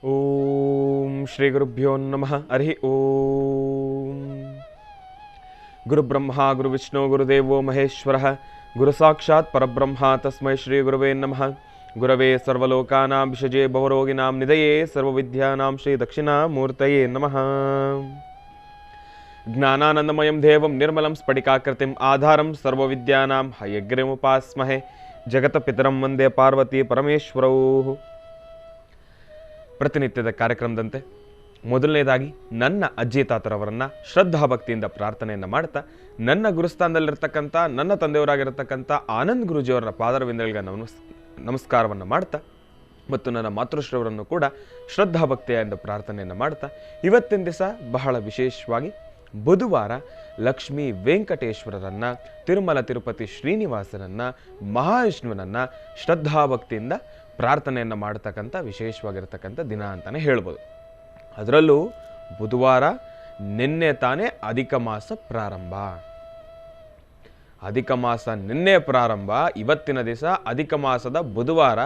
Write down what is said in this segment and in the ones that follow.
ಓಂ ಶ್ರೀ ಗುರುಭ್ಯೋ ನಮಃ. ಹರಿ ಓಂ. ಗುರುಬ್ರಹ್ಮ ಗುರುವಿಷ್ಣು ಗುರುದೇವೋ ಮಹೇಶ್ವರಃ. ಗುರು ಸಾಕ್ಷಾತ್ ಪರಬ್ರಹ್ಮ ತಸ್ಮೈ ಶ್ರೀ ಗುರುವೇ ನಮಃ. ಗುರವೇ ಸರ್ವಲೋಕಾನಾಂ ವಿಷಜೇ ಭವರೋಗಿನಾಂ ನಿಧಯೇ ಸರ್ವವಿದ್ಯಾನಾಂ ಶ್ರೀ ದಕ್ಷಿಣಾಮೂರ್ತಯೇ ನಮಃ. ಜ್ಞಾನಾನಂದಮಯಂ ದೇವಂ ನಿರ್ಮಲಂ ಸ್ಫಟಿಕಾಕೃತಿಂ ಆಧಾರಂ ಸರ್ವವಿದ್ಯಾನಾಂ ಹಯಗ್ರೀಮುಪಾಸ್ಮಹೇ. ಜಗತಪಿತರಂ ವಂದೇ ಪಾರ್ವತಿ ಪರಮೇಶ್ವರೌ. ಪ್ರತಿನಿತ್ಯದ ಕಾರ್ಯಕ್ರಮದಂತೆ ಮೊದಲನೇದಾಗಿ ನನ್ನ ಅಜ್ಜಿ ತಾತರವರನ್ನು ಶ್ರದ್ಧಾಭಕ್ತಿಯಿಂದ ಪ್ರಾರ್ಥನೆಯನ್ನು ಮಾಡ್ತಾ, ನನ್ನ ಗುರುಸ್ಥಾನದಲ್ಲಿರ್ತಕ್ಕಂಥ ನನ್ನ ತಂದೆಯವರಾಗಿರ್ತಕ್ಕಂಥ ಆನಂದ್ ಗುರೂಜಿಯವರ ಪಾದರವಿಂದಗಳಿಗೆ ನಮಸ್ಕಾರವನ್ನು ಮಾಡ್ತಾ, ಮತ್ತು ನನ್ನ ಮಾತೃಶ್ರೀಯವರನ್ನು ಕೂಡ ಶ್ರದ್ಧಾಭಕ್ತಿಯಿಂದ ಪ್ರಾರ್ಥನೆಯನ್ನು ಮಾಡ್ತಾ, ಇವತ್ತಿನ ದಿವಸ ಬಹಳ ವಿಶೇಷವಾಗಿ ಬುಧವಾರ ಲಕ್ಷ್ಮೀ ವೆಂಕಟೇಶ್ವರರನ್ನು, ತಿರುಮಲ ತಿರುಪತಿ ಶ್ರೀನಿವಾಸನನ್ನು, ಮಹಾವಿಷ್ಣುವನನ್ನು ಶ್ರದ್ಧಾಭಕ್ತಿಯಿಂದ ಪ್ರಾರ್ಥನೆಯನ್ನು ಮಾಡ್ತಕ್ಕಂಥ ವಿಶೇಷವಾಗಿರ್ತಕ್ಕಂಥ ದಿನ ಅಂತಲೇ ಹೇಳ್ಬೋದು. ಅದರಲ್ಲೂ ಬುಧವಾರ ನಿನ್ನೆ ತಾನೇ ಅಧಿಕ ಮಾಸ ಪ್ರಾರಂಭ. ಅಧಿಕ ಮಾಸ ನಿನ್ನೆ ಪ್ರಾರಂಭ. ಇವತ್ತಿನ ದಿವಸ ಅಧಿಕ ಮಾಸದ ಬುಧವಾರ,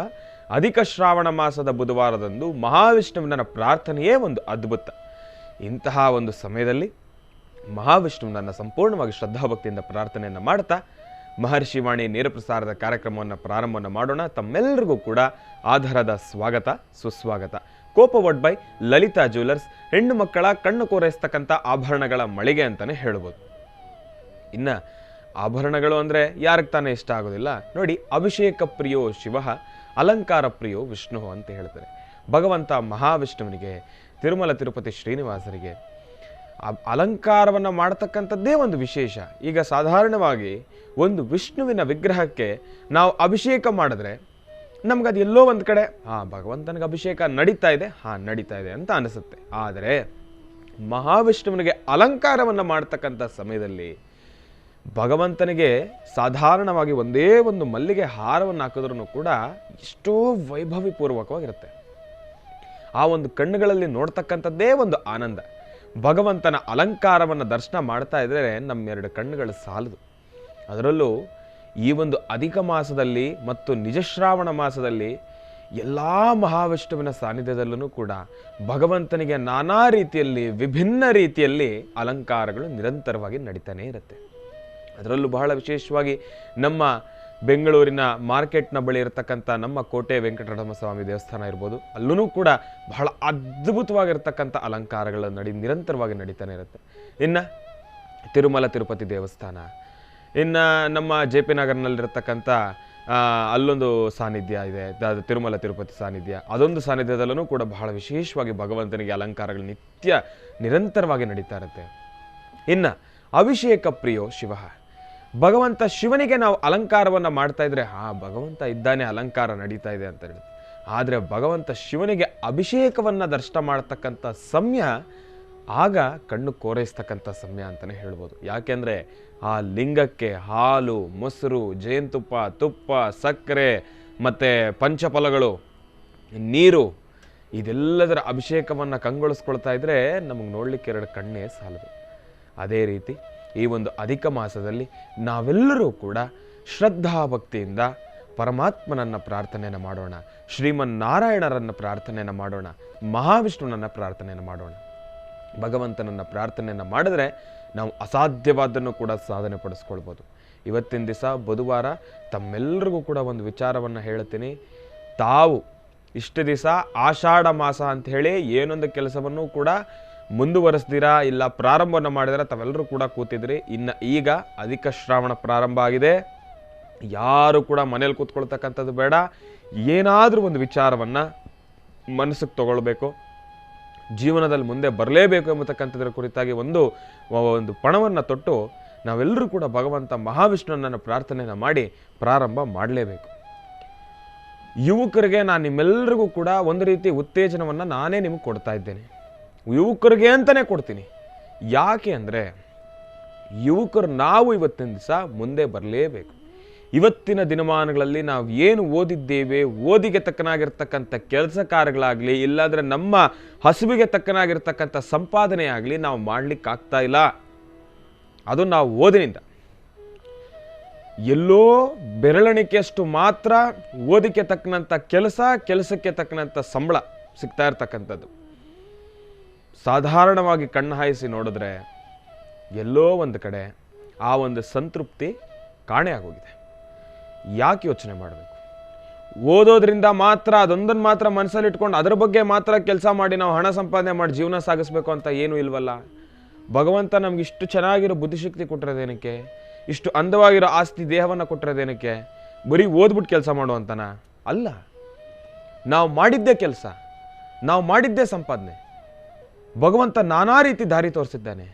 ಅಧಿಕ ಶ್ರಾವಣ ಮಾಸದ ಬುಧವಾರದಂದು ಮಹಾವಿಷ್ಣುವಿನ ಪ್ರಾರ್ಥನೆಯೇ ಒಂದು ಅದ್ಭುತ. ಇಂತಹ ಒಂದು ಸಮಯದಲ್ಲಿ ಮಹಾವಿಷ್ಣುವನ್ನ ಸಂಪೂರ್ಣವಾಗಿ ಶ್ರದ್ಧಾಭಕ್ತಿಯಿಂದ ಪ್ರಾರ್ಥನೆಯನ್ನು ಮಾಡ್ತಾ ಮಹರ್ಷಿ ವಾಣಿ ನೇರ ಪ್ರಸಾರದ ಕಾರ್ಯಕ್ರಮವನ್ನು ಪ್ರಾರಂಭವನ್ನು ಮಾಡೋಣ. ತಮ್ಮೆಲ್ಲರಿಗೂ ಕೂಡ ಆಧಾರದ ಸ್ವಾಗತ, ಸುಸ್ವಾಗತ. ಕೋಪವಡ್ ಬೈ ಲಲಿತಾ ಜ್ಯುವೆಲರ್ಸ್, ಹೆಣ್ಣು ಮಕ್ಕಳ ಕಣ್ಣು ಕೋರೈಸ್ತಕ್ಕಂಥ ಆಭರಣಗಳ ಮಳಿಗೆ ಅಂತಲೇ ಹೇಳ್ಬೋದು. ಇನ್ನು ಆಭರಣಗಳು ಅಂದರೆ ಯಾರಿಗೆ ತಾನೇ ಇಷ್ಟ ಆಗೋದಿಲ್ಲ ನೋಡಿ. ಅಭಿಷೇಕ ಪ್ರಿಯೋ ಶಿವ, ಅಲಂಕಾರ ಪ್ರಿಯೋ ವಿಷ್ಣು ಅಂತ ಹೇಳ್ತಾರೆ. ಭಗವಂತ ಮಹಾವಿಷ್ಣುವಿನಿಗೆ, ತಿರುಮಲ ತಿರುಪತಿ ಶ್ರೀನಿವಾಸರಿಗೆ ಅಲಂಕಾರವನ್ನು ಮಾಡ್ತಕ್ಕಂಥದ್ದೇ ಒಂದು ವಿಶೇಷ. ಈಗ ಸಾಧಾರಣವಾಗಿ ಒಂದು ವಿಷ್ಣುವಿನ ವಿಗ್ರಹಕ್ಕೆ ನಾವು ಅಭಿಷೇಕ ಮಾಡಿದ್ರೆ ನಮ್ಗದು ಎಲ್ಲೋ ಒಂದು ಕಡೆ ಭಗವಂತನಿಗೆ ಅಭಿಷೇಕ ನಡೀತಾ ಇದೆ ಅಂತ ಅನಿಸುತ್ತೆ. ಆದರೆ ಮಹಾವಿಷ್ಣುವಿನಿಗೆ ಅಲಂಕಾರವನ್ನು ಮಾಡ್ತಕ್ಕಂಥ ಸಮಯದಲ್ಲಿ ಭಗವಂತನಿಗೆ ಸಾಧಾರಣವಾಗಿ ಒಂದೇ ಒಂದು ಮಲ್ಲಿಗೆ ಹಾರವನ್ನು ಹಾಕಿದ್ರೂ ಕೂಡ ಎಷ್ಟೋ ವೈಭವಿಪೂರ್ವಕವಾಗಿರುತ್ತೆ. ಆ ಒಂದು ಕಣ್ಣುಗಳಲ್ಲಿ ನೋಡ್ತಕ್ಕಂಥದ್ದೇ ಒಂದು ಆನಂದ. ಭಗವಂತನ ಅಲಂಕಾರವನ್ನು ದರ್ಶನ ಮಾಡ್ತಾ ಇದ್ದರೆ ನಮ್ಮೆರಡು ಕಣ್ಣುಗಳು ಸಾಲದು. ಅದರಲ್ಲೂ ಈ ಒಂದು ಅಧಿಕ ಮಾಸದಲ್ಲಿ ಮತ್ತು ನಿಜಶ್ರಾವಣ ಮಾಸದಲ್ಲಿ ಎಲ್ಲ ಮಹಾವಿಷ್ಣುವಿನ ಸಾನ್ನಿಧ್ಯದಲ್ಲೂ ಕೂಡ ಭಗವಂತನಿಗೆ ನಾನಾ ರೀತಿಯಲ್ಲಿ, ವಿಭಿನ್ನ ರೀತಿಯಲ್ಲಿ ಅಲಂಕಾರಗಳು ನಿರಂತರವಾಗಿ ನಡೀತಾನೆ ಇರುತ್ತೆ. ಅದರಲ್ಲೂ ಬಹಳ ವಿಶೇಷವಾಗಿ ನಮ್ಮ ಬೆಂಗಳೂರಿನ ಮಾರ್ಕೆಟ್ನ ಬಳಿ ಇರತಕ್ಕಂಥ ನಮ್ಮ ಕೋಟೆ ವೆಂಕಟರಮಣ ಸ್ವಾಮಿ ದೇವಸ್ಥಾನ ಇರ್ಬೋದು, ಅಲ್ಲೂ ಕೂಡ ಬಹಳ ಅದ್ಭುತವಾಗಿರ್ತಕ್ಕಂಥ ಅಲಂಕಾರಗಳು ನಿರಂತರವಾಗಿ ನಡೀತಾನೆ ಇರುತ್ತೆ. ಇನ್ನು ತಿರುಮಲ ತಿರುಪತಿ ದೇವಸ್ಥಾನ, ಇನ್ನು ನಮ್ಮ ಜೆ ಪಿ ನಗರ್ನಲ್ಲಿರ್ತಕ್ಕಂಥ ಅಲ್ಲೊಂದು ಸಾನ್ನಿಧ್ಯ ಇದೆ, ತಿರುಮಲ ತಿರುಪತಿ ಸಾನ್ನಿಧ್ಯ. ಅದೊಂದು ಸಾನ್ನಿಧ್ಯದಲ್ಲೂ ಕೂಡ ಬಹಳ ವಿಶೇಷವಾಗಿ ಭಗವಂತನಿಗೆ ಅಲಂಕಾರಗಳು ನಿರಂತರವಾಗಿ ನಡೀತಾ ಇರುತ್ತೆ. ಇನ್ನು ಅಭಿಷೇಕ ಪ್ರಿಯೋ ಶಿವ, ಭಗವಂತ ಶಿವನಿಗೆ ನಾವು ಅಲಂಕಾರವನ್ನು ಮಾಡ್ತಾ ಇದ್ರೆ ಭಗವಂತ ಇದ್ದಾನೆ, ಅಲಂಕಾರ ನಡೀತಾ ಇದೆ ಅಂತ ಹೇಳಿ. ಆದರೆ ಭಗವಂತ ಶಿವನಿಗೆ ಅಭಿಷೇಕವನ್ನು ದರ್ಶನ ಮಾಡ್ತಕ್ಕಂಥ ಸಮಯ ಆಗ ಕಣ್ಣು ಕೋರೈಸ್ತಕ್ಕಂಥ ಸಮಯ ಅಂತಲೇ ಹೇಳ್ಬೋದು. ಯಾಕೆಂದರೆ ಆ ಲಿಂಗಕ್ಕೆ ಹಾಲು, ಮೊಸರು, ಜೇನುತುಪ್ಪ, ತುಪ್ಪ, ಸಕ್ಕರೆ ಮತ್ತು ಪಂಚಫಲಗಳು, ನೀರು, ಇದೆಲ್ಲದರ ಅಭಿಷೇಕವನ್ನು ಕಂಗೊಳಿಸ್ಕೊಳ್ತಾ ಇದ್ರೆ ನಮಗೆ ನೋಡಲಿಕ್ಕೆ ಎರಡು ಕಣ್ಣೇ ಸಾಲದು. ಅದೇ ರೀತಿ ಈ ಒಂದು ಅಧಿಕ ಮಾಸದಲ್ಲಿ ನಾವೆಲ್ಲರೂ ಕೂಡ ಶ್ರದ್ಧಾಭಕ್ತಿಯಿಂದ ಪರಮಾತ್ಮನನ್ನು ಪ್ರಾರ್ಥನೆಯನ್ನು ಮಾಡೋಣ, ಶ್ರೀಮನ್ನಾರಾಯಣರನ್ನು ಪ್ರಾರ್ಥನೆಯನ್ನು ಮಾಡೋಣ, ಮಹಾವಿಷ್ಣುವನನ್ನು ಪ್ರಾರ್ಥನೆಯನ್ನು ಮಾಡೋಣ. ಭಗವಂತನನ್ನು ಪ್ರಾರ್ಥನೆಯನ್ನು ಮಾಡಿದ್ರೆ ನಾವು ಅಸಾಧ್ಯವಾದನ್ನು ಕೂಡ ಸಾಧನೆ ಪಡಿಸ್ಕೊಳ್ಬೋದು. ಇವತ್ತಿನ ದಿವಸ ಬುಧವಾರ ತಮ್ಮೆಲ್ಲರಿಗೂ ಕೂಡ ಒಂದು ವಿಚಾರವನ್ನು ಹೇಳ್ತೀನಿ. ತಾವು ಇಷ್ಟು ದಿವಸ ಆಷಾಢ ಮಾಸ ಅಂತ ಹೇಳಿ ಏನೊಂದು ಕೆಲಸವನ್ನು ಕೂಡ ಮುಂದುವರಿಸ್ದಿರಾ, ಇಲ್ಲ ಪ್ರಾರಂಭವನ್ನು ಮಾಡಿದ್ರೆ ತಾವೆಲ್ಲರೂ ಕೂಡ ಕೂತಿದ್ರಿ. ಇನ್ನು ಈಗ ಅಧಿಕ ಶ್ರಾವಣ ಪ್ರಾರಂಭ ಆಗಿದೆ. ಯಾರು ಕೂಡ ಮನೇಲಿ ಕೂತ್ಕೊಳ್ತಕ್ಕಂಥದ್ದು ಬೇಡ. ಏನಾದರೂ ಒಂದು ವಿಚಾರವನ್ನು ಮನಸ್ಸಿಗೆ ತಗೊಳ್ಬೇಕು, ಜೀವನದಲ್ಲಿ ಮುಂದೆ ಬರಲೇಬೇಕು ಎಂಬತಕ್ಕಂಥದ್ರ ಕುರಿತಾಗಿ ಒಂದು ಪಣವನ್ನು ತೊಟ್ಟು ನಾವೆಲ್ಲರೂ ಕೂಡ ಭಗವಂತ ಮಹಾವಿಷ್ಣುವನ್ನ ಪ್ರಾರ್ಥನೆಯನ್ನು ಮಾಡಿ ಪ್ರಾರಂಭ ಮಾಡಲೇಬೇಕು. ಯುವಕರಿಗೆ ನಾನು ನಿಮ್ಮೆಲ್ಲರಿಗೂ ಕೂಡ ಒಂದು ರೀತಿ ಉತ್ತೇಜನವನ್ನು ನಾನೇ ನಿಮಗೆ ಕೊಡ್ತಾ ಇದ್ದೇನೆ. ಯುವಕರಿಗೆ ಅಂತಲೇ ಕೊಡ್ತೀನಿ. ಯಾಕೆ ಅಂದರೆ ಯುವಕರು ನಾವು ಇವತ್ತಿನ ದಿವಸ ಮುಂದೆ ಬರಲೇಬೇಕು. ಇವತ್ತಿನ ದಿನಮಾನಗಳಲ್ಲಿ ನಾವು ಏನು ಓದಿದ್ದೇವೆ, ಓದಿಗೆ ತಕ್ಕನಾಗಿರ್ತಕ್ಕಂಥ ಕೆಲಸ ಕಾರ್ಯಗಳಾಗಲಿ, ಇಲ್ಲಾಂದರೆ ನಮ್ಮ ಹಸುವಿಗೆ ತಕ್ಕನಾಗಿರ್ತಕ್ಕಂಥ ಸಂಪಾದನೆ ಆಗಲಿ ನಾವು ಮಾಡಲಿಕ್ಕಾಗ್ತಾ ಇಲ್ಲ. ಅದು ನಾವು ಓದಿನಿಂದ. ಎಲ್ಲೋ ಬೆರಳೆಣಿಕೆಯಷ್ಟು ಮಾತ್ರ ಓದಿಗೆ ತಕ್ಕನಂಥ ಕೆಲಸ, ಕೆಲಸಕ್ಕೆ ತಕ್ಕನಂಥ ಸಂಬಳ ಸಿಗ್ತಾ ಇರ್ತಕ್ಕಂಥದ್ದು. ಸಾಧಾರಣವಾಗಿ ಕಣ್ಣು ಹಾಯಿಸಿ ನೋಡಿದ್ರೆ ಎಲ್ಲೋ ಒಂದು ಕಡೆ ಆ ಒಂದು ಸಂತೃಪ್ತಿ ಕಾಣೆಯಾಗೋಗಿದೆ. ಯಾಕೆ ಯೋಚನೆ ಮಾಡಬೇಕು? ಓದೋದ್ರಿಂದ ಮಾತ್ರ ಅದೊಂದನ್ನು ಮಾತ್ರ ಮನಸ್ಸಲ್ಲಿ ಇಟ್ಕೊಂಡು ಅದರ ಬಗ್ಗೆ ಮಾತ್ರ ಕೆಲಸ ಮಾಡಿ ನಾವು ಹಣ ಸಂಪಾದನೆ ಮಾಡಿ ಜೀವನ ಸಾಗಿಸ್ಬೇಕು ಅಂತ ಏನೂ ಇಲ್ವಲ್ಲ. ಭಗವಂತ ನಮ್ಗೆ ಇಷ್ಟು ಚೆನ್ನಾಗಿರೋ ಬುದ್ಧಿಶಕ್ತಿ ಕೊಟ್ಟಿರೋದೇನಕ್ಕೆ? ಇಷ್ಟು ಅಂದವಾಗಿರೋ ಆಸ್ತಿ ದೇಹವನ್ನು ಕೊಟ್ಟಿರೋದೇನಕ್ಕೆ? ಬರೀ ಓದ್ಬಿಟ್ಟು ಕೆಲಸ ಮಾಡುವಂತನ ಅಲ್ಲ. ನಾವು ಮಾಡಿದ್ದೇ ಕೆಲಸ, ನಾವು ಮಾಡಿದ್ದೇ ಸಂಪಾದನೆ. ಭಗವಂತ ನಾನಾ ರೀತಿ ದಾರಿ ತೋರಿಸಿದ್ದಾನೆ,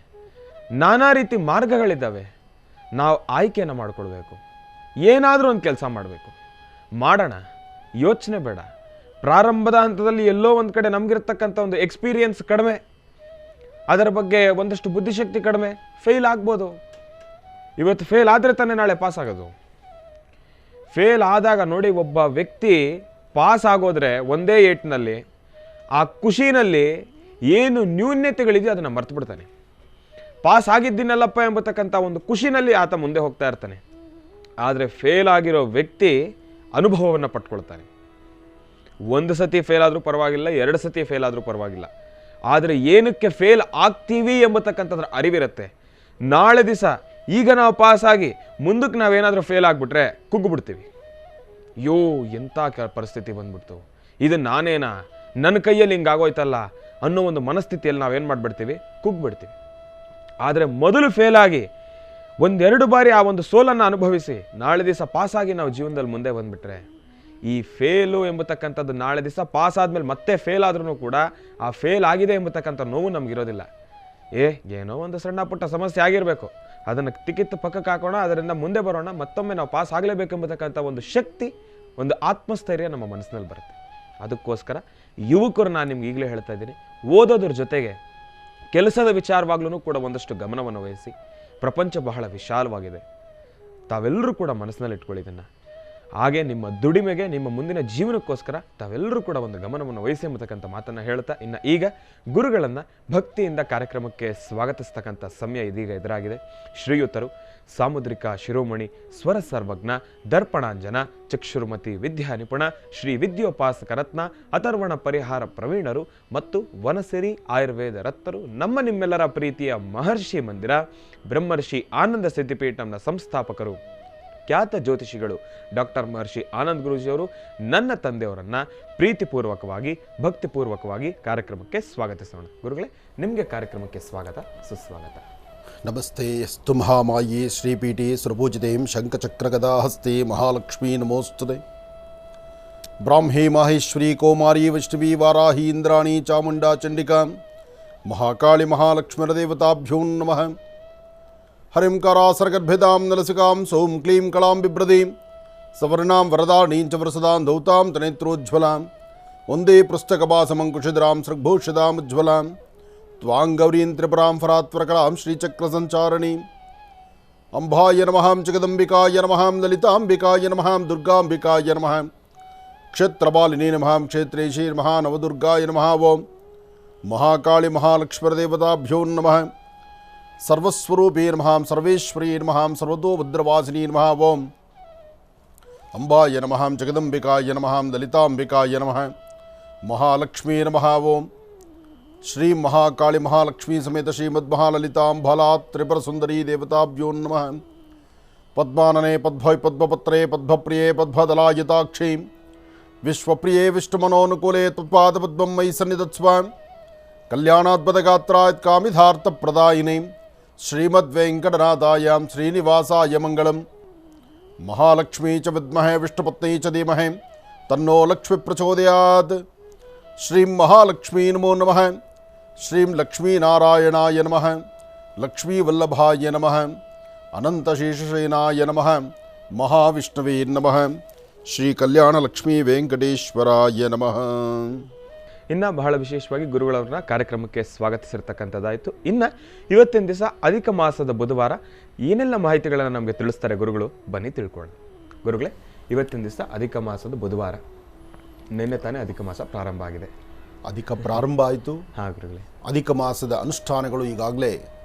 ನಾನಾ ರೀತಿ ಮಾರ್ಗಗಳಿದ್ದಾವೆ. ನಾವು ಆಯ್ಕೆಯನ್ನು ಮಾಡಿಕೊಳ್ಬೇಕು. ಏನಾದರೂ ಒಂದು ಕೆಲಸ ಮಾಡಬೇಕು, ಮಾಡೋಣ, ಯೋಚನೆ ಬೇಡ. ಪ್ರಾರಂಭದ ಹಂತದಲ್ಲಿ ಎಲ್ಲೋ ಒಂದು ಕಡೆ ನಮಗಿರ್ತಕ್ಕಂಥ ಒಂದು ಎಕ್ಸ್ಪೀರಿಯನ್ಸ್ ಕಡಿಮೆ, ಅದರ ಬಗ್ಗೆ ಒಂದಷ್ಟು ಬುದ್ಧಿಶಕ್ತಿ ಕಡಿಮೆ, ಫೇಲ್ ಆಗ್ಬೋದು. ಇವತ್ತು ಫೇಲ್ ಆದರೆ ತಾನೇ ನಾಳೆ ಪಾಸ್ ಆಗೋದು. ಫೇಲ್ ಆದಾಗ ನೋಡಿ, ಒಬ್ಬ ವ್ಯಕ್ತಿ ಪಾಸ್ ಆಗೋದ್ರೆ ಒಂದೇ ಏಟ್ನಲ್ಲಿ ಆ ಖುಷಿನಲ್ಲಿ ಏನು ನ್ಯೂನ್ಯತೆಗಳಿದೆಯೋ ಅದನ್ನು ಮರ್ತು ಬಿಡ್ತಾನೆ. ಪಾಸ್ ಆಗಿದ್ದೀನಲ್ಲಪ್ಪ ಎಂಬತಕ್ಕಂಥ ಒಂದು ಖುಷಿನಲ್ಲಿ ಆತ ಮುಂದೆ ಹೋಗ್ತಾ ಇರ್ತಾನೆ. ಆದರೆ ಫೇಲ್ ಆಗಿರೋ ವ್ಯಕ್ತಿ ಅನುಭವವನ್ನು ಪಟ್ಕೊಳ್ತಾನೆ. ಒಂದು ಸತಿ ಫೇಲ್ ಆದರೂ ಪರವಾಗಿಲ್ಲ, 2 ಸತಿ ಫೇಲ್ ಆದರೂ ಪರವಾಗಿಲ್ಲ. ಆದರೆ ಏನಕ್ಕೆ ಫೇಲ್ ಆಗ್ತೀವಿ ಎಂಬತಕ್ಕಂಥದ್ರ ಅರಿವಿರುತ್ತೆ. ನಾಳೆ ದಿವಸ ಈಗ ನಾವು ಪಾಸಾಗಿ ಮುಂದಕ್ಕೆ ನಾವೇನಾದರೂ ಫೇಲ್ ಆಗಿಬಿಟ್ರೆ ಕುಗ್ಗಿಬಿಡ್ತೀವಿ. ಅಯ್ಯೋ ಎಂಥ ಪರಿಸ್ಥಿತಿ ಬಂದ್ಬಿಡ್ತು, ಇದು ನಾನೇನಾ, ನನ್ನ ಕೈಯಲ್ಲಿ ಹಿಂಗಾಗೋಯ್ತಲ್ಲ ಅನ್ನೋ ಒಂದು ಮನಸ್ಥಿತಿಯಲ್ಲಿ ನಾವೇನು ಮಾಡಿಬಿಡ್ತೀವಿ, ಕುಗ್ಗಿಬಿಡ್ತೀವಿ. ಆದರೆ ಮೊದಲು ಫೇಲ್ ಆಗಿ 1-2 ಬಾರಿ ಆ ಒಂದು ಸೋಲನ್ನು ಅನುಭವಿಸಿ ನಾಳೆ ದಿವಸ ಪಾಸಾಗಿ ನಾವು ಜೀವನದಲ್ಲಿ ಮುಂದೆ ಬಂದುಬಿಟ್ರೆ, ಈ ಫೇಲು ಎಂಬತಕ್ಕಂಥದ್ದು ನಾಳೆ ದಿವಸ ಪಾಸ್ ಆದಮೇಲೆ ಮತ್ತೆ ಫೇಲ್ ಆದ್ರೂ ಕೂಡ ಆ ಫೇಲ್ ಆಗಿದೆ ಎಂಬತಕ್ಕಂಥ ನೋವು ನಮಗಿರೋದಿಲ್ಲ. ಏನೋ ಒಂದು ಸಣ್ಣ ಪುಟ್ಟ ಸಮಸ್ಯೆ ಆಗಿರಬೇಕು, ಅದನ್ನು ತಿಕ್ಕಿತ್ತು ಪಕ್ಕಕ್ಕೆ ಹಾಕೋಣ, ಅದರಿಂದ ಮುಂದೆ ಬರೋಣ, ಮತ್ತೊಮ್ಮೆ ನಾವು ಪಾಸ್ ಆಗಲೇಬೇಕೆಂಬತಕ್ಕಂಥ ಒಂದು ಶಕ್ತಿ, ಒಂದು ಆತ್ಮಸ್ಥೈರ್ಯ ನಮ್ಮ ಮನಸ್ಸಿನಲ್ಲಿ ಬರುತ್ತೆ. ಅದಕ್ಕೋಸ್ಕರ ಯುವಕರು ನಾನು ನಿಮ್ಗೆ ಈಗಲೇ ಹೇಳ್ತಾ ಇದ್ದೀನಿ, ಓದೋದ್ರ ಜೊತೆಗೆ ಕೆಲಸದ ವಿಚಾರವಾಗ್ಲೂ ಕೂಡ ಒಂದಷ್ಟು ಗಮನವನ್ನು ವಹಿಸಿ. ಪ್ರಪಂಚ ಬಹಳ ವಿಶಾಲವಾಗಿದೆ, ತಾವೆಲ್ಲರೂ ಕೂಡ ಮನಸ್ಸಿನಲ್ಲಿ ಇಟ್ಕೊಳ್ಳಿ ಇದನ್ನು. ಹಾಗೆ ನಿಮ್ಮ ದುಡಿಮೆಗೆ, ನಿಮ್ಮ ಮುಂದಿನ ಜೀವನಕ್ಕೋಸ್ಕರ ತಾವೆಲ್ಲರೂ ಕೂಡ ಒಂದು ಗಮನವನ್ನು ವಹಿಸಿ ಎಂಬತಕ್ಕಂಥ ಮಾತನ್ನು ಹೇಳ್ತಾ, ಇನ್ನು ಈಗ ಗುರುಗಳನ್ನು ಭಕ್ತಿಯಿಂದ ಕಾರ್ಯಕ್ರಮಕ್ಕೆ ಸ್ವಾಗತಿಸ್ತಕ್ಕಂಥ ಸಮಯ ಇದೀಗ ಎದುರಾಗಿದೆ. ಶ್ರೀಯುತರು ಸಾಮುದ್ರಿಕ ಶಿರೋಮಣಿ, ಸ್ವರ ಸರ್ವಜ್ಞ, ದರ್ಪಣಾಂಜನ, ಚಕ್ಷುರುಮತಿ ವಿದ್ಯಾ ನಿಪುಣ, ಶ್ರೀ ವಿದ್ಯೋಪಾಸಕ ರತ್ನ, ಅಥರ್ವಣ ಪರಿಹಾರ ಪ್ರವೀಣರು ಮತ್ತು ವನಸಿರಿ ಆಯುರ್ವೇದ ರತ್ನರು, ನಮ್ಮ ನಿಮ್ಮೆಲ್ಲರ ಪ್ರೀತಿಯ ಮಹರ್ಷಿ ಮಂದಿರ ಬ್ರಹ್ಮರ್ಷಿ ಆನಂದ ಸಿದ್ಧಿಪೀಠಂನ ಸಂಸ್ಥಾಪಕರು, ಖ್ಯಾತ ಜ್ಯೋತಿಷಿಗಳು ಡಾಕ್ಟರ್ ಮಹರ್ಷಿ ಆನಂದ್ ಗುರೂಜಿಯವರು ನನ್ನ ತಂದೆಯವರನ್ನು ಪ್ರೀತಿಪೂರ್ವಕವಾಗಿ ಭಕ್ತಿಪೂರ್ವಕವಾಗಿ ಕಾರ್ಯಕ್ರಮಕ್ಕೆ ಸ್ವಾಗತಿಸೋಣ. ಗುರುಗಳೇ, ನಿಮಗೆ ಕಾರ್ಯಕ್ರಮಕ್ಕೆ ಸ್ವಾಗತ, ಸುಸ್ವಾಗತ. ನಮಸ್ತೆ. ಅಸ್ತು ಮಹಾಮಾಯೇ ಶ್ರೀಪೀಠೆ ಸುರಪೂಜಿತೆಂ ಶಂಖಚಕ್ರಗದಾ ಹಸ್ತೆ ಮಹಾಲಕ್ಷ್ಮೀ ನಮೋಸ್ತುತೆ. ಬ್ರಾಹ್ಮೇ ಮಾಹೇಶ್ವರಿ ಕೌಮಾರಿ ವೈಷ್ಣವಿ ವಾರಾಹಿ ಇಂದ್ರಾಣಿ ಚಾಮುಂಡಾ ಚಂಡಿಕಾ ಮಹಾಕಾಳಿ ಮಹಾಲಕ್ಷ್ಮೀರದೇವತಾಭ್ಯೋ ನಮಃ. ಹರಿಂ ಕರಾಸರ್ಗರ್ಭಿದಾಂ ನಲಸಿಕಾಂ ಸೌಂ ಕ್ಲೀಂ ಕಳಾಂ ಬಿಭ್ರದೀಂ ಸವರ್ಣಾಂ ವರದಾಣೀಂ ಚ ವರಸದಾಂ ದೌತಾಂ ತನೇತ್ರೋಜ್ವಲಾಂ ಒಂದೇ ಪೃಷ್ಠಕಪಾಸಮಂಕುಶಿಧರಾಂ ಸೃಗ್ಭೂಷಿತಾಂ ಉಜ್ವಲಾಂ ತ್ವಾಂ ಗೌರೀಂ ತ್ರಿಪುರಾಂ ಫರಾತ್ವರಕಲಾಂ ಶ್ರೀಚಕ್ರಸಂಚಾರಣೀಂ ಅಂಬಾಯ ನಮಃ ಜಗದಂಬಿಕಾಯ ನಮಃ ಲಲಿತಾಂಬಿಕಾಯ ನಮಃ ದುರ್ಗಾಂಬಿಕಾಯ ನಮಃ ಕ್ಷೇತ್ರಪಾಲಿನೇ ನಮಃ ಕ್ಷೇತ್ರೇಶೀ ನಮಃ ನವದುರ್ಗಾಯ ನಮಃ. ಓಂ ಮಹಾಕಾಳಿ ಮಹಾಲಕ್ಷ್ಮೀರದೇವತಾಭ್ಯೋ ನಮಃ. ಸರ್ವಸ್ವರೂಪೇ ನಮಃ ಸರ್ವೇಶ್ವರೀ ನಮಃ ಸರ್ವತೋಭದ್ರವಾಸಿನಿ ನಮಃ. ಓಂ ಅಂಬಾಯ ನಮಃ ಜಗದಂಬಿಕಾಯ ನಮಃ ಲಲಿತಾಂಬಿಕಾಯ ನಮಃ ಮಹಾಲಕ್ಷ್ಮೀ ನಮಃ. ಓಂ ಶ್ರೀ ಮಹಾಕಾಳಿ ಮಹಾಲಕ್ಷ್ಮೀ ಸಮೇತ ಶ್ರೀಮದ್ಮಹಾಲಲಿತಾಂಬಾಲಾ ತ್ರಿಪುರ ಸುಂದರೀ ದೇವತಾಭ್ಯೋ ನಮಃ. ಪದ್ಮಾನನೆ ಪದ್ಭೈ ಪದ್ಮಪತ್ರೇ ಪದ್ಮಪ್ರಿಯೇ ಪದ್ಮದಲಾಯತಾಕ್ಷೀ ವಿಶ್ವಪ್ರಿಯೇ ವಿಷ್ಣುಮನೋನುಕೂಲೆ ತ್ವತ್ಪಾದಪದ್ಮಂ ಮಯಿ ಸನ್ನಿಧತ್ಸ್ವ. ಕಲ್ಯಾಣಾದ್ಭುತಗಾತ್ರಾಯ ಕಾಮಿಧಾರ್ಥಪ್ರದಾಯಿನೇ ಶ್ರೀಮದ್ವೆಂಕಟನಾಥಾಯ ಶ್ರೀನಿವಾಸಾಯ ಮಂಗಳಂ. ಮಹಾಲಕ್ಷ್ಮೀ ಚ ವಿದ್ಮಹೇ ವಿಷ್ಣುಪತ್ನಿ ಚ ಧೀಮಹಿ ತನ್ನೋ ಲಕ್ಷ್ಮೀ ಪ್ರಚೋದಯಾತ್. ಶ್ರೀಂ ಮಹಾಲಕ್ಷ್ಮೀ ನಮೋ ನಮಃ. ಶ್ರೀಂ ಲಕ್ಷ್ಮೀನಾರಾಯಣಾಯ ನಮಃ. ಲಕ್ಷ್ಮೀವಲ್ಲಭಾಯ ನಮಃ. ಅನಂತಶೇಷಶಯನಾಯ ನಮಃ. ಮಹಾವಿಷ್ಣವೇ ನಮಃ. ಶ್ರೀ ಕಲ್ಯಾಣ ಲಕ್ಷ್ಮೀ ವೆಂಕಟೇಶ್ವರಾಯ ನಮಃ. ಇನ್ನು ಬಹಳ ವಿಶೇಷವಾಗಿ ಗುರುಗಳವ್ರನ್ನ ಕಾರ್ಯಕ್ರಮಕ್ಕೆ ಸ್ವಾಗತಿಸಿರ್ತಕ್ಕಂಥದ್ದಾಯಿತು. ಇನ್ನು ಇವತ್ತಿನ ದಿವಸ ಅಧಿಕ ಮಾಸದ ಬುಧವಾರ ಏನೆಲ್ಲ ಮಾಹಿತಿಗಳನ್ನು ನಮಗೆ ತಿಳಿಸ್ತಾರೆ ಗುರುಗಳು, ಬನ್ನಿ ತಿಳ್ಕೊಳ್ಳೋಣ. ಗುರುಗಳೇ, ಇವತ್ತಿನ ದಿವಸ ಅಧಿಕ ಮಾಸದ ಬುಧವಾರ, ನಿನ್ನೆ ತಾನೇ ಅಧಿಕ ಮಾಸ ಪ್ರಾರಂಭ ಆಗಿದೆ. ಅಧಿಕ ಪ್ರಾರಂಭ ಆಯಿತು. ಹಾಂ ಗುರುಗಳೇ, ಅಧಿಕ ಮಾಸದ ಅನುಷ್ಠಾನಗಳು ಈಗಾಗಲೇ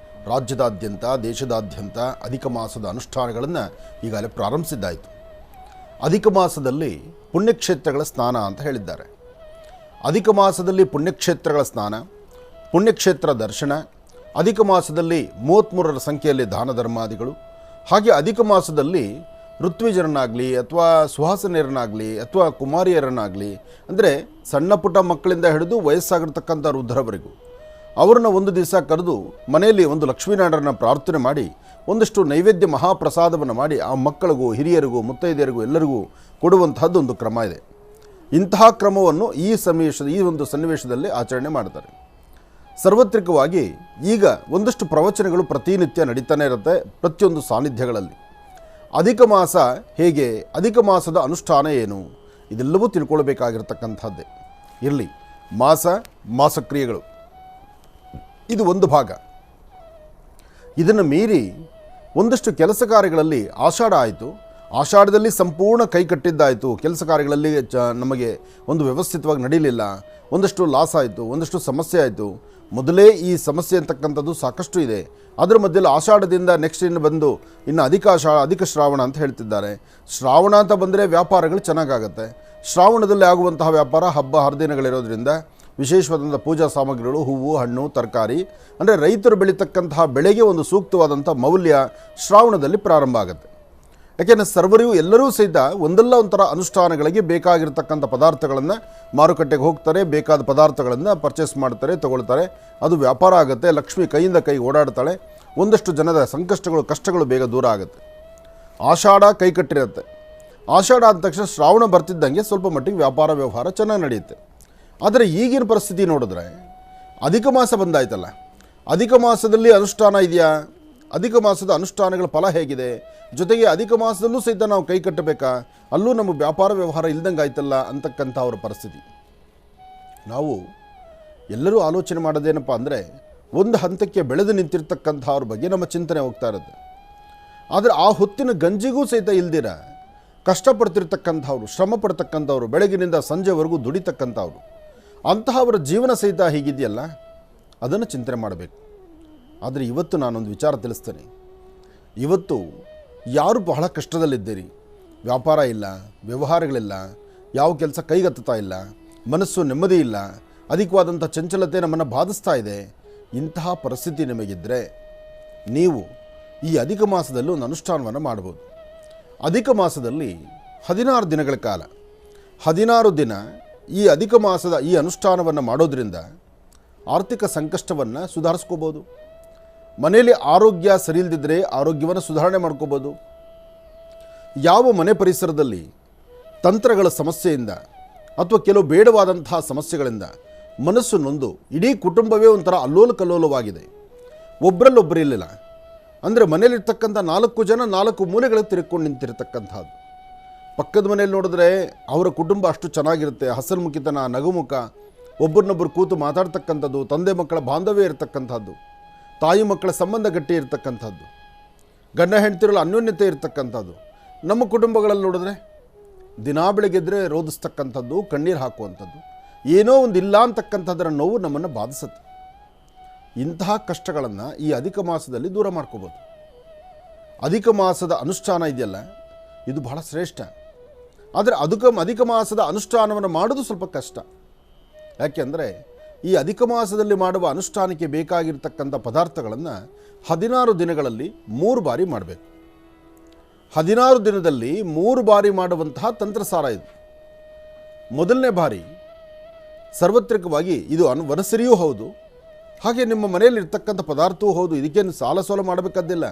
ರಾಜ್ಯದಾದ್ಯಂತ ದೇಶದಾದ್ಯಂತ ಅಧಿಕ ಮಾಸದ ಅನುಷ್ಠಾನಗಳನ್ನು ಈಗಾಗಲೇ ಪ್ರಾರಂಭಿಸಿದ್ದಾಯಿತು. ಅಧಿಕ ಮಾಸದಲ್ಲಿ ಪುಣ್ಯಕ್ಷೇತ್ರಗಳ ಸ್ನಾನ ಅಂತ ಹೇಳಿದ್ದಾರೆ. ಅಧಿಕ ಮಾಸದಲ್ಲಿ ಪುಣ್ಯಕ್ಷೇತ್ರಗಳ ಸ್ನಾನ, ಪುಣ್ಯಕ್ಷೇತ್ರ ದರ್ಶನ, ಅಧಿಕ ಮಾಸದಲ್ಲಿ 33ರ ಸಂಖ್ಯೆಯಲ್ಲಿ ದಾನ ಧರ್ಮಾದಿಗಳು, ಹಾಗೆ ಅಧಿಕ ಮಾಸದಲ್ಲಿ ಋತ್ವಿಜರನ್ನಾಗಲಿ ಅಥವಾ ಸುಹಾಸನಿಯರನ್ನಾಗಲಿ ಅಥವಾ ಕುಮಾರಿಯರನ್ನಾಗಲಿ, ಅಂದರೆ ಸಣ್ಣ ಪುಟ್ಟ ಮಕ್ಕಳಿಂದ ಹಿಡಿದು ವಯಸ್ಸಾಗಿರ್ತಕ್ಕಂಥ ವೃದ್ಧರವರೆಗೂ ಅವ್ರನ್ನ ಒಂದು ದಿವಸ ಕರೆದು ಮನೆಯಲ್ಲಿ ಒಂದು ಲಕ್ಷ್ಮೀನಾರಾಯಣನ ಪ್ರಾರ್ಥನೆ ಮಾಡಿ ಒಂದಷ್ಟು ನೈವೇದ್ಯ ಮಹಾಪ್ರಸಾದವನ್ನು ಮಾಡಿ ಆ ಮಕ್ಕಳಿಗೂ ಹಿರಿಯರಿಗೂ ಮುತ್ತೈದೆಯರಿಗೂ ಎಲ್ಲರಿಗೂ ಕೊಡುವಂತಹದ್ದು ಒಂದು ಕ್ರಮ ಇದೆ. ಇಂತಹ ಕ್ರಮವನ್ನು ಈ ಒಂದು ಸನ್ನಿವೇಶದಲ್ಲಿ ಆಚರಣೆ ಮಾಡ್ತಾರೆ. ಸಾರ್ವತ್ರಿಕವಾಗಿ ಈಗ ಒಂದಷ್ಟು ಪ್ರವಚನಗಳು ಪ್ರತಿನಿತ್ಯ ನಡೀತಾನೆ ಇರುತ್ತೆ ಪ್ರತಿಯೊಂದು ಸಾನ್ನಿಧ್ಯಗಳಲ್ಲಿ. ಅಧಿಕ ಮಾಸ ಹೇಗೆ, ಅಧಿಕ ಮಾಸದ ಅನುಷ್ಠಾನ ಏನು, ಇದೆಲ್ಲವೂ ತಿಳ್ಕೊಳ್ಬೇಕಾಗಿರ್ತಕ್ಕಂಥದ್ದೇ. ಇರಲಿ, ಮಾಸಕ್ರಿಯೆಗಳು ಇದು ಒಂದು ಭಾಗ. ಇದನ್ನು ಮೀರಿ ಒಂದಷ್ಟು ಕೆಲಸ ಕಾರ್ಯಗಳಲ್ಲಿ ಆಷಾಢ ಆಯಿತು, ಆಷಾಢದಲ್ಲಿ ಸಂಪೂರ್ಣ ಕೈ ಕಟ್ಟಿದ್ದಾಯಿತು, ಕೆಲಸ ಕಾರ್ಯಗಳಲ್ಲಿ ನಮಗೆ ಒಂದು ವ್ಯವಸ್ಥಿತವಾಗಿ ನಡೀಲಿಲ್ಲ, ಒಂದಷ್ಟು ಲಾಸ್ ಆಯಿತು, ಒಂದಷ್ಟು ಸಮಸ್ಯೆ ಆಯಿತು. ಮೊದಲೇ ಈ ಸಮಸ್ಯೆ ಅಂತಕ್ಕಂಥದ್ದು ಸಾಕಷ್ಟು ಇದೆ. ಅದರ ಮಧ್ಯದಲ್ಲಿ ಆಷಾಢದಿಂದ ನೆಕ್ಸ್ಟ್ ಇನ್ನು ಬಂದು ಇನ್ನು ಅಧಿಕ ಶ್ರಾವಣ ಅಂತ ಹೇಳ್ತಿದ್ದಾರೆ. ಶ್ರಾವಣ ಅಂತ ಬಂದರೆ ವ್ಯಾಪಾರಗಳು ಚೆನ್ನಾಗಾಗತ್ತೆ. ಶ್ರಾವಣದಲ್ಲಿ ಆಗುವಂತಹ ವ್ಯಾಪಾರ ಹಬ್ಬ ಹರಿದಿನಗಳಿರೋದ್ರಿಂದ ವಿಶೇಷವಾದಂಥ ಪೂಜಾ ಸಾಮಗ್ರಿಗಳು, ಹೂವು, ಹಣ್ಣು, ತರಕಾರಿ, ಅಂದರೆ ರೈತರು ಬೆಳೀತಕ್ಕಂತಹ ಬೆಳೆಗೆ ಒಂದು ಸೂಕ್ತವಾದಂಥ ಮೌಲ್ಯ ಶ್ರಾವಣದಲ್ಲಿ ಪ್ರಾರಂಭ ಆಗುತ್ತೆ. ಯಾಕೆಂದರೆ ಸರ್ವರಿಗೂ ಎಲ್ಲರೂ ಸಹಿತ ಒಂದಲ್ಲ ಒಂಥರ ಅನುಷ್ಠಾನಗಳಿಗೆ ಬೇಕಾಗಿರ್ತಕ್ಕಂಥ ಪದಾರ್ಥಗಳನ್ನು ಮಾರುಕಟ್ಟೆಗೆ ಹೋಗ್ತಾರೆ, ಬೇಕಾದ ಪದಾರ್ಥಗಳನ್ನು ಪರ್ಚೇಸ್ ಮಾಡ್ತಾರೆ, ತಗೊಳ್ತಾರೆ. ಅದು ವ್ಯಾಪಾರ ಆಗುತ್ತೆ. ಲಕ್ಷ್ಮಿ ಕೈಯಿಂದ ಕೈ ಓಡಾಡ್ತಾಳೆ. ಒಂದಷ್ಟು ಜನದ ಸಂಕಷ್ಟಗಳು, ಕಷ್ಟಗಳು ಬೇಗ ದೂರ ಆಗುತ್ತೆ. ಆಷಾಢ ಕೈ ಕಟ್ಟಿರುತ್ತೆ. ಆಷಾಢ ಆದ ತಕ್ಷಣ ಶ್ರಾವಣ ಬರ್ತಿದ್ದಂಗೆ ಸ್ವಲ್ಪ ಮಟ್ಟಿಗೆ ವ್ಯಾಪಾರ ವ್ಯವಹಾರ ಚೆನ್ನಾಗಿ ನಡೆಯುತ್ತೆ. ಆದರೆ ಈಗಿನ ಪರಿಸ್ಥಿತಿ ನೋಡಿದ್ರೆ ಅಧಿಕ ಮಾಸ ಬಂದಾಯ್ತಲ್ಲ, ಅಧಿಕ ಮಾಸದಲ್ಲಿ ಅನುಷ್ಠಾನ ಇದೆಯಾ, ಅಧಿಕ ಮಾಸದ ಅನುಷ್ಠಾನಗಳ ಫಲ ಹೇಗಿದೆ, ಜೊತೆಗೆ ಅಧಿಕ ಮಾಸದಲ್ಲೂ ಸಹಿತ ನಾವು ಕೈ ಕಟ್ಟಬೇಕಾ, ಅಲ್ಲೂ ನಮ್ಮ ವ್ಯಾಪಾರ ವ್ಯವಹಾರ ಇಲ್ದಂಗೆ ಆಯ್ತಲ್ಲ ಅಂತಕ್ಕಂಥ ಅವರ ಪರಿಸ್ಥಿತಿ. ನಾವು ಎಲ್ಲರೂ ಆಲೋಚನೆ ಮಾಡೋದೇನಪ್ಪ ಅಂದರೆ ಒಂದು ಹಂತಕ್ಕೆ ಬೆಳೆದು ನಿಂತಿರ್ತಕ್ಕಂಥವ್ರ ಬಗ್ಗೆ ನಮ್ಮ ಚಿಂತನೆ ಹೋಗ್ತಾ ಇರುತ್ತೆ. ಆದರೆ ಆ ಹೊತ್ತಿನ ಗಂಜಿಗೂ ಸಹಿತ ಇಲ್ದಿರ ಕಷ್ಟಪಡ್ತಿರ್ತಕ್ಕಂಥವ್ರು, ಶ್ರಮ ಪಡ್ತಕ್ಕಂಥವ್ರು, ಬೆಳಗಿನಿಂದ ಸಂಜೆವರೆಗೂ ದುಡಿತಕ್ಕಂಥವ್ರು, ಅಂತಹವರ ಜೀವನ ಸಹಿತ ಹೀಗಿದೆಯಲ್ಲ, ಅದನ್ನು ಚಿಂತನೆ ಮಾಡಬೇಕು. ಆದರೆ ಇವತ್ತು ನಾನೊಂದು ವಿಚಾರ ತಿಳಿಸ್ತೇನೆ. ಇವತ್ತು ಯಾರು ಬಹಳ ಕಷ್ಟದಲ್ಲಿದ್ದೀರಿ, ವ್ಯಾಪಾರ ಇಲ್ಲ, ವ್ಯವಹಾರಗಳಿಲ್ಲ, ಯಾವ ಕೆಲಸ ಕೈಗತ್ತಾ ಇಲ್ಲ, ಮನಸ್ಸು ನೆಮ್ಮದಿ ಇಲ್ಲ, ಅಧಿಕವಾದಂಥ ಚಂಚಲತೆ ನಮ್ಮನ್ನು ಬಾಧಿಸ್ತಾ ಇದೆ. ಇಂತಹ ಪರಿಸ್ಥಿತಿ ನಿಮಗಿದ್ದರೆ ನೀವು ಈ ಅಧಿಕ ಮಾಸದಲ್ಲೂ ಒಂದು ಅನುಷ್ಠಾನವನ್ನು ಮಾಡ್ಬೋದು. ಅಧಿಕ ಮಾಸದಲ್ಲಿ 16 ದಿನಗಳ ಕಾಲ, 16 ದಿನ ಈ ಅಧಿಕ ಮಾಸದ ಈ ಅನುಷ್ಠಾನವನ್ನು ಮಾಡೋದ್ರಿಂದ ಆರ್ಥಿಕ ಸಂಕಷ್ಟವನ್ನು ಸುಧಾರಿಸ್ಕೋಬೋದು. ಮನೆಯಲ್ಲಿ ಆರೋಗ್ಯ ಸರಿ ಇಲ್ಲದಿದ್ದರೆ ಆರೋಗ್ಯವನ್ನು ಸುಧಾರಣೆ ಮಾಡ್ಕೋಬೋದು. ಯಾವ ಮನೆ ಪರಿಸರದಲ್ಲಿ ತಂತ್ರಗಳ ಸಮಸ್ಯೆಯಿಂದ ಅಥವಾ ಕೆಲವು ಬೇಡವಾದಂತಹ ಸಮಸ್ಯೆಗಳಿಂದ ಮನಸ್ಸು ನೊಂದು ಇಡೀ ಕುಟುಂಬವೇ ಒಂಥರ ಅಲ್ಲೋಲ ಕಲ್ಲೋಲವಾಗಿದೆ, ಒಬ್ಬರಲ್ಲೊಬ್ಬರು ಇರಲಿಲ್ಲ ಅಂದರೆ ಮನೇಲಿರ್ತಕ್ಕಂಥ 4 ಜನ 4 ಮೂಲೆಗಳಿಗೆ ತಿರುಗಿಕೊಂಡು ನಿಂತಿರ್ತಕ್ಕಂಥದ್ದು. ಪಕ್ಕದ ಮನೆಯಲ್ಲಿ ನೋಡಿದ್ರೆ ಅವರ ಕುಟುಂಬ ಅಷ್ಟು ಚೆನ್ನಾಗಿರುತ್ತೆ, ಹಸನ್ಮುಖಿತನ, ನಗುಮುಖ, ಒಬ್ಬರನ್ನೊಬ್ಬರು ಕೂತು ಮಾತಾಡ್ತಕ್ಕಂಥದ್ದು, ತಂದೆ ಮಕ್ಕಳ ಬಾಂಧವ್ಯ ಇರತಕ್ಕಂಥದ್ದು, ತಾಯಿ ಮಕ್ಕಳ ಸಂಬಂಧ ಗಟ್ಟಿ ಇರತಕ್ಕಂಥದ್ದು, ಗಂಡ ಹೆಂಡತಿರಲ್ಲ ಅನ್ಯೋನ್ಯತೆ ಇರತಕ್ಕಂಥದ್ದು. ನಮ್ಮ ಕುಟುಂಬಗಳಲ್ಲಿ ನೋಡಿದ್ರೆ ದಿನಾ ಬೆಳಗ್ಗೆದ್ರೆ ರೋಧಿಸ್ತಕ್ಕಂಥದ್ದು, ಕಣ್ಣೀರು ಹಾಕುವಂಥದ್ದು, ಏನೋ ಒಂದು ಇಲ್ಲ ಅಂತಕ್ಕಂಥದ್ದರ ನೋವು ನಮ್ಮನ್ನು ಬಾಧಿಸುತ್ತೆ. ಇಂತಹ ಕಷ್ಟಗಳನ್ನು ಈ ಅಧಿಕ ಮಾಸದಲ್ಲಿ ದೂರ ಮಾಡ್ಕೋಬೋದು. ಅಧಿಕ ಮಾಸದ ಅನುಷ್ಠಾನ ಇದೆಯಲ್ಲ, ಇದು ಬಹಳ ಶ್ರೇಷ್ಠ. ಆದರೆ ಅಧಿಕ ಮಾಸದ ಅನುಷ್ಠಾನವನ್ನು ಮಾಡೋದು ಸ್ವಲ್ಪ ಕಷ್ಟ. ಯಾಕೆಂದರೆ ಈ ಅಧಿಕ ಮಾಸದಲ್ಲಿ ಮಾಡುವ ಅನುಷ್ಠಾನಕ್ಕೆ ಬೇಕಾಗಿರ್ತಕ್ಕಂಥ ಪದಾರ್ಥಗಳನ್ನು 16 ದಿನಗಳಲ್ಲಿ 3 ಬಾರಿ ಮಾಡಬೇಕು. 16 ದಿನದಲ್ಲಿ 3 ಬಾರಿ ಮಾಡುವಂತಹ ತಂತ್ರಸಾರ ಇದು. ಮೊದಲನೇ ಬಾರಿ ಸಾರ್ವತ್ರಿಕವಾಗಿ ಇದು ವನಸರಿಯೂ ಹೌದು, ಹಾಗೆ ನಿಮ್ಮ ಮನೆಯಲ್ಲಿ ಇರ್ತಕ್ಕಂಥ ಪದಾರ್ಥವೂ ಹೌದು. ಇದಕ್ಕೇನು ಸಾಲ ಸೋಲ ಮಾಡಬೇಕಾದ್ದಿಲ್ಲ.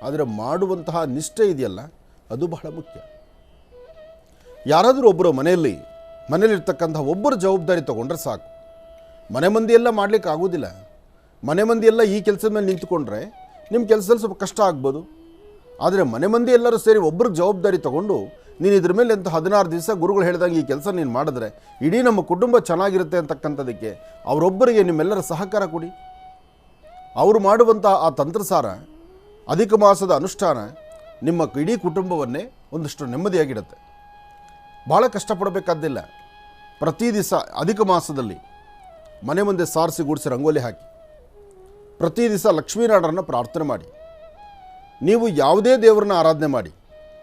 ಆದರೆ ಮಾಡುವಂತಹ ನಿಷ್ಠೆ ಇದೆಯಲ್ಲ, ಅದು ಬಹಳ ಮುಖ್ಯ. ಯಾರಾದರೂ ಒಬ್ಬರು ಮನೆಯಲ್ಲಿರ್ತಕ್ಕಂಥ ಒಬ್ಬರು ಜವಾಬ್ದಾರಿ ತೊಗೊಂಡ್ರೆ ಸಾಕು. ಮನೆ ಮಂದಿಯೆಲ್ಲ ಮಾಡಲಿಕ್ಕೆ ಆಗೋದಿಲ್ಲ. ಮನೆ ಮಂದಿಯೆಲ್ಲ ಈ ಕೆಲಸದ ಮೇಲೆ ನಿಂತುಕೊಂಡ್ರೆ ನಿಮ್ಮ ಕೆಲಸದಲ್ಲಿ ಸ್ವಲ್ಪ ಕಷ್ಟ ಆಗ್ಬೋದು. ಆದರೆ ಮನೆ ಮಂದಿ ಎಲ್ಲರೂ ಸೇರಿ ಒಬ್ಬರಿಗೆ ಜವಾಬ್ದಾರಿ ತೊಗೊಂಡು ನೀನು ಇದ್ರ ಮೇಲೆ ಅಂತ 16 ದಿವಸ ಗುರುಗಳು ಹೇಳಿದಾಗ ಈ ಕೆಲಸ ನೀನು ಮಾಡಿದ್ರೆ ಇಡೀ ನಮ್ಮ ಕುಟುಂಬ ಚೆನ್ನಾಗಿರುತ್ತೆ ಅಂತಕ್ಕಂಥದ್ದಕ್ಕೆ ಅವರೊಬ್ಬರಿಗೆ ನಿಮ್ಮೆಲ್ಲರ ಸಹಕಾರ ಕೊಡಿ. ಅವರು ಮಾಡುವಂಥ ಆ ತಂತ್ರಸಾರ, ಅಧಿಕ ಮಾಸದ ಅನುಷ್ಠಾನ ನಿಮ್ಮ ಇಡೀ ಕುಟುಂಬವನ್ನೇ ಒಂದಷ್ಟು ನೆಮ್ಮದಿಯಾಗಿಡುತ್ತೆ. ಭಾಳ ಕಷ್ಟಪಡಬೇಕಾದ್ದಿಲ್ಲ. ಪ್ರತಿ ದಿವಸ ಅಧಿಕ ಮಾಸದಲ್ಲಿ ಮನೆ ಮುಂದೆ ಸಾರಿಸಿ ಗೂಡಿಸಿ ರಂಗೋಲಿ ಹಾಕಿ ಪ್ರತಿ ದಿವಸ ಲಕ್ಷ್ಮೀನಾರಾಯಣನ ಪ್ರಾರ್ಥನೆ ಮಾಡಿ. ನೀವು ಯಾವುದೇ ದೇವರನ್ನ ಆರಾಧನೆ ಮಾಡಿ,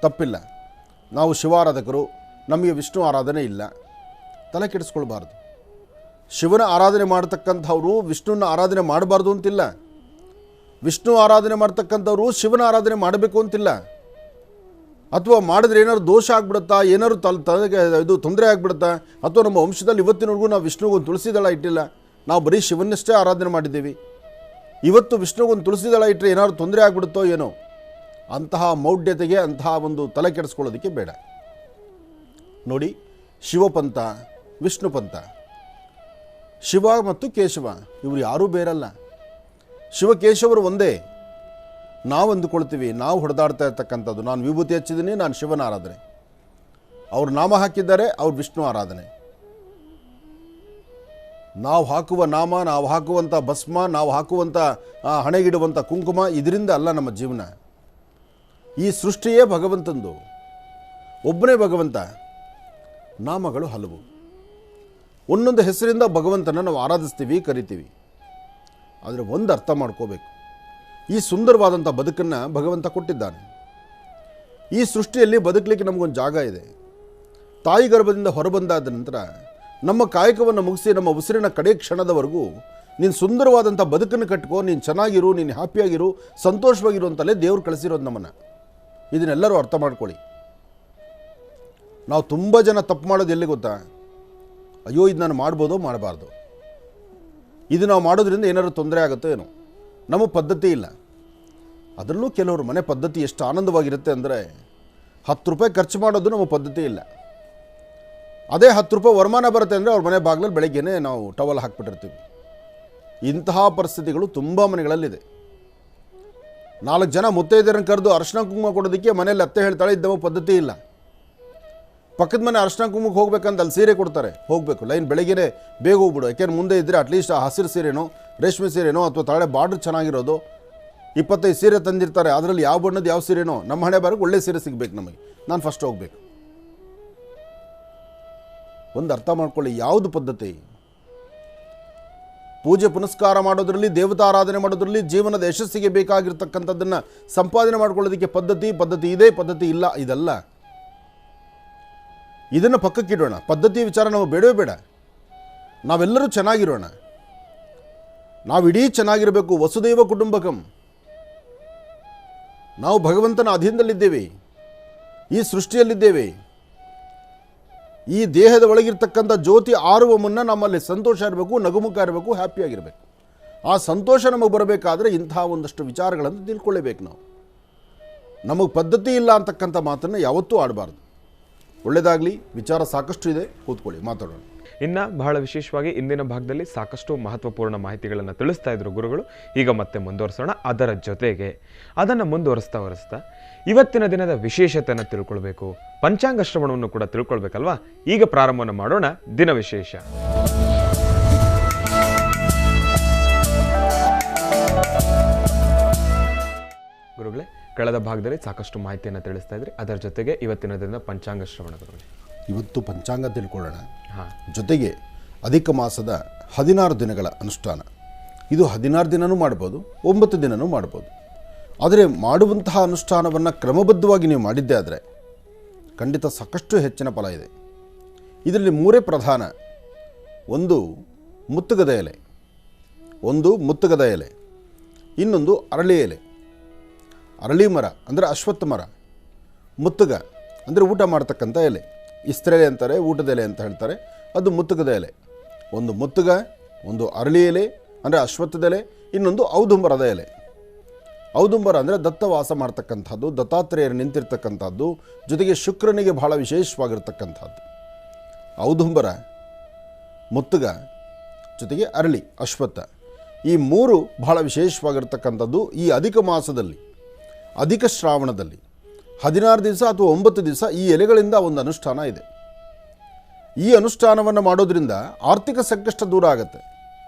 ತಪ್ಪಿಲ್ಲ. ನಾವು ಶಿವಾರಾಧಕರು, ನಮಗೆ ವಿಷ್ಣು ಆರಾಧನೆ ಇಲ್ಲ, ತಲೆ ಕೆಡಿಸ್ಕೊಳ್ಬಾರ್ದು. ಶಿವನ ಆರಾಧನೆ ಮಾಡ್ತಕ್ಕಂಥವ್ರು ವಿಷ್ಣುನ ಆರಾಧನೆ ಮಾಡಬಾರ್ದು ಅಂತಿಲ್ಲ. ವಿಷ್ಣು ಆರಾಧನೆ ಮಾಡ್ತಕ್ಕಂಥವ್ರು ಶಿವನ ಆರಾಧನೆ ಮಾಡಬೇಕು ಅಂತಿಲ್ಲ. ಅಥವಾ ಮಾಡಿದ್ರೆ ಏನಾದ್ರು ದೋಷ ಆಗ್ಬಿಡುತ್ತಾ, ಏನಾದ್ರು ತಲೆಗೆ ಇದು ತೊಂದರೆ ಆಗ್ಬಿಡುತ್ತಾ, ಅಥವಾ ನಮ್ಮ ವಂಶದಲ್ಲಿ ಇವತ್ತಿನವರೆಗೂ ನಾವು ವಿಷ್ಣುಗೊಂದು ತುಳಸಿ ದಳ ಇಟ್ಟಿಲ್ಲ, ನಾವು ಬರೀ ಶಿವನಷ್ಟೇ ಆರಾಧನೆ ಮಾಡಿದ್ದೀವಿ, ಇವತ್ತು ವಿಷ್ಣುಗೊಂದು ತುಳಸಿ ದಳ ಇಟ್ಟರೆ ಏನಾದ್ರು ತೊಂದರೆ ಆಗ್ಬಿಡುತ್ತೋ ಏನೋ, ಅಂತಹ ಮೌಢ್ಯತೆಗೆ ಅಂತಹ ಒಂದು ತಲೆ ಕೆಡಿಸ್ಕೊಳ್ಳೋದಕ್ಕೆ ಬೇಡ. ನೋಡಿ, ಶಿವಪಂಥ, ವಿಷ್ಣು ಪಂಥ, ಶಿವ ಮತ್ತು ಕೇಶವ ಇವರು ಯಾರೂ ಬೇರಲ್ಲ. ಶಿವಕೇಶವರು ಒಂದೇ. ನಾವು ಅಂದುಕೊಳ್ತೀವಿ, ನಾವು ಹೊಡೆದಾಡ್ತಾ ಇರ್ತಕ್ಕಂಥದ್ದು ನಾನು ವಿಭೂತಿ ಹಚ್ಚಿದ್ದೀನಿ, ನಾನು ಶಿವನ ಆರಾಧನೆ, ಅವ್ರು ನಾಮ ಹಾಕಿದ್ದಾರೆ, ಅವ್ರು ವಿಷ್ಣು ಆರಾಧನೆ. ನಾವು ಹಾಕುವ ನಾಮ, ನಾವು ಹಾಕುವಂಥ ಭಸ್ಮ, ನಾವು ಹಾಕುವಂಥ ಹಣೆಗಿಡುವಂಥ ಕುಂಕುಮ, ಇದರಿಂದ ಅಲ್ಲ ನಮ್ಮ ಜೀವನ. ಈ ಸೃಷ್ಟಿಯೇ ಭಗವಂತಂದು, ಒಬ್ಬನೇ ಭಗವಂತ. ನಾಮಗಳು ಹಲವು, ಒಂದೊಂದು ಹೆಸರಿಂದ ಭಗವಂತನ ನಾವು ಆರಾಧಿಸ್ತೀವಿ, ಕರಿತೀವಿ. ಆದರೆ ಒಂದು ಅರ್ಥ ಮಾಡ್ಕೋಬೇಕು, ಈ ಸುಂದರವಾದಂಥ ಬದುಕನ್ನು ಭಗವಂತ ಕೊಟ್ಟಿದ್ದಾನೆ. ಈ ಸೃಷ್ಟಿಯಲ್ಲಿ ಬದುಕಲಿಕ್ಕೆ ನಮಗೊಂದು ಜಾಗ ಇದೆ. ತಾಯಿ ಗರ್ಭದಿಂದ ಹೊರಬಂದಾದ ನಂತರ ನಮ್ಮ ಕಾಯಕವನ್ನು ಮುಗಿಸಿ ನಮ್ಮ ಉಸಿರಿನ ಕಡೆ ಕ್ಷಣದವರೆಗೂ ನೀನು ಸುಂದರವಾದಂಥ ಬದುಕನ್ನು ಕಟ್ಕೋ, ನೀನು ಚೆನ್ನಾಗಿರು, ನೀನು ಹ್ಯಾಪಿಯಾಗಿರು, ಸಂತೋಷವಾಗಿರು ಅಂತಲೇ ದೇವ್ರು ಕಳಿಸಿರೋದು ನಮ್ಮನ್ನು. ಇದನ್ನೆಲ್ಲರೂ ಅರ್ಥ ಮಾಡ್ಕೊಳ್ಳಿ. ನಾವು ತುಂಬ ಜನ ತಪ್ಪು ಮಾಡೋದು ಎಲ್ಲಿ ಗೊತ್ತಾ? ಅಯ್ಯೋ ಇದು ನಾನು ಮಾಡ್ಬೋದೋ ಮಾಡಬಾರ್ದು, ಇದು ನಾವು ಮಾಡೋದ್ರಿಂದ ಏನಾದರೂ ತೊಂದರೆ ಆಗುತ್ತೋ ಏನೋ, ನಮ್ಮ ಪದ್ಧತಿ ಇಲ್ಲ. ಅದರಲ್ಲೂ ಕೆಲವರು ಮನೆ ಪದ್ಧತಿ ಎಷ್ಟು ಆನಂದವಾಗಿರುತ್ತೆ ಅಂದರೆ 10 ರೂಪಾಯಿ ಖರ್ಚು ಮಾಡೋದು ನಮ್ಮ ಪದ್ಧತಿ ಇಲ್ಲ. ಅದೇ 10 ರೂಪಾಯಿ ವರಮಾನ ಬರುತ್ತೆ ಅಂದರೆ ಅವ್ರ ಮನೆ ಬಾಗಿಲಲ್ಲಿ ಬೆಳಗ್ಗೆನೇ ನಾವು ಟವಲ್ ಹಾಕ್ಬಿಟ್ಟಿರ್ತೀವಿ. ಇಂತಹ ಪರಿಸ್ಥಿತಿಗಳು ತುಂಬ ಮನೆಗಳಲ್ಲಿದೆ. 4 ಜನ ಮುತ್ತೈದೆಯರನ್ನು ಕರೆದು ಅರ್ಶಿನ ಕುಂಕುಮ ಕೊಡೋದಕ್ಕೆ ಮನೇಲಿ ಅತ್ತೆ ಹೇಳ್ತಾಳೆ, ಇದ್ದವ ಪದ್ಧತಿ ಇಲ್ಲ. ಪಕ್ಕದ ಮನೆ ಅರ್ಶಿನ ಕುಂಕುಮಕ್ಕೆ ಹೋಗ್ಬೇಕಂತ ಅಲ್ಲಿ ಸೀರೆ ಕೊಡ್ತಾರೆ, ಹೋಗಬೇಕು ಲೈನ್, ಬೆಳಗ್ಗೆನೇ ಬೇಗ ಹೋಗ್ಬಿಡು. ಯಾಕೆಂದ್ರೆ ಮುಂದೆ ಇದ್ದರೆ ಅಟ್ಲೀಸ್ಟ್ ಆ ಹಸಿರು ಸೀರೆನೋ, ರೇಷ್ಮೆ ಸೀರೆನೋ, ಅಥವಾ ತಳೆ ಬಾರ್ಡ್ರ್ ಚೆನ್ನಾಗಿರೋದು 25 ಸೀರೆ ತಂದಿರ್ತಾರೆ, ಅದರಲ್ಲಿ ಯಾವ ಬಣ್ಣದ ಯಾವ ಸೀರೆನೋ, ನಮ್ಮ ಹಣೆ ಬಾರಿಗೆ ಒಳ್ಳೆ ಸೀರೆ ಸಿಗಬೇಕು ನಮಗೆ, ನಾನು ಫಸ್ಟ್ ಹೋಗಬೇಕು. ಒಂದು ಅರ್ಥ ಮಾಡ್ಕೊಳ್ಳಿ, ಯಾವುದು ಪದ್ಧತಿ? ಪೂಜೆ ಪುನಸ್ಕಾರ ಮಾಡೋದ್ರಲ್ಲಿ, ದೇವತಾರಾಧನೆ ಮಾಡೋದ್ರಲ್ಲಿ, ಜೀವನದ ಯಶಸ್ಸಿಗೆ ಬೇಕಾಗಿರ್ತಕ್ಕಂಥದ್ದನ್ನು ಸಂಪಾದನೆ ಮಾಡ್ಕೊಳ್ಳೋದಕ್ಕೆ ಪದ್ಧತಿ ಇದೆ, ಪದ್ಧತಿ ಇಲ್ಲ, ಇದಲ್ಲ. ಇದನ್ನು ಪಕ್ಕಕ್ಕಿಡೋಣ. ಪದ್ಧತಿ ವಿಚಾರ ನಾವು ಬೇಡವೇ ಬೇಡ. ನಾವೆಲ್ಲರೂ ಚೆನ್ನಾಗಿರೋಣ, ನಾವಿಡೀ ಚೆನ್ನಾಗಿರಬೇಕು. ವಸುದೈವ ಕುಟುಂಬಕಂ. ನಾವು ಭಗವಂತನ ಅಧೀನದಲ್ಲಿದ್ದೇವೆ, ಈ ಸೃಷ್ಟಿಯಲ್ಲಿದ್ದೇವೆ. ಈ ದೇಹದ ಒಳಗಿರ್ತಕ್ಕಂಥ ಜ್ಯೋತಿ ಆರುವ ಮುನ್ನ ನಮ್ಮಲ್ಲಿ ಸಂತೋಷ ಇರಬೇಕು, ನಗುಮುಖ ಇರಬೇಕು, ಹ್ಯಾಪಿಯಾಗಿರಬೇಕು. ಆ ಸಂತೋಷ ನಮಗೆ ಬರಬೇಕಾದ್ರೆ ಇಂತಹ ಒಂದಷ್ಟು ವಿಚಾರಗಳನ್ನು ತಿಳ್ಕೊಳ್ಳೇಬೇಕು ನಾವು. ನಮಗೆ ಪದ್ಧತಿ ಇಲ್ಲ ಅಂತಕ್ಕಂಥ ಮಾತನ್ನು ಯಾವತ್ತೂ ಆಡಬಾರ್ದು. ಒಳ್ಳೆಯದಾಗಲಿ. ವಿಚಾರ ಸಾಕಷ್ಟು ಇದೆ, ಕೂತ್ಕೊಳ್ಳಿ, ಮಾತಾಡೋಣ. ಇನ್ನು ಬಹಳ ವಿಶೇಷವಾಗಿ ಇಂದಿನ ಭಾಗದಲ್ಲಿ ಸಾಕಷ್ಟು ಮಹತ್ವಪೂರ್ಣ ಮಾಹಿತಿಗಳನ್ನು ತಿಳಿಸ್ತಾ ಇದ್ರು ಗುರುಗಳು. ಈಗ ಮತ್ತೆ ಮುಂದುವರಿಸೋಣ. ಅದರ ಜೊತೆಗೆ ಅದನ್ನು ಮುಂದುವರಿಸ್ತಾ ಇವತ್ತಿನ ದಿನದ ವಿಶೇಷತೆಯನ್ನು ತಿಳ್ಕೊಳ್ಬೇಕು, ಪಂಚಾಂಗ ಶ್ರವಣವನ್ನು ಕೂಡ ತಿಳ್ಕೊಳ್ಬೇಕಲ್ವಾ? ಈಗ ಪ್ರಾರಂಭವನ್ನು ಮಾಡೋಣ ದಿನ ವಿಶೇಷ. ಗುರುಗಳೇ, ಕಳೆದ ಭಾಗದಲ್ಲಿ ಸಾಕಷ್ಟು ಮಾಹಿತಿಯನ್ನು ತಿಳಿಸ್ತಾ ಇದ್ರಿ, ಅದರ ಜೊತೆಗೆ ಇವತ್ತಿನ ದಿನ ಪಂಚಾಂಗ ಶ್ರವಣ ಗುರುಗಳೇ. ಇವತ್ತು ಪಂಚಾಂಗ ತಿಳ್ಕೊಳ್ಳೋಣ. ಜೊತೆಗೆ ಅಧಿಕ ಮಾಸದ 16 ದಿನಗಳ ಅನುಷ್ಠಾನ. ಇದು 16 ದಿನವೂ ಮಾಡ್ಬೋದು, 9 ದಿನವೂ ಮಾಡ್ಬೋದು. ಆದರೆ ಮಾಡುವಂತಹ ಅನುಷ್ಠಾನವನ್ನು ಕ್ರಮಬದ್ಧವಾಗಿ ನೀವು ಮಾಡಿದ್ದೇ ಆದರೆ ಖಂಡಿತ ಸಾಕಷ್ಟು ಹೆಚ್ಚಿನ ಫಲ ಇದೆ. ಇದರಲ್ಲಿ 3 ಪ್ರಧಾನ. ಒಂದು ಮುತ್ತುಗದ ಎಲೆ, ಇನ್ನೊಂದು ಅರಳಿ ಎಲೆ. ಅರಳಿ ಮರ ಅಂದರೆ ಅಶ್ವತ್ಥ ಮರ, ಮುತ್ತುಗ ಅಂದರೆ ಊಟ ಮಾಡ್ತಕ್ಕಂಥ ಎಲೆ. ಇಸ್ತ್ರೆಲೆ ಅಂತಾರೆ, ಊಟದ ಎಲೆ ಅಂತ ಹೇಳ್ತಾರೆ, ಅದು ಮುತ್ತುಗದ ಎಲೆ. ಒಂದು ಮುತ್ತುಗ, ಒಂದು ಅರಳಿ ಎಲೆ ಅಂದರೆ ಅಶ್ವತ್ಥದ ಎಲೆ, ಇನ್ನೊಂದು ಔದುಂಬರದ ಎಲೆ. ಔದುಂಬರ ಅಂದರೆ ದತ್ತ ವಾಸ ಮಾಡ್ತಕ್ಕಂಥದ್ದು, ದತ್ತಾತ್ರೇಯರು ನಿಂತಿರ್ತಕ್ಕಂಥದ್ದು, ಜೊತೆಗೆ ಶುಕ್ರನಿಗೆ ಬಹಳ ವಿಶೇಷವಾಗಿರ್ತಕ್ಕಂಥದ್ದು. ಔದುಂಬರ, ಮುತ್ತುಗ, ಜೊತೆಗೆ ಅರಳಿ, ಅಶ್ವತ್ಥ, ಈ 3 ಬಹಳ ವಿಶೇಷವಾಗಿರ್ತಕ್ಕಂಥದ್ದು. ಈ ಅಧಿಕ ಮಾಸದಲ್ಲಿ, ಅಧಿಕ ಶ್ರಾವಣದಲ್ಲಿ 16 ದಿವಸ ಅಥವಾ 9 ದಿವಸ ಈ ಎಲೆಗಳಿಂದ ಒಂದು ಅನುಷ್ಠಾನ ಇದೆ. ಈ ಅನುಷ್ಠಾನವನ್ನು ಮಾಡೋದ್ರಿಂದ ಆರ್ಥಿಕ ಸಂಕಷ್ಟ ದೂರ ಆಗುತ್ತೆ,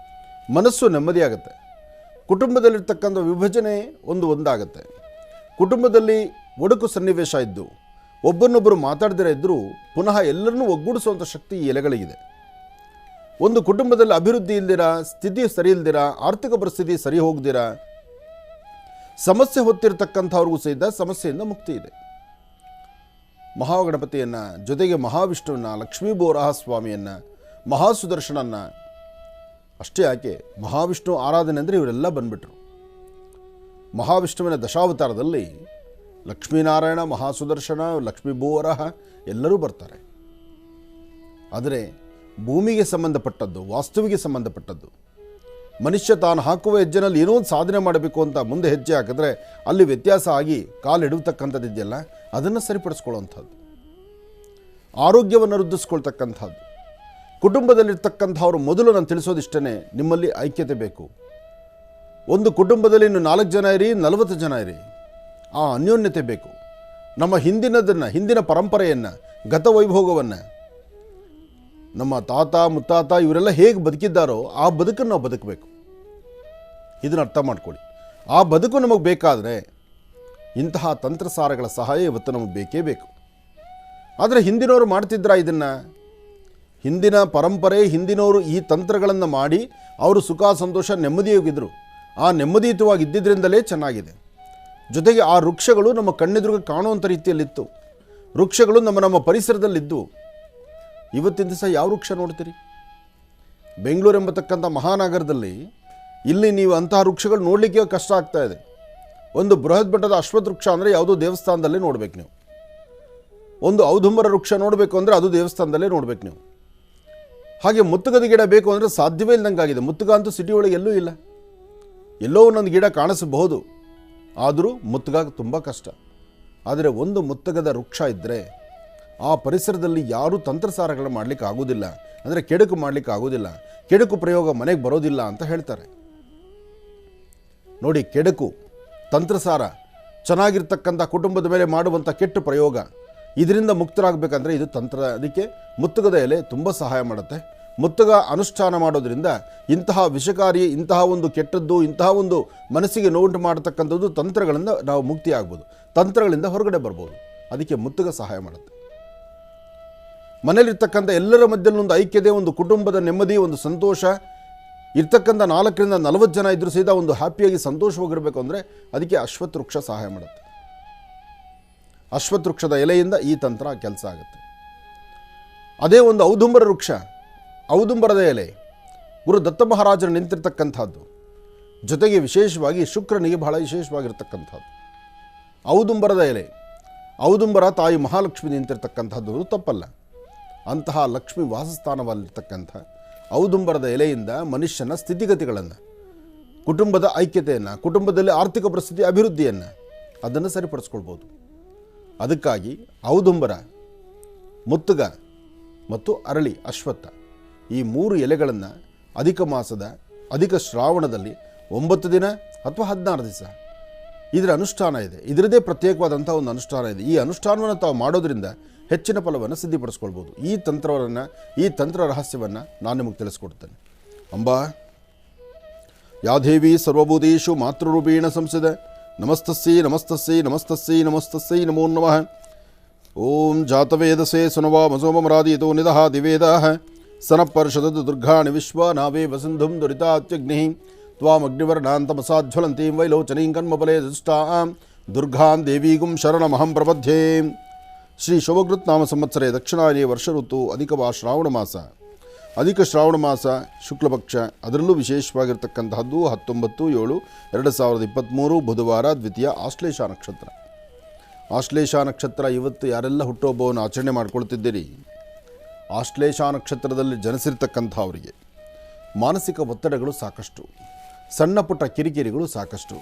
ಮನಸ್ಸು ನೆಮ್ಮದಿಯಾಗುತ್ತೆ, ಕುಟುಂಬದಲ್ಲಿರ್ತಕ್ಕಂಥ ವಿಭಜನೆ ಒಂದಾಗುತ್ತೆ. ಕುಟುಂಬದಲ್ಲಿ ಒಡಕು ಸನ್ನಿವೇಶ ಇದ್ದು ಒಬ್ಬರನ್ನೊಬ್ಬರು ಮಾತಾಡದಿರ ಇದ್ದರೂ ಪುನಃ ಎಲ್ಲರನ್ನೂ ಒಗ್ಗೂಡಿಸುವಂಥ ಶಕ್ತಿ ಈ ಎಲೆಗಳಿಗಿದೆ. ಒಂದು ಕುಟುಂಬದಲ್ಲಿ ಅಭಿವೃದ್ಧಿ ಇಲ್ದಿರ, ಸ್ಥಿತಿ ಸರಿ ಇಲ್ದಿರ, ಆರ್ಥಿಕ ಪರಿಸ್ಥಿತಿ ಸರಿ ಹೋಗ್ದಿರ, ಸಮಸ್ಯೆ ಹೊತ್ತಿರತಕ್ಕಂಥವ್ರಿಗೂ ಸಹಿತ ಸಮಸ್ಯೆಯಿಂದ ಮುಕ್ತಿ ಇದೆ. ಮಹಾಗಣಪತಿಯನ್ನು, ಜೊತೆಗೆ ಮಹಾವಿಷ್ಣುವನ್ನು, ಲಕ್ಷ್ಮೀ ಬೋರಾಹ ಸ್ವಾಮಿಯನ್ನು, ಮಹಾಸುದರ್ಶನನ್ನು ಅಷ್ಟೇ ಯಾಕೆ, ಮಹಾವಿಷ್ಣು ಆರಾಧನೆ ಅಂದರೆ ಇವರೆಲ್ಲ ಬಂದ್ಬಿಟ್ರು. ಮಹಾವಿಷ್ಣುವಿನ ದಶಾವತಾರದಲ್ಲಿ ಲಕ್ಷ್ಮೀನಾರಾಯಣ, ಮಹಾಸುದರ್ಶನ, ಲಕ್ಷ್ಮೀ ಭೂವರಹ ಎಲ್ಲರೂ ಬರ್ತಾರೆ. ಆದರೆ ಭೂಮಿಗೆ ಸಂಬಂಧಪಟ್ಟದ್ದು, ವಾಸ್ತುವಿಗೆ ಸಂಬಂಧಪಟ್ಟದ್ದು, ಮನುಷ್ಯ ತಾನು ಹಾಕುವ ಹೆಜ್ಜೆನಲ್ಲಿ ಏನೋ ಒಂದು ಸಾಧನೆ ಮಾಡಬೇಕು ಅಂತ ಮುಂದೆ ಹೆಜ್ಜೆ ಹಾಕಿದ್ರೆ ಅಲ್ಲಿ ವ್ಯತ್ಯಾಸ ಆಗಿ ಕಾಲಿಡುತ್ತಕ್ಕಂಥದ್ದು ಇದೆಯಲ್ಲ, ಅದನ್ನು ಸರಿಪಡಿಸ್ಕೊಳ್ಳುವಂಥದ್ದು, ಆರೋಗ್ಯವನ್ನು ವೃದ್ಧಿಸ್ಕೊಳ್ತಕ್ಕಂಥದ್ದು. ಕುಟುಂಬದಲ್ಲಿರ್ತಕ್ಕಂಥವ್ರು ಮೊದಲು ನಾನು ತಿಳಿಸೋದಿಷ್ಟೇ, ನಿಮ್ಮಲ್ಲಿ ಐಕ್ಯತೆ ಬೇಕು. ಒಂದು ಕುಟುಂಬದಲ್ಲಿ ಇನ್ನು 4 ಜನ ಇರಿ, 40 ಜನ ಇರಿ, ಆ ಅನ್ಯೋನ್ಯತೆ ಬೇಕು. ನಮ್ಮ ಹಿಂದಿನ ಪರಂಪರೆಯನ್ನು, ಗತವೈಭೋಗವನ್ನು, ನಮ್ಮ ತಾತ ಮುತ್ತಾತ ಇವರೆಲ್ಲ ಹೇಗೆ ಬದುಕಿದ್ದಾರೋ ಆ ಬದುಕನ್ನು ನಾವು ಬದುಕಬೇಕು. ಇದನ್ನು ಅರ್ಥ ಮಾಡ್ಕೊಳ್ಳಿ. ಆ ಬದುಕು ನಮಗೆ ಬೇಕಾದರೆ ಇಂತಹ ತಂತ್ರಸಾರಗಳ ಸಹಾಯ ಇವತ್ತು ನಮಗೆ ಬೇಕೇ ಬೇಕು. ಆದರೆ ಹಿಂದಿನವರು ಮಾಡ್ತಿದ್ರಾ ಇದನ್ನು? ಹಿಂದಿನ ಪರಂಪರೆ, ಹಿಂದಿನವರು ಈ ತಂತ್ರಗಳನ್ನು ಮಾಡಿ ಅವರು ಸುಖ ಸಂತೋಷ ನೆಮ್ಮದಿಯಾಗಿದ್ದರು. ಆ ನೆಮ್ಮದಿಯುತವಾಗಿ ಇದ್ದಿದ್ದರಿಂದಲೇ ಚೆನ್ನಾಗಿದೆ. ಜೊತೆಗೆ ಆ ವೃಕ್ಷಗಳು ನಮ್ಮ ಕಣ್ಣೆದುರಿಗೆ ಕಾಣುವಂಥ ರೀತಿಯಲ್ಲಿತ್ತು. ವೃಕ್ಷಗಳು ನಮ್ಮ ಪರಿಸರದಲ್ಲಿದ್ದವು. ಇವತ್ತಿನ ದಿವಸ ಯಾವ ವೃಕ್ಷ ನೋಡ್ತೀರಿ? ಬೆಂಗಳೂರು ಎಂಬತಕ್ಕಂಥ ಮಹಾನಗರದಲ್ಲಿ ಇಲ್ಲಿ ನೀವು ಅಂತಹ ವೃಕ್ಷಗಳು ನೋಡಲಿಕ್ಕೆ ಕಷ್ಟ ಆಗ್ತಾ ಇದೆ. ಒಂದು ಬೃಹತ್ ಬೆಟ್ಟದ ಅಶ್ವತ್ಥ ವೃಕ್ಷ ಅಂದರೆ ಯಾವುದೋ ದೇವಸ್ಥಾನದಲ್ಲೇ ನೋಡಬೇಕು ನೀವು. ಒಂದು ಔದುಂಬರ ವೃಕ್ಷ ನೋಡಬೇಕು ಅಂದರೆ ಅದು ದೇವಸ್ಥಾನದಲ್ಲೇ ನೋಡಬೇಕು ನೀವು. ಹಾಗೆ ಮುತ್ತುಗದ ಗಿಡ ಬೇಕು ಅಂದರೆ ಸಾಧ್ಯವೇ ಇಲ್ಲದಂಗಾಗಿದೆ. ಮುತ್ತುಗ ಅಂತೂ ಸಿಟಿ ಒಳಗೆ ಎಲ್ಲೂ ಇಲ್ಲ. ಎಲ್ಲೋ ಒಂದೊಂದು ಗಿಡ ಕಾಣಿಸಬಹುದು, ಆದರೂ ಮುತ್ತುಗ ತುಂಬ ಕಷ್ಟ. ಆದರೆ ಒಂದು ಮುತ್ತುಗದ ವೃಕ್ಷ ಇದ್ದರೆ ಆ ಪರಿಸರದಲ್ಲಿ ಯಾರೂ ತಂತ್ರಸಾರಗಳು ಮಾಡಲಿಕ್ಕೆ ಆಗೋದಿಲ್ಲ, ಅಂದರೆ ಕೆಡುಕು ಮಾಡಲಿಕ್ಕೆ ಆಗೋದಿಲ್ಲ, ಕೆಡುಕು ಪ್ರಯೋಗ ಮನೆಗೆ ಬರೋದಿಲ್ಲ ಅಂತ ಹೇಳ್ತಾರೆ. ನೋಡಿ, ಕೆಡುಕು ತಂತ್ರಸಾರ ಚೆನ್ನಾಗಿರ್ತಕ್ಕಂಥ ಕುಟುಂಬದ ಮೇಲೆ ಮಾಡುವಂಥ ಕೆಟ್ಟ ಪ್ರಯೋಗ, ಇದರಿಂದ ಮುಕ್ತರಾಗಬೇಕಂದ್ರೆ ಇದು ತಂತ್ರ. ಅದಕ್ಕೆ ಮುತ್ತುಗದ ಎಲೆ ತುಂಬ ಸಹಾಯ ಮಾಡುತ್ತೆ. ಮುತ್ತುಗ ಅನುಷ್ಠಾನ ಮಾಡೋದ್ರಿಂದ ಇಂತಹ ವಿಷಕಾರಿ, ಇಂತಹ ಒಂದು ಕೆಟ್ಟದ್ದು, ಇಂತಹ ಒಂದು ಮನಸ್ಸಿಗೆ ನೋವುಂಟು ಮಾಡತಕ್ಕಂಥದ್ದು ತಂತ್ರಗಳಿಂದ ನಾವು ಮುಕ್ತಿ ಆಗ್ಬೋದು, ತಂತ್ರಗಳಿಂದ ಹೊರಗಡೆ ಬರ್ಬೋದು. ಅದಕ್ಕೆ ಮುತ್ತುಗ ಸಹಾಯ ಮಾಡುತ್ತೆ. ಮನೇಲಿರ್ತಕ್ಕಂಥ ಎಲ್ಲರ ಮಧ್ಯದಲ್ಲಿ ಒಂದು ಐಕ್ಯತೆ, ಒಂದು ಕುಟುಂಬದ ನೆಮ್ಮದಿ, ಒಂದು ಸಂತೋಷ ಇರ್ತಕ್ಕಂಥ 4 ರಿಂದ 40 ಜನ ಇದ್ರೂ ಸಹಿತ ಒಂದು ಹ್ಯಾಪಿಯಾಗಿ ಸಂತೋಷವಾಗಿರಬೇಕು ಅಂದರೆ ಅದಕ್ಕೆ ಅಶ್ವತ್ಥ ವೃಕ್ಷ ಸಹಾಯ ಮಾಡುತ್ತೆ. ಅಶ್ವತ್ಥ ವೃಕ್ಷದ ಎಲೆಯಿಂದ ಈ ತಂತ್ರ ಕೆಲಸ ಆಗುತ್ತೆ. ಅದೇ ಒಂದು ಔದುಂಬರ ವೃಕ್ಷ, ಔದುಂಬರದ ಎಲೆ ಗುರು ದತ್ತ ಮಹಾರಾಜರು ನಿಂತಿರ್ತಕ್ಕಂಥದ್ದು, ಜೊತೆಗೆ ವಿಶೇಷವಾಗಿ ಶುಕ್ರನಿಗೆ ಬಹಳ ವಿಶೇಷವಾಗಿರ್ತಕ್ಕಂಥದ್ದು ಔದುಂಬರದ ಎಲೆ. ಔದುಂಬರ ತಾಯಿ ಮಹಾಲಕ್ಷ್ಮಿ ನಿಂತಿರ್ತಕ್ಕಂಥದ್ದು ತಪ್ಪಲ್ಲ. ಅಂತಹ ಲಕ್ಷ್ಮಿ ವಾಸಸ್ಥಾನವಲ್ಲಿರ್ತಕ್ಕಂಥ ಔದುಂಬರದ ಎಲೆಯಿಂದ ಮನುಷ್ಯನ ಸ್ಥಿತಿಗತಿಗಳನ್ನು, ಕುಟುಂಬದ ಐಕ್ಯತೆಯನ್ನು, ಕುಟುಂಬದಲ್ಲಿ ಆರ್ಥಿಕ ಪರಿಸ್ಥಿತಿ ಅಭಿವೃದ್ಧಿಯನ್ನು ಅದನ್ನು ಸರಿಪಡಿಸ್ಕೊಳ್ಬೋದು. ಅದಕ್ಕಾಗಿ ಔದುಂಬರ, ಮುತ್ತುಗ ಮತ್ತು ಅರಳಿ, ಅಶ್ವತ್ಥ ಈ 3 ಎಲೆಗಳನ್ನು ಅಧಿಕ ಮಾಸದ ಅಧಿಕ ಶ್ರಾವಣದಲ್ಲಿ 9 ದಿನ ಅಥವಾ 16 ದಿವಸ ಇದರ ಅನುಷ್ಠಾನ ಇದೆ. ಇದರದೇ ಪ್ರತ್ಯೇಕವಾದಂಥ ಒಂದು ಅನುಷ್ಠಾನ ಇದೆ. ಈ ಅನುಷ್ಠಾನವನ್ನು ತಾವು ಮಾಡೋದರಿಂದ ಹೆಚ್ಚಿನ ಫಲವನ್ನು ಸಿದ್ಧಿಪಡಿಸ್ಕೊಳ್ಬೋದು. ಈ ತಂತ್ರವನ್ನು, ಈ ತಂತ್ರ ರಹಸ್ಯವನ್ನು ನಾನು ನಿಮಗೆ ತಿಳಿಸ್ಕೊಡ್ತೇನೆ. ಅಂಬಾ ಯಾದೇವಿ ಸರ್ವಭೂತೇಷು ಮಾತೃರೂಪೇಣ ಸಂಸದ ನಮಸ್ತಸ್ಸೈ ನಮಸ್ತಸ್ಸೈ ನಮಸ್ತಸ್ಸೈ ನಮಸ್ತಸ್ಸೈ ನಮೋ ನಮಃ. ಓಂ ಜಾತವೇದಸೇ ಸುನವಾ ಮಸೋಮರಾದಿತೋ ನಿದಃ ದಿವೇದಾಃ ಸನಪರ್ಷದದು ದುರ್ಗಾಣಿ ವಿಶ್ವ ನಾವೇ ವಸಿಂಧುಂ ದುರಿತಾತ್ಯಗ್ನಿ ತ್ವಾಮಗ್ನಿವರ್ಣಾಂತಮಸಾಜ್ವಲಂತೀಂ ವೈಲೋಚನೀಂ ಕರ್ಮಫಲೇ ದುಷ್ಟಾಂ ದುರ್ಗಾಂ ದೇವೀಗುಂ ಶರಣಮಹಂ ಪ್ರಪದ್ಯೆ. ಶ್ರೀ ಶೋಭಕೃತ್ ನಾಮ ಸಂವತ್ಸರೇ ದಕ್ಷಿಣಾಯನೇ ವರ್ಷ ಋತು ಅಧಿಕವಾ ಶ್ರಾವಣ ಮಾಸ. ಅಧಿಕ ಶ್ರಾವಣ ಮಾಸ ಶುಕ್ಲಪಕ್ಷ, ಅದರಲ್ಲೂ ವಿಶೇಷವಾಗಿರ್ತಕ್ಕಂತಹದ್ದು 19/7/2023 ಬುಧವಾರ, ದ್ವಿತೀಯ ಆಶ್ಲೇಷ ನಕ್ಷತ್ರ. ಆಶ್ಲೇಷ ನಕ್ಷತ್ರ ಇವತ್ತು ಯಾರೆಲ್ಲ ಹುಟ್ಟುಹಬ್ಬವನ್ನು ಆಚರಣೆ ಮಾಡ್ಕೊಳ್ತಿದ್ದೀರಿ, ಆಶ್ಲೇಷ ನಕ್ಷತ್ರದಲ್ಲಿ ಜನಿಸಿರ್ತಕ್ಕಂಥವರಿಗೆ ಮಾನಸಿಕ ಒತ್ತಡಗಳು ಸಾಕಷ್ಟು, ಸಣ್ಣ ಪುಟ್ಟ ಕಿರಿಕಿರಿಗಳು ಸಾಕಷ್ಟು,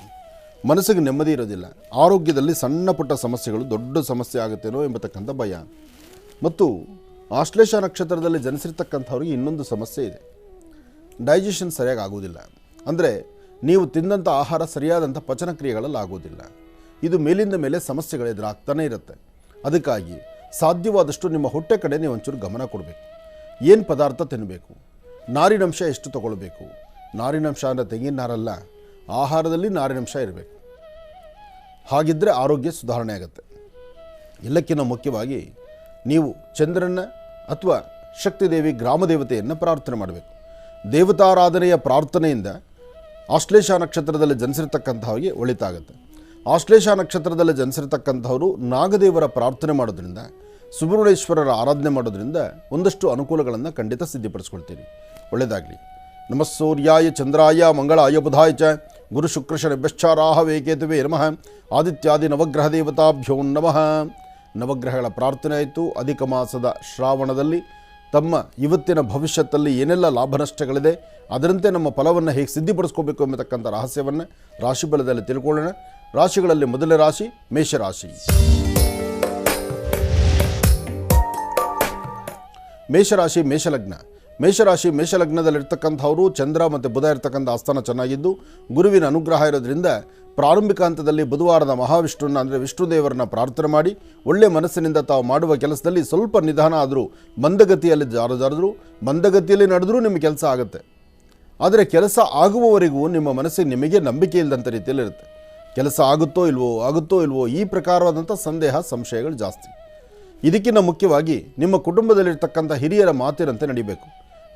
ಮನಸ್ಸಿಗೆ ನೆಮ್ಮದಿ ಇರೋದಿಲ್ಲ, ಆರೋಗ್ಯದಲ್ಲಿ ಸಣ್ಣ ಪುಟ್ಟ ಸಮಸ್ಯೆಗಳು ದೊಡ್ಡ ಸಮಸ್ಯೆ ಆಗುತ್ತೇನೋ ಎಂಬತಕ್ಕಂಥ ಭಯ. ಮತ್ತು ಆಶ್ಲೇಷ ನಕ್ಷತ್ರದಲ್ಲಿ ಜನಿಸಿರ್ತಕ್ಕಂಥವ್ರಿಗೆ ಇನ್ನೊಂದು ಸಮಸ್ಯೆ ಇದೆ, ಡೈಜೆಷನ್ ಸರಿಯಾಗಿ ಆಗೋದಿಲ್ಲ. ಅಂದರೆ ನೀವು ತಿಂದಂಥ ಆಹಾರ ಸರಿಯಾದಂಥ ಪಚನ ಕ್ರಿಯೆಗಳಲ್ಲಿ ಆಗೋದಿಲ್ಲ. ಇದು ಮೇಲಿಂದ ಮೇಲೆ ಸಮಸ್ಯೆಗಳು ಎದುರಾಗ್ತಾನೆ ಇರುತ್ತೆ. ಅದಕ್ಕಾಗಿ ಸಾಧ್ಯವಾದಷ್ಟು ನಿಮ್ಮ ಹೊಟ್ಟೆ ಕಡೆ ನೀವು ಒಂಚೂರು ಗಮನ ಕೊಡಬೇಕು. ಏನು ಪದಾರ್ಥ ತಿನ್ನಬೇಕು, ನಾರಿನಂಶ ಎಷ್ಟು ತಗೊಳ್ಬೇಕು. ನಾರಿನಂಶ ಅಂದರೆ ತೆಂಗಿನ ನಾರಲ್ಲ, ಆಹಾರದಲ್ಲಿ ನಾರಿನಂಶ ಇರಬೇಕು. ಹಾಗಿದ್ದರೆ ಆರೋಗ್ಯ ಸುಧಾರಣೆ ಆಗುತ್ತೆ. ಎಲ್ಲಕ್ಕಿಂತ ಮುಖ್ಯವಾಗಿ ನೀವು ಚಂದ್ರನ ಅಥವಾ ಶಕ್ತಿದೇವಿ ಗ್ರಾಮದೇವತೆಯನ್ನು ಪ್ರಾರ್ಥನೆ ಮಾಡಬೇಕು. ದೇವತಾರಾಧನೆಯ ಪ್ರಾರ್ಥನೆಯಿಂದ ಆಶ್ಲೇಷ ನಕ್ಷತ್ರದಲ್ಲಿ ಜನಿಸಿರ್ತಕ್ಕಂಥವ್ರಿಗೆ ಒಳಿತಾಗುತ್ತೆ. ಆಶ್ಲೇಷ ನಕ್ಷತ್ರದಲ್ಲಿ ಜನಿಸಿರ್ತಕ್ಕಂಥವರು ನಾಗದೇವರ ಪ್ರಾರ್ಥನೆ ಮಾಡೋದ್ರಿಂದ, ಸುಬ್ರಹ್ಮಣ್ಯೇಶ್ವರರ ಆರಾಧನೆ ಮಾಡೋದ್ರಿಂದ ಒಂದಷ್ಟು ಅನುಕೂಲಗಳನ್ನು ಖಂಡಿತ ಸಿದ್ಧಿಪಡಿಸ್ಕೊಳ್ತೀರಿ. ಒಳ್ಳೆಯದಾಗಲಿ. ನಮಃ ಸೂರ್ಯಾಯ ಚಂದ್ರಾಯ ಮಂಗಳಾಯ ಬುಧಾಯ ಚ ಗುರು ಶುಕ್ರ ಶನಿಭ್ಯಶ್ಚಾರಾಹವೇ ಕೇತುವೆ ನಮಃ ಆದಿತ್ಯಾದಿ ನವಗ್ರಹ ದೇವತಾಭ್ಯೋ ನಮಃ. ನವಗ್ರಹಗಳ ಪ್ರಾರ್ಥನೆ ಆಯಿತು. ಅಧಿಕ ಮಾಸದ ಶ್ರಾವಣದಲ್ಲಿ ತಮ್ಮ ಇವತ್ತಿನ ಭವಿಷ್ಯದಲ್ಲಿ ಏನೆಲ್ಲ ಲಾಭ ನಷ್ಟಗಳಿದೆ, ಅದರಂತೆ ನಮ್ಮ ಫಲವನ್ನು ಹೇಗೆ ಸಿದ್ಧಿಪಡಿಸ್ಕೋಬೇಕು ಎಂಬತಕ್ಕಂಥ ರಹಸ್ಯವನ್ನು ರಾಶಿಫಲದಲ್ಲಿ ತಿಳ್ಕೊಳ್ಳೋಣ. ರಾಶಿಗಳಲ್ಲಿ ಮೊದಲ ರಾಶಿ ಮೇಷರಾಶಿ. ಮೇಷರಾಶಿ ಮೇಷಲಗ್ನ. ಮೇಷರಾಶಿ ಮೇಷಲಗ್ನದಲ್ಲಿರ್ತಕ್ಕಂಥವರು ಚಂದ್ರ ಮತ್ತು ಬುಧ ಇರ್ತಕ್ಕಂಥ ಆಸ್ಥಾನ ಚೆನ್ನಾಗಿದ್ದು ಗುರುವಿನ ಅನುಗ್ರಹ ಇರೋದ್ರಿಂದ ಪ್ರಾರಂಭಿಕ ಹಂತದಲ್ಲಿ ಬುಧವಾರದ ಮಹಾವಿಷ್ಣುವನ್ನ ಅಂದರೆ ವಿಷ್ಣುದೇವರನ್ನ ಪ್ರಾರ್ಥನೆ ಮಾಡಿ ಒಳ್ಳೆಯ ಮನಸ್ಸಿನಿಂದ ತಾವು ಮಾಡುವ ಕೆಲಸದಲ್ಲಿ ಸ್ವಲ್ಪ ನಿಧಾನ ಆದರೂ ಮಂದಗತಿಯಲ್ಲಿ ಮಂದಗತಿಯಲ್ಲಿ ನಡೆದರೂ ನಿಮ್ಮ ಕೆಲಸ ಆಗುತ್ತೆ. ಆದರೆ ಕೆಲಸ ಆಗುವವರೆಗೂ ನಿಮ್ಮ ಮನಸ್ಸಿಗೆ ನಿಮಗೆ ನಂಬಿಕೆ ಇಲ್ಲದಂಥ ರೀತಿಯಲ್ಲಿರುತ್ತೆ. ಕೆಲಸ ಆಗುತ್ತೋ ಇಲ್ವೋ ಈ ಪ್ರಕಾರವಾದಂಥ ಸಂದೇಹ ಸಂಶಯಗಳು ಜಾಸ್ತಿ. ಇದಕ್ಕಿಂತ ಮುಖ್ಯವಾಗಿ ನಿಮ್ಮ ಕುಟುಂಬದಲ್ಲಿರ್ತಕ್ಕಂಥ ಹಿರಿಯರ ಮಾತಿನಂತೆ ನಡಿಬೇಕು.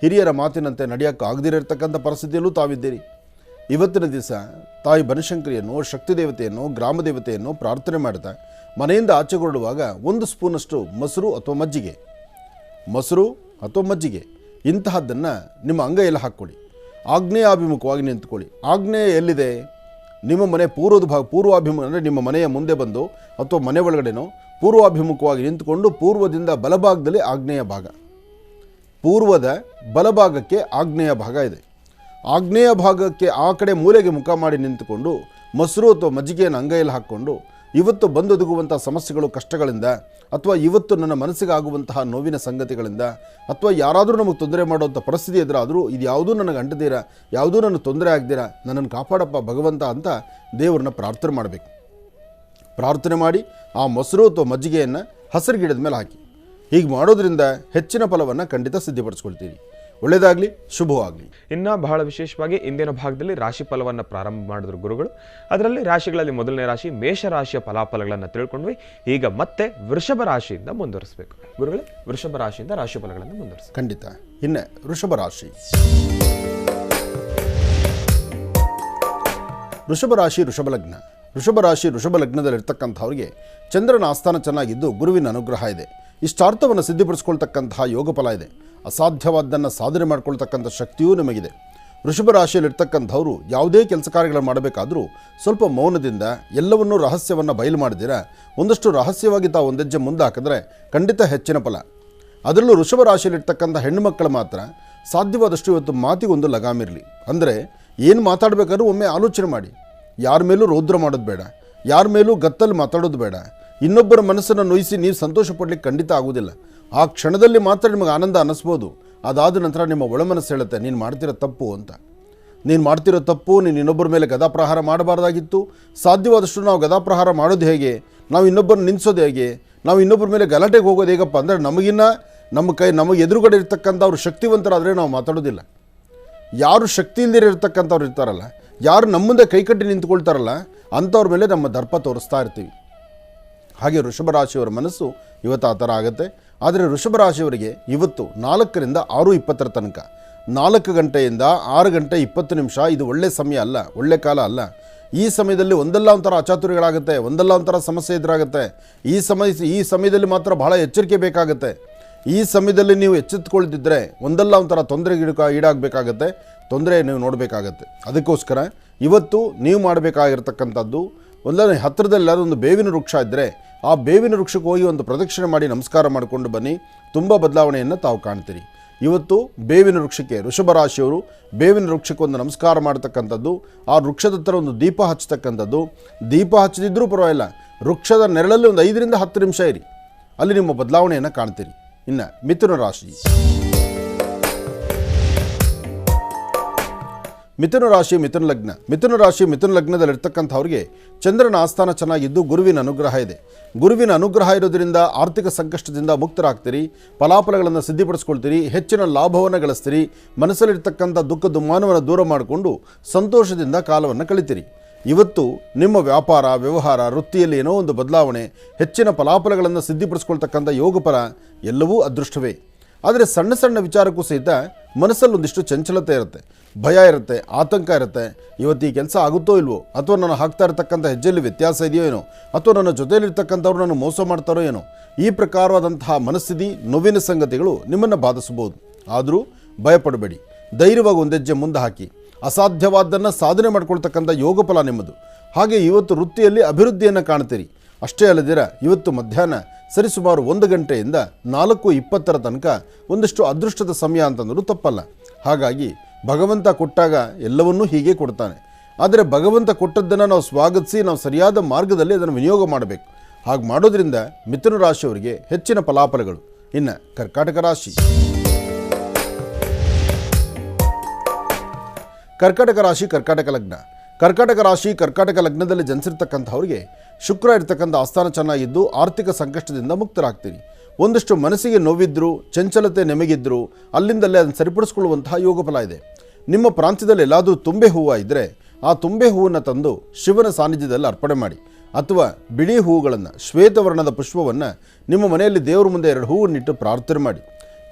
ಹಿರಿಯರ ಮಾತಿನಂತೆ ನಡೆಯೋಕ್ಕೆ ಆಗದಿರತಕ್ಕಂಥ ಪರಿಸ್ಥಿತಿಯಲ್ಲೂ ತಾವಿದ್ದೀರಿ. ಇವತ್ತಿನ ದಿವಸ ತಾಯಿ ಬನಶಂಕರಿಯನ್ನು, ಶಕ್ತಿ ದೇವತೆಯನ್ನು, ಗ್ರಾಮ ದೇವತೆಯನ್ನು ಪ್ರಾರ್ಥನೆ ಮಾಡ್ತಾ ಮನೆಯಿಂದ ಆಚೆ ಹೊರಡುವಾಗ 1 ಸ್ಪೂನಷ್ಟು ಮೊಸರು ಅಥವಾ ಮಜ್ಜಿಗೆ ಇಂತಹದ್ದನ್ನು ನಿಮ್ಮ ಅಂಗೈಯಲ್ಲಿ ಹಾಕ್ಕೊಳ್ಳಿ. ಆಗ್ನೇಯಾಭಿಮುಖವಾಗಿ ನಿಂತ್ಕೊಳ್ಳಿ. ಆಗ್ನೇಯ ಎಲ್ಲಿದೆ? ನಿಮ್ಮ ಮನೆ ಪೂರ್ವಾಭಿಮುಖ ಅಂದರೆ ನಿಮ್ಮ ಮನೆಯ ಮುಂದೆ ಬಂದು ಅಥವಾ ಮನೆ ಒಳಗಡೆನೋ ಪೂರ್ವಾಭಿಮುಖವಾಗಿ ನಿಂತುಕೊಂಡು ಪೂರ್ವದಿಂದ ಬಲಭಾಗದಲ್ಲಿ ಆಗ್ನೇಯ ಭಾಗ, ಪೂರ್ವದ ಬಲಭಾಗಕ್ಕೆ ಆಗ್ನೇಯ ಭಾಗ ಇದೆ. ಆಗ್ನೇಯ ಭಾಗಕ್ಕೆ ಆ ಕಡೆ ಮೂಲೆಗೆ ಮುಖ ಮಾಡಿ ನಿಂತುಕೊಂಡು ಮೊಸರು ಅಥವಾ ಮಜ್ಜಿಗೆಯನ್ನು ಅಂಗೈಯಲ್ಲಿ ಹಾಕ್ಕೊಂಡು ಇವತ್ತು ಬಂದೊದಗುವಂಥ ಸಮಸ್ಯೆಗಳು, ಕಷ್ಟಗಳಿಂದ ಅಥವಾ ಇವತ್ತು ನನ್ನ ಮನಸ್ಸಿಗೆ ಆಗುವಂತಹ ನೋವಿನ ಸಂಗತಿಗಳಿಂದ ಅಥವಾ ಯಾರಾದರೂ ನಮಗೆ ತೊಂದರೆ ಮಾಡುವಂಥ ಪರಿಸ್ಥಿತಿ ಎದುರಾದರೂ ಇದು ಯಾವುದೂ ನನಗೆ ಅಂಟದಿರ, ಯಾವುದೂ ನನಗೆ ತೊಂದರೆ ಆಗದಿರ ನನ್ನನ್ನು ಕಾಪಾಡಪ್ಪ ಭಗವಂತ ಅಂತ ದೇವರನ್ನ ಪ್ರಾರ್ಥನೆ ಮಾಡಬೇಕು. ಪ್ರಾರ್ಥನೆ ಮಾಡಿ ಆ ಮೊಸರು ಅಥವಾ ಮಜ್ಜಿಗೆಯನ್ನು ಹಸಿರು ಗಿಡದ ಮೇಲೆ ಹಾಕಿ. ಹೀಗೆ ಮಾಡೋದ್ರಿಂದ ಹೆಚ್ಚಿನ ಫಲವನ್ನು ಖಂಡಿತ ಸಿದ್ಧಪಡಿಸ್ಕೊಳ್ತೀರಿ. ಒಳ್ಳೆಯದಾಗಲಿ, ಶುಭವಾಗಲಿ. ಇನ್ನು ಬಹಳ ವಿಶೇಷವಾಗಿ ಇಂದಿನ ಭಾಗದಲ್ಲಿ ರಾಶಿ ಫಲವನ್ನು ಪ್ರಾರಂಭ ಮಾಡಿದ್ರು ಗುರುಗಳು. ಅದರಲ್ಲಿ ರಾಶಿಗಳಲ್ಲಿ ಮೊದಲನೇ ರಾಶಿ ಮೇಷರಾಶಿಯ ಫಲಾಫಲಗಳನ್ನು ತಿಳ್ಕೊಂಡ್ವಿ. ಈಗ ಮತ್ತೆ ವೃಷಭ ರಾಶಿಯಿಂದ ಮುಂದುವರಿಸಬೇಕು. ಗುರುಗಳೇ, ವೃಷಭ ರಾಶಿಯಿಂದ ರಾಶಿ ಫಲಗಳನ್ನು ಮುಂದುವರಿಸಿ. ಖಂಡಿತ. ಇನ್ನು ವೃಷಭ ರಾಶಿ. ವೃಷಭ ರಾಶಿ ವೃಷಭ ಲಗ್ನ. ವೃಷಭ ರಾಶಿ ವೃಷಭ ಲಗ್ನದಲ್ಲಿರ್ತಕ್ಕಂಥವ್ರಿಗೆ ಚಂದ್ರನ ಆಸ್ಥಾನ ಚೆನ್ನಾಗಿದ್ದು ಗುರುವಿನ ಅನುಗ್ರಹ ಇದೆ. ಇಷ್ಟಾರ್ಥವನ್ನು ಸಿದ್ಧಿಪಡಿಸ್ಕೊಳ್ತಕ್ಕಂತಹ ಯೋಗ ಫಲ ಇದೆ. ಅಸಾಧ್ಯವಾದ್ದನ್ನು ಸಾಧನೆ ಮಾಡ್ಕೊಳ್ತಕ್ಕಂಥ ಶಕ್ತಿಯೂ ನಿಮಗಿದೆ. ವೃಷಭ ರಾಶಿಯಲ್ಲಿರ್ತಕ್ಕಂಥವ್ರು ಯಾವುದೇ ಕೆಲಸ ಕಾರ್ಯಗಳನ್ನು ಮಾಡಬೇಕಾದರೂ ಸ್ವಲ್ಪ ಮೌನದಿಂದ ಎಲ್ಲವನ್ನೂ ರಹಸ್ಯವನ್ನು ಬಯಲು ಮಾಡಿದಿರ ಒಂದಷ್ಟು ರಹಸ್ಯವಾಗಿ ತಾವು ಒಂದೆಜ್ಜೆ ಮುಂದೆ ಹಾಕಿದ್ರೆ ಖಂಡಿತ ಹೆಚ್ಚಿನ ಫಲ. ಅದರಲ್ಲೂ ವೃಷಭ ರಾಶಿಯಲ್ಲಿರ್ತಕ್ಕಂಥ ಹೆಣ್ಣು ಮಕ್ಕಳು ಮಾತ್ರ ಸಾಧ್ಯವಾದಷ್ಟು ಇವತ್ತು ಮಾತಿಗೊಂದು ಲಗಾಮಿರಲಿ. ಅಂದರೆ ಏನು ಮಾತಾಡಬೇಕಾದ್ರೂ ಒಮ್ಮೆ ಆಲೋಚನೆ ಮಾಡಿ. ಯಾರ ಮೇಲೂ ರೌದ್ರ ಮಾಡೋದು ಬೇಡ, ಯಾರ ಮೇಲೂ ಗತ್ತಲ್ಲಿ ಮಾತಾಡೋದು ಬೇಡ. ಇನ್ನೊಬ್ಬರ ಮನಸ್ಸನ್ನು ನೋಯಿಸಿ ನೀವು ಸಂತೋಷ ಪಡಲಿಕ್ಕೆ ಖಂಡಿತ ಆಗೋದಿಲ್ಲ. ಆ ಕ್ಷಣದಲ್ಲಿ ಮಾತ್ರ ನಿಮಗೆ ಆನಂದ ಅನ್ನಿಸ್ಬೋದು. ಅದಾದ ನಂತರ ನಿಮ್ಮ ಒಳಮನಸ್ಸು ಹೇಳುತ್ತೆ ನೀನು ಮಾಡ್ತಿರೋ ತಪ್ಪು ಅಂತ. ನೀನು ಇನ್ನೊಬ್ಬರ ಮೇಲೆ ಗದಾಪ್ರಹಾರ ಮಾಡಬಾರ್ದಾಗಿತ್ತು. ಸಾಧ್ಯವಾದಷ್ಟು ನಾವು ಗದಾಪ್ರಹಾರ ಮಾಡೋದು ಹೇಗೆ, ನಾವು ಇನ್ನೊಬ್ಬರನ್ನ ನಿಲ್ಲಿಸೋದು ಹೇಗೆ, ನಾವು ಇನ್ನೊಬ್ಬರ ಮೇಲೆ ಗಲಾಟೆಗೆ ಹೋಗೋದು ಹೇಗಪ್ಪ ಅಂದರೆ ನಮಗೆ ಎದುರುಗಡೆ ಇರ್ತಕ್ಕಂಥವ್ರು ಶಕ್ತಿವಂತರಾದರೆ ನಾವು ಮಾತಾಡೋದಿಲ್ಲ. ಯಾರು ಶಕ್ತಿ ಇಲ್ಲದೇ ಇರ್ತಕ್ಕಂಥವ್ರು ಇರ್ತಾರಲ್ಲ, ಯಾರು ನಮ್ಮಿಂದ ಕೈಕಟ್ಟಿ ನಿಂತ್ಕೊಳ್ತಾರಲ್ಲ ಅಂಥವ್ರ ಮೇಲೆ ನಮ್ಮ ದರ್ಪ ತೋರಿಸ್ತಾ ಇರ್ತೀವಿ. ಹಾಗೆ ವೃಷಭ ರಾಶಿಯವರ ಮನಸ್ಸು ಇವತ್ತು ಆ ಥರ ಆಗುತ್ತೆ. ಆದರೆ ವೃಷಭ ರಾಶಿಯವರಿಗೆ ಇವತ್ತು 4ರಿಂದ 6:20 ತನಕ 4 ಗಂಟೆಯಿಂದ 6 ಗಂಟೆ 20 ನಿಮಿಷ ಇದು ಒಳ್ಳೆ ಸಮಯ ಅಲ್ಲ, ಒಳ್ಳೆ ಕಾಲ ಅಲ್ಲ. ಈ ಸಮಯದಲ್ಲಿ ಒಂದಲ್ಲ ಒಂಥರ ಅಚಾತುರ್ಯಗಳಾಗುತ್ತೆ, ಒಂದಲ್ಲ ಒಂಥರ ಸಮಸ್ಯೆ ಎದುರಾಗುತ್ತೆ. ಈ ಸಮಯದಲ್ಲಿ ಮಾತ್ರ ಬಹಳ ಎಚ್ಚರಿಕೆ ಬೇಕಾಗುತ್ತೆ. ಈ ಸಮಯದಲ್ಲಿ ನೀವು ಎಚ್ಚೆತ್ತುಕೊಳ್ತಿದ್ರೆ ಒಂದಲ್ಲ ಒಂಥರ ತೊಂದರೆಗೆ ಈಡಾಗಬೇಕಾಗತ್ತೆ, ತೊಂದರೆ ನೀವು ನೋಡಬೇಕಾಗತ್ತೆ. ಅದಕ್ಕೋಸ್ಕರ ಇವತ್ತು ನೀವು ಮಾಡಬೇಕಾಗಿರ್ತಕ್ಕಂಥದ್ದು ಒಂದೊಂದು ಹತ್ತಿರದಲ್ಲಿ ಒಂದು ಬೇವಿನ ವೃಕ್ಷ ಇದ್ದರೆ ಆ ಬೇವಿನ ವೃಕ್ಷಕ್ಕೆ ಹೋಗಿ ಒಂದು ಪ್ರದಕ್ಷಿಣೆ ಮಾಡಿ ನಮಸ್ಕಾರ ಮಾಡಿಕೊಂಡು ಬನ್ನಿ. ತುಂಬ ಬದಲಾವಣೆಯನ್ನು ತಾವು ಕಾಣ್ತೀರಿ. ಇವತ್ತು ಬೇವಿನ ವೃಕ್ಷಕ್ಕೆ ವೃಷಭ ರಾಶಿಯವರು ಬೇವಿನ ವೃಕ್ಷಕ್ಕೆ ಒಂದು ನಮಸ್ಕಾರ ಮಾಡ್ತಕ್ಕಂಥದ್ದು, ಆ ವೃಕ್ಷದ ಹತ್ರ ಒಂದು ದೀಪ ಹಚ್ಚತಕ್ಕಂಥದ್ದು. ದೀಪ ಹಚ್ಚದಿದ್ದರೂ ಪರವಾಗಿಲ್ಲ, ವೃಕ್ಷದ ನೆರಳಲ್ಲಿ ಒಂದು 5ರಿಂದ 10 ನಿಮಿಷ ಇರಿ, ಅಲ್ಲಿ ನಿಮ್ಮ ಬದಲಾವಣೆಯನ್ನು ಕಾಣ್ತೀರಿ. ಇನ್ನು ಮಿಥುನ ರಾಶಿ. ಮಿಥುನ ರಾಶಿ ಮಿಥುನ ಲಗ್ನ. ಮಿಥುನ ರಾಶಿ ಮಿಥುನ ಲಗ್ನದಲ್ಲಿರ್ತಕ್ಕಂಥವ್ರಿಗೆ ಚಂದ್ರನ ಆಸ್ಥಾನ ಚೆನ್ನಾಗಿದ್ದು ಗುರುವಿನ ಅನುಗ್ರಹ ಇದೆ. ಗುರುವಿನ ಅನುಗ್ರಹ ಇರೋದ್ರಿಂದ ಆರ್ಥಿಕ ಸಂಕಷ್ಟದಿಂದ ಮುಕ್ತರಾಗ್ತೀರಿ, ಫಲಾಫಲಗಳನ್ನು ಸಿದ್ಧಿಪಡಿಸ್ಕೊಳ್ತೀರಿ, ಹೆಚ್ಚಿನ ಲಾಭವನ್ನು ಗಳಿಸ್ತೀರಿ. ಮನಸ್ಸಲ್ಲಿರ್ತಕ್ಕಂಥ ದುಃಖ ದುಮ್ಮಾನವನ್ನು ದೂರ ಮಾಡಿಕೊಂಡು ಸಂತೋಷದಿಂದ ಕಾಲವನ್ನು ಕಳಿತೀರಿ. ಇವತ್ತು ನಿಮ್ಮ ವ್ಯಾಪಾರ ವ್ಯವಹಾರ ವೃತ್ತಿಯಲ್ಲಿ ಏನೋ ಒಂದು ಬದಲಾವಣೆ, ಹೆಚ್ಚಿನ ಫಲಾಫಲಗಳನ್ನು ಸಿದ್ಧಿಪಡಿಸ್ಕೊಳ್ತಕ್ಕಂಥ ಯೋಗಫಲ ಎಲ್ಲವೂ ಅದೃಷ್ಟವೇ. ಆದರೆ ಸಣ್ಣ ಸಣ್ಣ ವಿಚಾರಕ್ಕೂ ಸಹಿತ ಮನಸ್ಸಲ್ಲಿ ಒಂದಿಷ್ಟು ಚಂಚಲತೆ ಇರುತ್ತೆ, ಭಯ ಇರುತ್ತೆ, ಆತಂಕ ಇರುತ್ತೆ. ಇವತ್ತು ಈ ಕೆಲಸ ಆಗುತ್ತೋ ಇಲ್ವೋ, ಅಥವಾ ನಾನು ಹಾಕ್ತಾ ಇರ್ತಕ್ಕಂಥ ಹೆಜ್ಜೆಯಲ್ಲಿ ವ್ಯತ್ಯಾಸ ಇದೆಯೋ ಏನೋ, ಅಥವಾ ನನ್ನ ಜೊತೆಯಲ್ಲಿರ್ತಕ್ಕಂಥವ್ರು ನಾನು ಮೋಸ ಮಾಡ್ತಾರೋ ಏನೋ. ಈ ಪ್ರಕಾರವಾದಂತಹ ಮನಸ್ಥಿತಿ ನೋವಿನ ಸಂಗತಿಗಳು ನಿಮ್ಮನ್ನು ಬಾಧಿಸಬಹುದು. ಆದರೂ ಭಯಪಡಬೇಡಿ. ಧೈರ್ಯವಾಗಿ ಒಂದೆಜ್ಜೆ ಮುಂದೆ ಹಾಕಿ ಅಸಾಧ್ಯವಾದ್ದನ್ನು ಸಾಧನೆ ಮಾಡ್ಕೊಳ್ತಕ್ಕಂಥ ಯೋಗ ಫಲ ನಿಮ್ಮದು. ಹಾಗೆ ಇವತ್ತು ವೃತ್ತಿಯಲ್ಲಿ ಅಭಿವೃದ್ಧಿಯನ್ನು ಕಾಣ್ತೀರಿ. ಅಷ್ಟೇ ಅಲ್ಲದಿರ ಇವತ್ತು ಮಧ್ಯಾಹ್ನ ಸರಿಸುಮಾರು 1 ಗಂಟೆಯಿಂದ 4:20 ತನಕ ಒಂದಷ್ಟು ಅದೃಷ್ಟದ ಸಮಯ ಅಂತಂದರೂ ತಪ್ಪಲ್ಲ. ಹಾಗಾಗಿ ಭಗವಂತ ಕೊಟ್ಟಾಗ ಎಲ್ಲವನ್ನೂ ಹೀಗೆ ಕೊಡ್ತಾನೆ. ಆದರೆ ಭಗವಂತ ಕೊಟ್ಟದ್ದನ್ನು ನಾವು ಸ್ವಾಗತಿಸಿ ನಾವು ಸರಿಯಾದ ಮಾರ್ಗದಲ್ಲಿ ಅದನ್ನು ವಿನಿಯೋಗ ಮಾಡಬೇಕು. ಹಾಗೆ ಮಾಡೋದ್ರಿಂದ ಮಿಥುನ ರಾಶಿಯವರಿಗೆ ಹೆಚ್ಚಿನ ಫಲಾಫಲಗಳು. ಇನ್ನು ಕರ್ಕಾಟಕ ರಾಶಿ. ಕರ್ಕಾಟಕ ರಾಶಿ ಕರ್ಕಾಟಕ ಲಗ್ನ. ಕರ್ಕಾಟಕ ರಾಶಿ ಕರ್ಕಾಟಕ ಲಗ್ನದಲ್ಲಿ ಜನಿಸಿರ್ತಕ್ಕಂಥವ್ರಿಗೆ ಶುಕ್ರ ಇರ್ತಕ್ಕಂಥ ಆಸ್ಥಾನ ಚೆನ್ನಾಗಿದ್ದು ಆರ್ಥಿಕ ಸಂಕಷ್ಟದಿಂದ ಮುಕ್ತರಾಗ್ತೀರಿ. ಒಂದಷ್ಟು ಮನಸ್ಸಿಗೆ ನೋವಿದ್ದರೂ ಚಂಚಲತೆ ನೆಮಗಿದ್ದರೂ ಅಲ್ಲಿಂದಲೇ ಅದನ್ನು ಸರಿಪಡಿಸ್ಕೊಳ್ಳುವಂತಹ ಯೋಗ ಫಲ ಇದೆ. ನಿಮ್ಮ ಪ್ರಾಂತ್ಯದಲ್ಲಿ ಎಲ್ಲಾದರೂ ತುಂಬೆ ಹೂವು ಇದ್ದರೆ ಆ ತುಂಬೆ ಹೂವನ್ನು ತಂದು ಶಿವನ ಸಾನ್ನಿಧ್ಯದಲ್ಲಿ ಅರ್ಪಣೆ ಮಾಡಿ. ಅಥವಾ ಬಿಳಿ ಹೂವುಗಳನ್ನು ಶ್ವೇತವರ್ಣದ ಪುಷ್ಪವನ್ನು ನಿಮ್ಮ ಮನೆಯಲ್ಲಿ ದೇವರ ಮುಂದೆ 2 ಹೂವನ್ನಿಟ್ಟು ಪ್ರಾರ್ಥನೆ ಮಾಡಿ.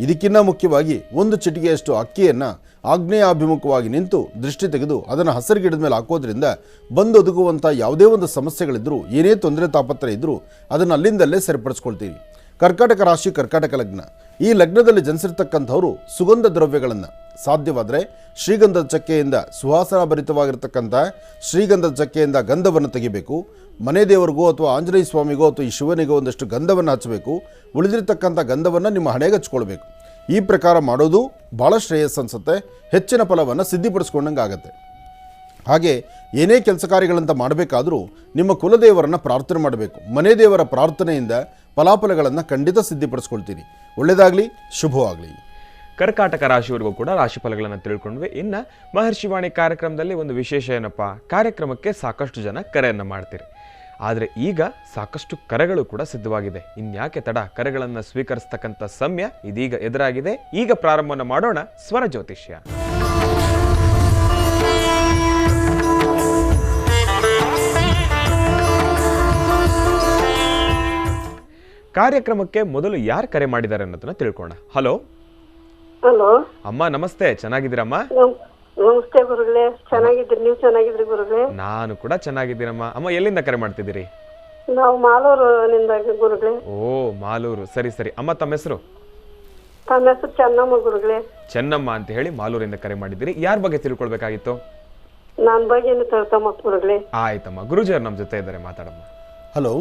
ಇದಕ್ಕಿಂತ ಮುಖ್ಯವಾಗಿ 1 ಚಿಟಿಕೆಯಷ್ಟು ಅಕ್ಕಿಯನ್ನು ಆಗ್ನೇಯಾಭಿಮುಖವಾಗಿ ನಿಂತು ದೃಷ್ಟಿ ತೆಗೆದು ಅದನ್ನು ಹಸಿರು ಗಿಡದ ಮೇಲೆ ಹಾಕೋದ್ರಿಂದ ಬಂದು ಒದಗುವಂಥ ಯಾವುದೇ ಒಂದು ಸಮಸ್ಯೆಗಳಿದ್ದರೂ ಏನೇ ತೊಂದರೆ ತಾಪತ್ರ ಇದ್ದರೂ ಅದನ್ನು ಅಲ್ಲಿಂದಲೇ ಸರಿಪಡಿಸ್ಕೊಳ್ತೀರಿ. ಕರ್ಕಾಟಕ ರಾಶಿ ಕರ್ಕಾಟಕ ಲಗ್ನ. ಈ ಲಗ್ನದಲ್ಲಿ ಜನಿಸಿರ್ತಕ್ಕಂಥವರು ಸುಗಂಧ ದ್ರವ್ಯಗಳನ್ನು ಸಾಧ್ಯವಾದರೆ ಶ್ರೀಗಂಧದ ಚಕ್ಕೆಯಿಂದ ಸುವಾಸನಾ ಭರಿತವಾಗಿರ್ತಕ್ಕಂಥ ಶ್ರೀಗಂಧದ ಚಕ್ಕೆಯಿಂದ ಗಂಧವನ್ನು ತೆಗಿಬೇಕು. ಮನೆ ದೇವರಿಗೋ ಅಥವಾ ಆಂಜನೇಯ ಸ್ವಾಮಿಗೋ ಅಥವಾ ಈ ಶಿವನಿಗೋ ಒಂದಷ್ಟು ಗಂಧವನ್ನು ಹಚ್ಚಬೇಕು. ಉಳಿದಿರ್ತಕ್ಕಂಥ ಗಂಧವನ್ನು ನಿಮ್ಮ ಹಣೆಗೆ ಹಚ್ಕೊಳ್ಬೇಕು. ಈ ಪ್ರಕಾರ ಮಾಡೋದು ಭಾಳ ಶ್ರೇಯಸ್ಸು ಅನಿಸುತ್ತೆ. ಹೆಚ್ಚಿನ ಫಲವನ್ನು ಸಿದ್ಧಿಪಡಿಸ್ಕೊಂಡಂಗೆ ಆಗುತ್ತೆ. ಹಾಗೆ ಏನೇ ಕೆಲಸ ಕಾರ್ಯಗಳಂತ ಮಾಡಬೇಕಾದರೂ ನಿಮ್ಮ ಕುಲದೇವರನ್ನು ಪ್ರಾರ್ಥನೆ ಮಾಡಬೇಕು. ಮನೆ ದೇವರ ಪ್ರಾರ್ಥನೆಯಿಂದ ಫಲಾಫಲಗಳನ್ನು ಖಂಡಿತ ಸಿದ್ಧಿಪಡಿಸ್ಕೊಳ್ತೀರಿ. ಒಳ್ಳೆಯದಾಗಲಿ, ಶುಭವಾಗಲಿ. ಕರ್ಕಾಟಕ ರಾಶಿಯವರೆಗೂ ಕೂಡ ರಾಶಿ ಫಲಗಳನ್ನು ತಿಳ್ಕೊಂಡ್ವಿ. ಇನ್ನು ಮಹರ್ಷಿವಾಣಿ ಕಾರ್ಯಕ್ರಮದಲ್ಲಿ ಒಂದು ವಿಶೇಷ ಏನಪ್ಪ, ಕಾರ್ಯಕ್ರಮಕ್ಕೆ ಸಾಕಷ್ಟು ಜನ ಕರೆಯನ್ನು ಮಾಡ್ತೀರಿ. ಆದರೆ ಈಗ ಸಾಕಷ್ಟು ಕರೆಗಳು ಕೂಡ ಸಿದ್ಧವಾಗಿದೆ. ಇನ್ಯಾಕೆ ತಡ, ಕರೆಗಳನ್ನು ಸ್ವೀಕರಿಸ್ತಕ್ಕಂಥ ಸಮಯ ಇದೀಗ ಎದುರಾಗಿದೆ. ಈಗ ಪ್ರಾರಂಭವನ್ನು ಮಾಡೋಣ ಸ್ವರ ಜ್ಯೋತಿಷ್ಯ. ಕಾರ್ಯಕ್ರಮಕ್ಕೆ ಮೊದಲು ಯಾರು ಕರೆ ಮಾಡಿದ್ದಾರೆ ಅನ್ನೋದನ್ನ ತಿಳ್ಕೋಣ. ಹಲೋ. ಹಲೋ ಅಮ್ಮ ನಮಸ್ತೆ, ಚೆನ್ನಾಗಿದ್ದೀರಮ್ಮ? ನಮಸ್ತೆ ಗುರುಗಳೇ, ಚೆನ್ನಾಗಿದ್ರಿ? ನೀವು ಚೆನ್ನಾಗಿದ್ರಿ ಗುರುಗಳೇ? ನಾನು ಕೂಡ ಚೆನ್ನಾಗಿದ್ದೀನಮ್ಮ. ಅಮ್ಮ ಎಲ್ಲಿಂದ ಕರೆ ಮಾಡ್ತಿದ್ದೀರಿ? ನಾವು ಮಾಲೂರಿನಿಂದ ಗುರುಗಳೇ. ಓ ಮಾಲೂರು, ಸರಿ ಸರಿ. ಅಮ್ಮ ತಮ್ಮ ಹೆಸರು? ತಮ್ಮ ಹೆಸರು ಚೆನ್ನಮ್ಮ ಗುರುಗಳೇ. ಚೆನ್ನಮ್ಮ ಅಂತ ಹೇಳಿ ಮಾಲೂರಿಂದ ಕರೆ ಮಾಡಿದ್ದೀರಿ. ಯಾರ ಬಗ್ಗೆ ತಿಳ್ಕೊಳ್ಬೇಕಾಗಿತ್ತು? ನನ್ನ ಬಗ್ಗೆನು ತಿಳ್ಕೊಂಬ ಗುರುಗಳೇ. ಆಯ್ತಮ್ಮ, ಗುರುಜಿಯವ್ರು ನಮ್ಮ ಜೊತೆ ಇದ್ದಾರೆ, ಮಾತಾಡಮ್ಮ. ಹಲೋ.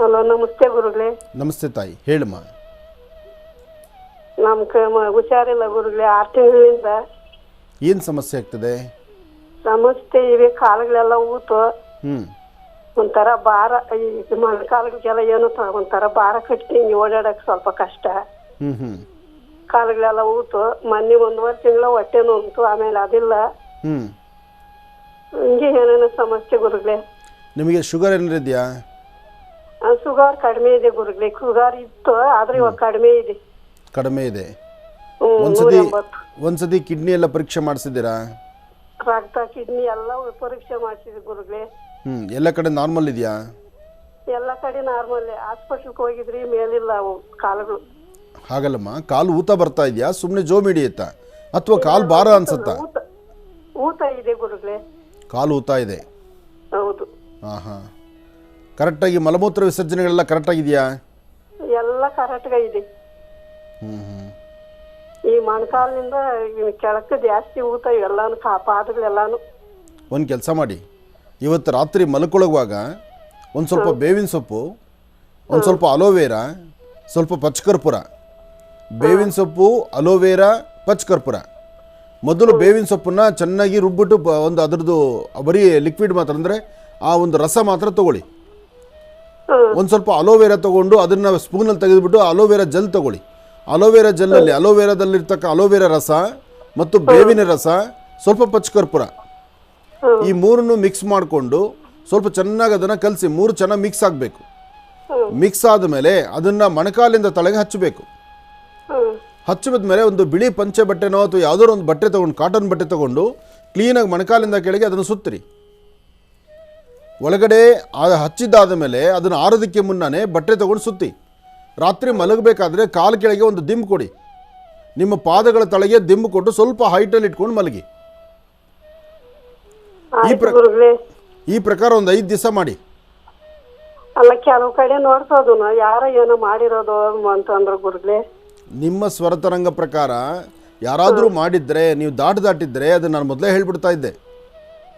ಹಲೋ ನಮಸ್ತೆ ಗುರುಗಳೇ. ನಮಸ್ತೆ ತಾಯಿ, ಹೇಳಮ್ಮ. ಹುಷಾರಿಲ್ಲ ಗುರುಗಳೇ, 6 ತಿಂಗಳಿಂದ. ಏನು ಸಮಸ್ಯೆ ಆಗ್ತದೆ? ಸಮಸ್ಯೆ ಇವೆ, ಕಾಲುಗಳೆಲ್ಲ ಊತು. ಹ್ಞೂ. ಒಂಥರ ಭಾರ, ಈ ಮೊಣಕಾಲುಗಳಿಗೆಲ್ಲ ಏನು ಒಂಥರ ಭಾರ ಕಟ್ತೀನಿ, ಓಡಾಡಕ್ ಸ್ವಲ್ಪ ಕಷ್ಟ. ಹ್ಞೂ ಹ್ಞೂ. ಕಾಲುಗಳೆಲ್ಲ ಊತು. ಮೊನ್ನೆ 1 ತಿಂಗಳ ಹೊಟ್ಟೆ ನೋವಿತು, ಆಮೇಲೆ ಅದಿಲ್ಲ. ಹ್ಞೂ. ಹಿಂಗೆ ಏನೇನೋ ಸಮಸ್ಯೆ ಗುರುಗಳೇ. ನಿಮಗೆ ಶುಗರ್ ಏನಾರು ಇದೆಯಾ? ಶುಗರ್ ಕಡಿಮೆ ಇದೆ ಗುರುಗಳೇ. ಶುಗರ್ ಇತ್ತು, ಆದ್ರೆ ಇವಾಗ ಕಡಿಮೆ ಇದೆ. ಕಡಿಮೆ ಇದೆ. 180. ಒಂದ್ಸತಿ ಕಿಡ್ನಿ ಎಲ್ಲ ಪರೀಕ್ಷೆ ಮಾಡಿಸಿದ್ದೀರಾ? ರಕ್ತ ಕಿಡ್ನಿ ಎಲ್ಲ ಪರೀಕ್ಷೆ ಮಾಡಿಸಿದ್ವಿ ಗುರುಗಳೇ. ಎಲ್ಲ ಕಡೆ ನಾರ್ಮಲ್ ಇದೆಯಾ? ಎಲ್ಲ ಕಡೆ ನಾರ್ಮಲ್. ಹಾಸ್ಪಿಟಲ್ಗೆ ಹೋಗಿದ್ರಿ, ಮೇಲಿಲ್ಲ ಅವು ಕಾಲುಗಳು. ಹಾಗಲ್ಲಮ್ಮ, ಕಾಲು ಊತ ಬರ್ತಾ ಇದೆಯಾ, ಸುಮ್ಮನೆ ಜೋಮ್ ಹಿಡಿಯುತ್ತಾ ಅಥವಾ ಕಾಲು ಭಾರ ಅನ್ಸುತ್ತಾ? ಊತ ಇದೆ ಗುರುಗಳೇ. ಕಾಲು ಊತ ಇದೆ. ಹೌದು. ಹಾಂ ಹಾಂ. ಕರೆಕ್ಟಾಗಿ ಮಲಮೂತ್ರ ವಿಸರ್ಜನೆಗಳೆಲ್ಲ ಕರೆಕ್ಟಾಗಿದೆಯಾ? ಎಲ್ಲ ಕರೆಕ್ಟ್గా ಇದೆ. ಈ ಮೊಣಕಾಲಿನಿಂದ ಕೆಳಕ್ಕೆ ಜಾಸ್ತಿ ಊತ, ಎಲ್ಲಾನು ಪಾದಗಳೆಲ್ಲಾನು. ಒಂದು ಕೆಲಸ ಮಾಡಿ, ಇವತ್ತು ರಾತ್ರಿ ಮಲ್ಕೊಳ್ಳುವಾಗ ಒಂದು ಸ್ವಲ್ಪ ಬೇವಿನ ಸೊಪ್ಪು, ಒಂದು ಸ್ವಲ್ಪ ಅಲೋವೇರಾ, ಸ್ವಲ್ಪ ಪಚ್ಚಕರ್ಪೂರ. ಬೇವಿನ ಸೊಪ್ಪು, ಅಲೋವೇರಾ, ಪಚ್ಚಕರ್ಪೂರ. ಮೊದಲು ಬೇವಿನ ಸೊಪ್ಪನ್ನು ಚೆನ್ನಾಗಿ ರುಬ್ಬಿಟ್ಟು ಒಂದು ಅದರದ್ದು ಬರೀ ಲಿಕ್ವಿಡ್ ಮಾತ್ರ, ಅಂದರೆ ಆ ಒಂದು ರಸ ಮಾತ್ರ ತಗೊಳ್ಳಿ. ಒಂದು ಸ್ವಲ್ಪ ಅಲೋವೇರಾ ತೊಗೊಂಡು ಅದನ್ನು ಸ್ಪೂನಲ್ಲಿ ತೆಗೆದುಬಿಟ್ಟು ಅಲೋವೇರಾ ಜೆಲ್ ತೊಗೊಳ್ಳಿ. ಅಲೋವೇರಾ ಜೆಲ್ಲಲ್ಲಿ ಅಲೋವೇರಾದಲ್ಲಿರ್ತಕ್ಕ ಅಲೋವೇರಾ ರಸ ಮತ್ತು ಬೇವಿನ ರಸ, ಸ್ವಲ್ಪ ಪಚ್ಚಕರ್ಪೂರ, ಈ 3 ಮಿಕ್ಸ್ ಮಾಡಿಕೊಂಡು ಸ್ವಲ್ಪ ಚೆನ್ನಾಗಿ ಅದನ್ನು ಕಲಸಿ 3 ಚೆನ್ನಾಗಿ ಮಿಕ್ಸ್ ಆಗಬೇಕು. ಮಿಕ್ಸ್ ಆದಮೇಲೆ ಅದನ್ನು ಮೊಣಕಾಲಿಂದ ತಲೆಗೆ ಹಚ್ಚಬೇಕು. ಹಚ್ಚಿದ ಮೇಲೆ ಒಂದು ಬಿಳಿ ಪಂಚೆ ಬಟ್ಟೆನೋ ಅಥವಾ ಯಾವುದೋ ಒಂದು ಬಟ್ಟೆ ತೊಗೊಂಡು, ಕಾಟನ್ ಬಟ್ಟೆ ತೊಗೊಂಡು ಕ್ಲೀನಾಗಿ ಮೊಣಕಾಲಿಂದ ಕೆಳಗೆ ಅದನ್ನು ಸುತ್ತಿರಿ. ಒಳಗಡೆ ಹಚ್ಚಿದ್ದಾದ ಮೇಲೆ ಅದನ್ನು ಆರೋದಕ್ಕೆ ಮುನ್ನನೇ ಬಟ್ಟೆ ತೊಗೊಂಡು ಸುತ್ತಿ. ರಾತ್ರಿ ಮಲಗಬೇಕಾದ್ರೆ ಕಾಲು ಕೆಳಗೆ ಒಂದು ದಿಂಬು ಕೊಡಿ. ನಿಮ್ಮ ಪಾದಗಳ ತಳಗೆ ದಿಂಬು ಕೊಟ್ಟು ಸ್ವಲ್ಪ ಹೈಟಲ್ಲಿ ಇಟ್ಕೊಂಡು ಮಲಗಿ. ಈ ಪ್ರಕಾರ ಒಂದು 5 ದಿವಸ ಮಾಡಿ. ಅಲ್ಲ, ಕೆಲವು ಕಡೆ ನೋಡ್ಸೋದು ಯಾರ ಏನೋ ಮಾಡಿರೋದು ಅಂತಂದ್ರು ಗುರುಗಳೇ. ನಿಮ್ಮ ಸ್ವರತರಂಗ ಪ್ರಕಾರ ಯಾರಾದರೂ ಮಾಡಿದ್ರೆ ನೀವು ದಾಟಿದ್ರೆ ಅದನ್ನು ನಾನು ಮೊದಲೇ ಹೇಳ್ಬಿಡ್ತಾ ಇದ್ದೆ.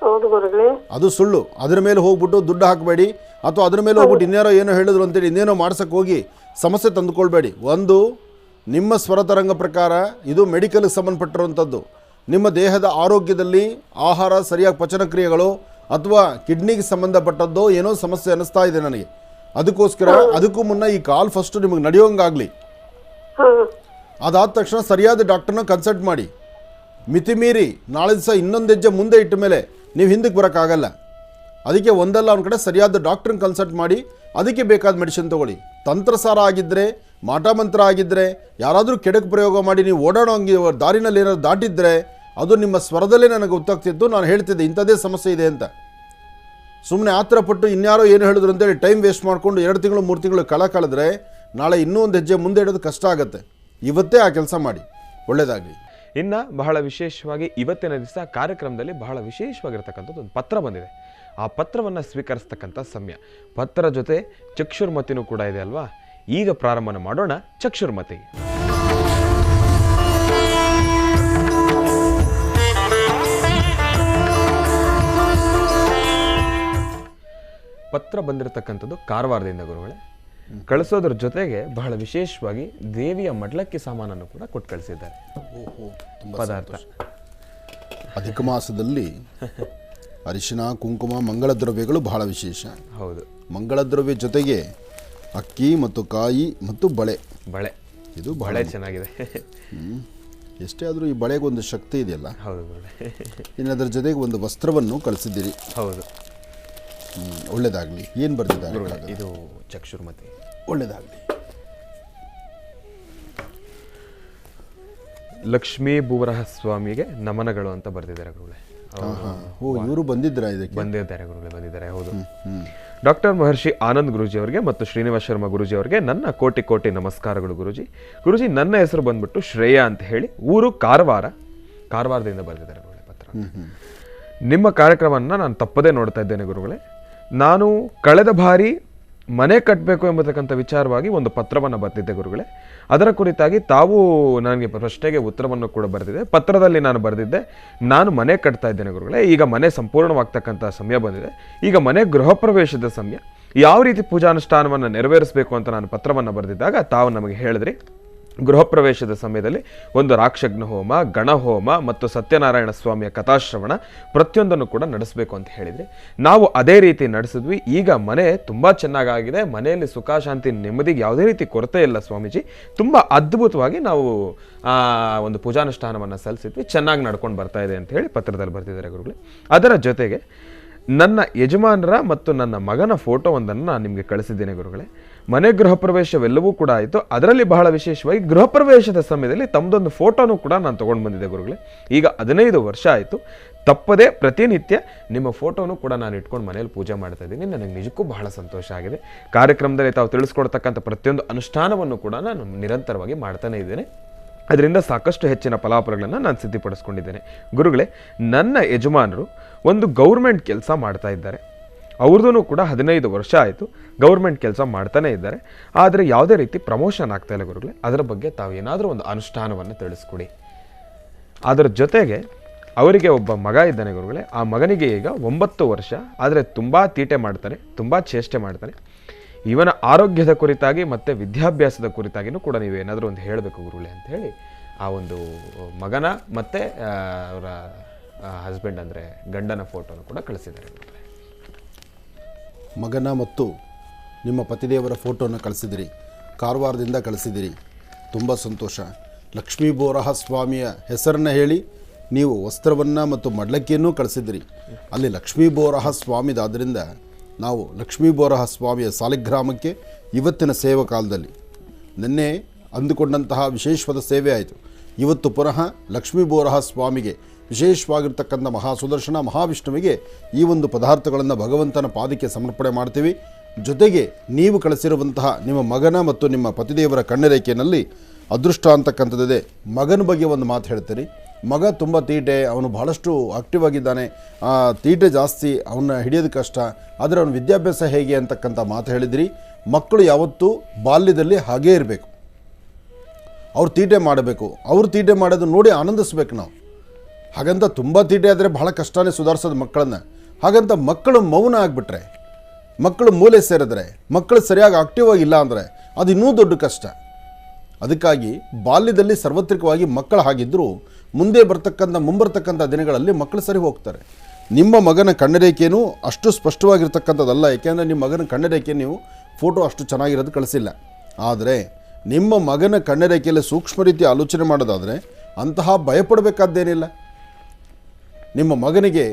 ಹೌದು ಗುರುಗಳೇ. ಅದು ಸುಳ್ಳು. ಅದ್ರ ಮೇಲೆ ಹೋಗ್ಬಿಟ್ಟು ದುಡ್ಡು ಹಾಕಬೇಡಿ, ಅಥವಾ ಅದ್ರ ಮೇಲೆ ಹೋಗ್ಬಿಟ್ಟು ಇನ್ಯಾರೋ ಏನೋ ಹೇಳಿದ್ರು ಅಂತೇಳಿ ಇನ್ನೇನೋ ಮಾಡ್ಸಕ್ಕೆ ಹೋಗಿ ಸಮಸ್ಯೆ ತಂದುಕೊಳ್ಬೇಡಿ. ಒಂದು, ನಿಮ್ಮ ಸ್ವರತರಂಗ ಪ್ರಕಾರ ಇದು ಮೆಡಿಕಲ್ಗೆ ಸಂಬಂಧಪಟ್ಟಿರುವಂಥದ್ದು. ನಿಮ್ಮ ದೇಹದ ಆರೋಗ್ಯದಲ್ಲಿ ಆಹಾರ ಸರಿಯಾಗಿ ಪಚನಕ್ರಿಯೆಗಳು ಅಥವಾ ಕಿಡ್ನಿಗೆ ಸಂಬಂಧಪಟ್ಟದ್ದೋ ಏನೋ ಸಮಸ್ಯೆ ಅನ್ನಿಸ್ತಾ ಇದೆ ನನಗೆ. ಅದಕ್ಕೋಸ್ಕರ ಅದಕ್ಕೂ ಮುನ್ನ ಈ ಕಾಲ್ ಫಸ್ಟು ನಿಮಗೆ ನಡೆಯೋಂಗಾಗಲಿ. ಅದಾದ ತಕ್ಷಣ ಸರಿಯಾದ ಡಾಕ್ಟರ್ನ ಕನ್ಸಲ್ಟ್ ಮಾಡಿ. ಮಿತಿಮೀರಿ ನಾಳೆ ದಿವಸ ಇನ್ನೊಂದು ಹೆಜ್ಜೆ ಮುಂದೆ ಇಟ್ಟ ಮೇಲೆ ನೀವು ಹಿಂದಕ್ಕೆ ಬರೋಕ್ಕಾಗಲ್ಲ. ಅದಕ್ಕೆ ಒಂದಲ್ಲ ಒಂದು ಕಡೆ ಸರಿಯಾದ ಡಾಕ್ಟ್ರನ್ನ ಕನ್ಸಲ್ಟ್ ಮಾಡಿ ಅದಕ್ಕೆ ಬೇಕಾದ ಮೆಡಿಸಿನ್ ತೊಗೊಳ್ಳಿ. ತಂತ್ರಸಾರ ಆಗಿದ್ದರೆ, ಮಾಟಮಂತ್ರ ಆಗಿದ್ದರೆ, ಯಾರಾದರೂ ಕೆಡಕು ಪ್ರಯೋಗ ಮಾಡಿ ನೀವು ಓಡಾಡೋ ದಾರಿನಲ್ಲಿ ಏನಾದ್ರು ದಾಟಿದ್ರೆ ಅದು ನಿಮ್ಮ ಸ್ವರದಲ್ಲೇ ನನಗೆ ಗೊತ್ತಾಗ್ತಿದ್ದು. ನಾನು ಹೇಳ್ತಿದ್ದೆ ಇಂಥದ್ದೇ ಸಮಸ್ಯೆ ಇದೆ ಅಂತ. ಸುಮ್ಮನೆ ಆ ಥರ ಪಟ್ಟು ಇನ್ಯಾರೋ ಏನು ಹೇಳಿದ್ರು ಅಂತೇಳಿ ಟೈಮ್ ವೇಸ್ಟ್ ಮಾಡಿಕೊಂಡು 2 ತಿಂಗಳು 3 ತಿಂಗಳು ಕಳೆದ್ರೆ ನಾಳೆ ಇನ್ನೂ ಒಂದು ಹೆಜ್ಜೆ ಮುಂದೆ ಇಡೋದು ಕಷ್ಟ ಆಗುತ್ತೆ. ಇವತ್ತೇ ಆ ಕೆಲಸ ಮಾಡಿ, ಒಳ್ಳೆಯದಾಗಲಿ. ಇನ್ನು ಬಹಳ ವಿಶೇಷವಾಗಿ ಇವತ್ತಿನ ದಿವಸ ಕಾರ್ಯಕ್ರಮದಲ್ಲಿ ಬಹಳ ವಿಶೇಷವಾಗಿರ್ತಕ್ಕಂಥದ್ದು ಒಂದು ಪತ್ರ ಬಂದಿದೆ. ಆ ಪತ್ರವನ್ನು ಸ್ವೀಕರಿಸ್ತಕ್ಕಂಥ ಸಮಯ. ಪತ್ರ ಜೊತೆ ಚಕ್ಷುರ್ಮತಿನೂ ಕೂಡ ಇದೆ ಅಲ್ವಾ? ಈಗ ಪ್ರಾರಂಭನ ಮಾಡೋಣ ಚಕ್ಷುರ್ಮತಿ. ಪತ್ರ ಬಂದಿರತಕ್ಕಂಥದ್ದು ಕಾರವಾರದಿಂದ ಗುರುಗಳೇ. ಕಳಿಸೋದ್ರ ಜೊತೆಗೆ ಬಹಳ ವಿಶೇಷವಾಗಿ ದೇವಿಯ ಮಡ್ಲಕ್ಕಿ ಸಾಮಾನನ್ನು ಕೂಡ ಕೊಟ್ಟು ಕಳಿಸಿದ್ದಾರೆ. ಪದಾರ್ಥ ಅಧಿಕ ಮಾಸದಲ್ಲಿ ಅರಿಶಿನ, ಕುಂಕುಮ, ಮಂಗಳ ದ್ರವ್ಯಗಳು ಬಹಳ ವಿಶೇಷ. ಹೌದು. ಮಂಗಳ ದ್ರವ್ಯ ಜೊತೆಗೆ ಅಕ್ಕಿ ಮತ್ತು ಕಾಯಿ ಮತ್ತು ಬಳೆ. ಇದು ಬಹಳ ಚೆನ್ನಾಗಿದೆ. ಎಷ್ಟೇ ಆದರೂ ಈ ಬಳೆಗೊಂದು ಶಕ್ತಿ ಇದೆಯಲ್ಲ. ಹೌದು. ಇನ್ನು ಅದರ ಜೊತೆಗೆ ಒಂದು ವಸ್ತ್ರವನ್ನು ಕಳಿಸಿದ್ದೀರಿ. ಹೌದು. ಒಳ್ಳೆಯದಾಗಲಿ. ಏನು ಬರೆದಿದ್ದಾರೆ? ಇದು ಚಕ್ಷುರ್ಮತಿ. ಒಳ್ಳೆಯದಾಗಲಿ. ಲಕ್ಷ್ಮೀ ಭೂವರಹ ಸ್ವಾಮಿಗೆ ನಮನಗಳು ಅಂತ ಬರೆದಿದ್ದಾರೆ ಗುರುಗಳೇ. ಇವರು ಬಂದಿದ್ರ ಇದಕ್ಕೆ? ಬಂದಿದ್ದಾರೆ ಗುರುಗಳೇ, ಬಂದಿದ್ದಾರೆ. ಹೌದು. ಡಾಕ್ಟರ್ ಮಹರ್ಷಿ ಆನಂದ್ ಗುರೂಜಿ ಅವರಿಗೆ ಮತ್ತು ಶ್ರೀನಿವಾಸ ಶರ್ಮಾ ಗುರೂಜಿ ಅವರಿಗೆ ನನ್ನ ಕೋಟಿ ಕೋಟಿ ನಮಸ್ಕಾರಗಳು ಗುರೂಜಿ. ಗುರೂಜಿ, ನನ್ನ ಹೆಸರು ಬಂದ್ಬಿಟ್ಟು ಶ್ರೇಯಾ ಅಂತ ಹೇಳಿ, ಊರು ಕಾರವಾರದಿಂದ ಬರೆದಿದ್ದಾರೆ ಗುರುಗಳೇ ಪತ್ರ. ನಿಮ್ಮ ಕಾರ್ಯಕ್ರಮವನ್ನು ನಾನು ತಪ್ಪದೇ ನೋಡ್ತಾ ಇದ್ದೇನೆ ಗುರುಗಳೇ. ನಾನು ಕಳೆದ ಬಾರಿ ಮನೆ ಕಟ್ಟಬೇಕು ಎಂಬತಕ್ಕಂಥ ವಿಚಾರವಾಗಿ ಒಂದು ಪತ್ರವನ್ನು ಬರೆದಿದ್ದೆ ಗುರುಗಳೇ. ಅದರ ಕುರಿತಾಗಿ ತಾವು ನನಗೆ ಪ್ರಶ್ನೆಗೆ ಉತ್ತರವನ್ನು ಕೂಡ ಬರೆದಿದೆ. ಪತ್ರದಲ್ಲಿ ನಾನು ಬರೆದಿದ್ದೆ, ನಾನು ಮನೆ ಕಟ್ತಾ ಇದ್ದೇನೆ ಗುರುಗಳೇ. ಈಗ ಮನೆ ಸಂಪೂರ್ಣವಾಗ್ತಕ್ಕಂಥ ಸಮಯ ಬಂದಿದೆ. ಈಗ ಮನೆ ಗೃಹ ಪ್ರವೇಶದ ಸಮಯ. ಯಾವ ರೀತಿ ಪೂಜಾನುಷ್ಠಾನವನ್ನು ನೆರವೇರಿಸಬೇಕು ಅಂತ ನಾನು ಪತ್ರವನ್ನು ಬರೆದಿದ್ದಾಗ ತಾವು ನಮಗೆ ಹೇಳಿದ್ರಿ, ಗೃಹ ಪ್ರವೇಶದ ಸಮಯದಲ್ಲಿ ಒಂದು ರಾಕ್ಷಗ್ನ ಹೋಮ, ಗಣಹೋಮ ಮತ್ತು ಸತ್ಯನಾರಾಯಣ ಸ್ವಾಮಿಯ ಕಥಾಶ್ರವಣ ಪ್ರತಿಯೊಂದನ್ನು ಕೂಡ ನಡೆಸಬೇಕು ಅಂತ ಹೇಳಿದ್ರಿ. ನಾವು ಅದೇ ರೀತಿ ನಡೆಸಿದ್ವಿ. ಈಗ ಮನೆ ತುಂಬ ಚೆನ್ನಾಗಾಗಿದೆ. ಮನೆಯಲ್ಲಿ ಸುಖ, ಶಾಂತಿ, ನೆಮ್ಮದಿಗೆ ಯಾವುದೇ ರೀತಿ ಕೊರತೆ ಇಲ್ಲ ಸ್ವಾಮೀಜಿ. ತುಂಬ ಅದ್ಭುತವಾಗಿ ನಾವು ಒಂದು ಪೂಜಾನುಷ್ಠಾನವನ್ನು ಸಲ್ಲಿಸಿದ್ವಿ. ಚೆನ್ನಾಗಿ ನಡ್ಕೊಂಡು ಬರ್ತಾ ಇದೆ ಅಂತ ಹೇಳಿ ಪತ್ರದಲ್ಲಿ ಬರ್ತಿದ್ದಾರೆ ಗುರುಗಳೇ. ಅದರ ಜೊತೆಗೆ ನನ್ನ ಯಜಮಾನರ ಮತ್ತು ನನ್ನ ಮಗನ ಫೋಟೋವೊಂದನ್ನು ನಾನು ನಿಮಗೆ ಕಳಿಸಿದ್ದೇನೆ ಗುರುಗಳೇ. ಮನೆ ಗೃಹ ಪ್ರವೇಶವೆಲ್ಲವೂ ಕೂಡ ಆಯಿತು. ಅದರಲ್ಲಿ ಬಹಳ ವಿಶೇಷವಾಗಿ ಗೃಹ ಪ್ರವೇಶದ ಸಮಯದಲ್ಲಿ ತಮ್ಮದೊಂದು ಫೋಟೋನು ಕೂಡ ನಾನು ತೊಗೊಂಡು ಬಂದಿದ್ದೆ ಗುರುಗಳೇ. ಈಗ 15 ವರ್ಷ ಆಯಿತು. ತಪ್ಪದೆ ಪ್ರತಿನಿತ್ಯ ನಿಮ್ಮ ಫೋಟೋನು ಕೂಡ ನಾನು ಇಟ್ಕೊಂಡು ಮನೇಲಿ ಪೂಜೆ ಮಾಡ್ತಾ ಇದ್ದೀನಿ. ನನಗೆ ನಿಜಕ್ಕೂ ಬಹಳ ಸಂತೋಷ ಆಗಿದೆ. ಕಾರ್ಯಕ್ರಮದಲ್ಲಿ ತಾವು ತಿಳಿಸ್ಕೊಡ್ತಕ್ಕಂಥ ಪ್ರತಿಯೊಂದು ಅನುಷ್ಠಾನವನ್ನು ಕೂಡ ನಾನು ನಿರಂತರವಾಗಿ ಮಾಡ್ತಾನೆ ಇದ್ದೇನೆ. ಅದರಿಂದ ಸಾಕಷ್ಟು ಹೆಚ್ಚಿನ ಫಲಾಫಲಗಳನ್ನು ನಾನು ಸಿದ್ಧಪಡಿಸ್ಕೊಂಡಿದ್ದೇನೆ ಗುರುಗಳೇ. ನನ್ನ ಯಜಮಾನರು ಒಂದು ಗೌರ್ಮೆಂಟ್ ಕೆಲಸ ಮಾಡ್ತಾ ಇದ್ದಾರೆ. ಅವ್ರದ್ದು ಕೂಡ 15 ವರ್ಷ ಆಯಿತು ಗೌರ್ಮೆಂಟ್ ಕೆಲಸ ಮಾಡ್ತಾನೆ ಇದ್ದಾರೆ. ಆದರೆ ಯಾವುದೇ ರೀತಿ ಪ್ರಮೋಷನ್ ಆಗ್ತಾ ಇಲ್ಲ ಗುರುಗಳೇ. ಅದರ ಬಗ್ಗೆ ತಾವು ಏನಾದರೂ ಒಂದು ಅನುಷ್ಠಾನವನ್ನು ತಿಳಿಸ್ಕೊಡಿ. ಅದರ ಜೊತೆಗೆ ಅವರಿಗೆ ಒಬ್ಬ ಮಗ ಇದ್ದಾನೆ ಗುರುಗಳೇ. ಆ ಮಗನಿಗೆ ಈಗ 9 ವರ್ಷ. ಆದರೆ ತುಂಬ ತೀಟೆ ಮಾಡ್ತಾನೆ, ತುಂಬ ಚೇಷ್ಟೆ ಮಾಡ್ತಾನೆ. ಇವನ ಆರೋಗ್ಯದ ಕುರಿತಾಗಿ ಮತ್ತು ವಿದ್ಯಾಭ್ಯಾಸದ ಕುರಿತಾಗಿಯೂ ಕೂಡ ನೀವು ಏನಾದರೂ ಒಂದು ಹೇಳಬೇಕು ಗುರುಗಳೇ ಅಂತ ಹೇಳಿ ಆ ಒಂದು ಮಗನ ಮತ್ತು ಅವರ ಹಸ್ಬೆಂಡ್ ಅಂದರೆ ಗಂಡನ ಫೋಟೋನು ಕೂಡ ಕಳಿಸಿದ್ದಾರೆ ಗುರುಗಳೇ. ಮಗನ ಮತ್ತು ನಿಮ್ಮ ಪತಿದೇವರ ಫೋಟೋನ ಕಳಿಸಿದಿರಿ, ಕಾರವಾರದಿಂದ ಕಳಿಸಿದಿರಿ. ತುಂಬ ಸಂತೋಷ. ಲಕ್ಷ್ಮೀ ಬೋರಹ ಸ್ವಾಮಿಯ ಹೆಸರನ್ನು ಹೇಳಿ ನೀವು ವಸ್ತ್ರವನ್ನು ಮತ್ತು ಮಡ್ಲಕ್ಕಿಯನ್ನು ಕಳಿಸಿದಿರಿ. ಅಲ್ಲಿ ಲಕ್ಷ್ಮೀ ಬೋರಹ ಸ್ವಾಮಿದಾದ್ದರಿಂದ ನಾವು ಲಕ್ಷ್ಮೀ ಬೋರಹ ಸ್ವಾಮಿಯ ಸಾಲಿಗ್ರಾಮಕ್ಕೆ ಇವತ್ತಿನ ಸೇವಾ ಕಾಲದಲ್ಲಿ ನಿನ್ನೆ ಅಂದುಕೊಂಡಂತಹ ವಿಶೇಷವಾದ ಸೇವೆ ಆಯಿತು. ಇವತ್ತು ಪುನಃ ಲಕ್ಷ್ಮೀ ಬೋರಹ ಸ್ವಾಮಿಗೆ ವಿಶೇಷವಾಗಿರ್ತಕ್ಕಂಥ ಮಹಾಸುದರ್ಶನ ಮಹಾವಿಷ್ಣುವಿಗೆ ಈ ಒಂದು ಪದಾರ್ಥಗಳನ್ನು ಭಗವಂತನ ಪಾದಕ್ಕೆ ಸಮರ್ಪಣೆ ಮಾಡ್ತೀವಿ. ಜೊತೆಗೆ ನೀವು ಕಳಿಸಿರುವಂತಹ ನಿಮ್ಮ ಮಗನ ಮತ್ತು ನಿಮ್ಮ ಪತಿದೇವರ ಕಣ್ಣರೇಖೆಯಲ್ಲಿ ಅದೃಷ್ಟ ಅಂತಕ್ಕಂಥದ್ದಿದೆ. ಮಗನ ಬಗ್ಗೆ ಒಂದು ಮಾತು ಹೇಳ್ತೀರಿ. ಮಗ ತುಂಬ ತೀಟೆ, ಅವನು ಬಹಳಷ್ಟು ಆಕ್ಟಿವ್ ಆಗಿದ್ದಾನೆ, ತೀಟೆ ಜಾಸ್ತಿ, ಅವನ್ನ ಹಿಡಿಯೋದು ಕಷ್ಟ, ಆದರೆ ಅವನ ವಿದ್ಯಾಭ್ಯಾಸ ಹೇಗೆ ಅಂತಕ್ಕಂಥ ಮಾತು ಹೇಳಿದಿರಿ. ಮಕ್ಕಳು ಯಾವತ್ತೂ ಬಾಲ್ಯದಲ್ಲಿ ಹಾಗೇ ಇರಬೇಕು. ಅವ್ರು ತೀಟೆ ಮಾಡಬೇಕು, ಅವ್ರು ತೀಟೆ ಮಾಡೋದು ನೋಡಿ ಆನಂದಿಸ್ಬೇಕು ನಾವು. ಹಾಗಂತ ತುಂಬ ತೀಟೆ ಆದರೆ ಬಹಳ ಕಷ್ಟನೇ ಸುಧಾರಿಸೋದು ಮಕ್ಕಳನ್ನ. ಹಾಗಂತ ಮಕ್ಕಳು ಮೌನ ಆಗಿಬಿಟ್ರೆ, ಮಕ್ಕಳು ಮೂಲೆ ಸೇರಿದ್ರೆ, ಮಕ್ಕಳು ಸರಿಯಾಗಿ ಆಕ್ಟಿವ್ ಆಗಿಲ್ಲ ಅಂದರೆ ಅದು ಇನ್ನೂ ದೊಡ್ಡ ಕಷ್ಟ. ಅದಕ್ಕಾಗಿ ಬಾಲ್ಯದಲ್ಲಿ ಸಾರ್ವತ್ರಿಕವಾಗಿ ಮಕ್ಕಳು ಹಾಗಿದ್ದರೂ ಮುಂಬರ್ತಕ್ಕಂಥ ದಿನಗಳಲ್ಲಿ ಮಕ್ಕಳು ಸರಿ ಹೋಗ್ತಾರೆ. ನಿಮ್ಮ ಮಗನ ಕಣ್ಣರೇಖೆಯೂ ಅಷ್ಟು ಸ್ಪಷ್ಟವಾಗಿರ್ತಕ್ಕಂಥದ್ದಲ್ಲ, ಏಕೆಂದರೆ ನಿಮ್ಮ ಮಗನ ಕಣ್ಣರೇಖೆ ನೀವು ಫೋಟೋ ಅಷ್ಟು ಚೆನ್ನಾಗಿರೋದು ಕಳಿಸಿಲ್ಲ. ಆದರೆ ನಿಮ್ಮ ಮಗನ ಕಣ್ಣರೇಖೆಯಲ್ಲಿ ಸೂಕ್ಷ್ಮ ರೀತಿ ಆಲೋಚನೆ ಮಾಡೋದಾದರೆ ಅಂತಹ ಭಯಪಡಬೇಕಾದ್ದೇನಿಲ್ಲ. ನಿಮ್ಮ ಮಗನಿಗೆ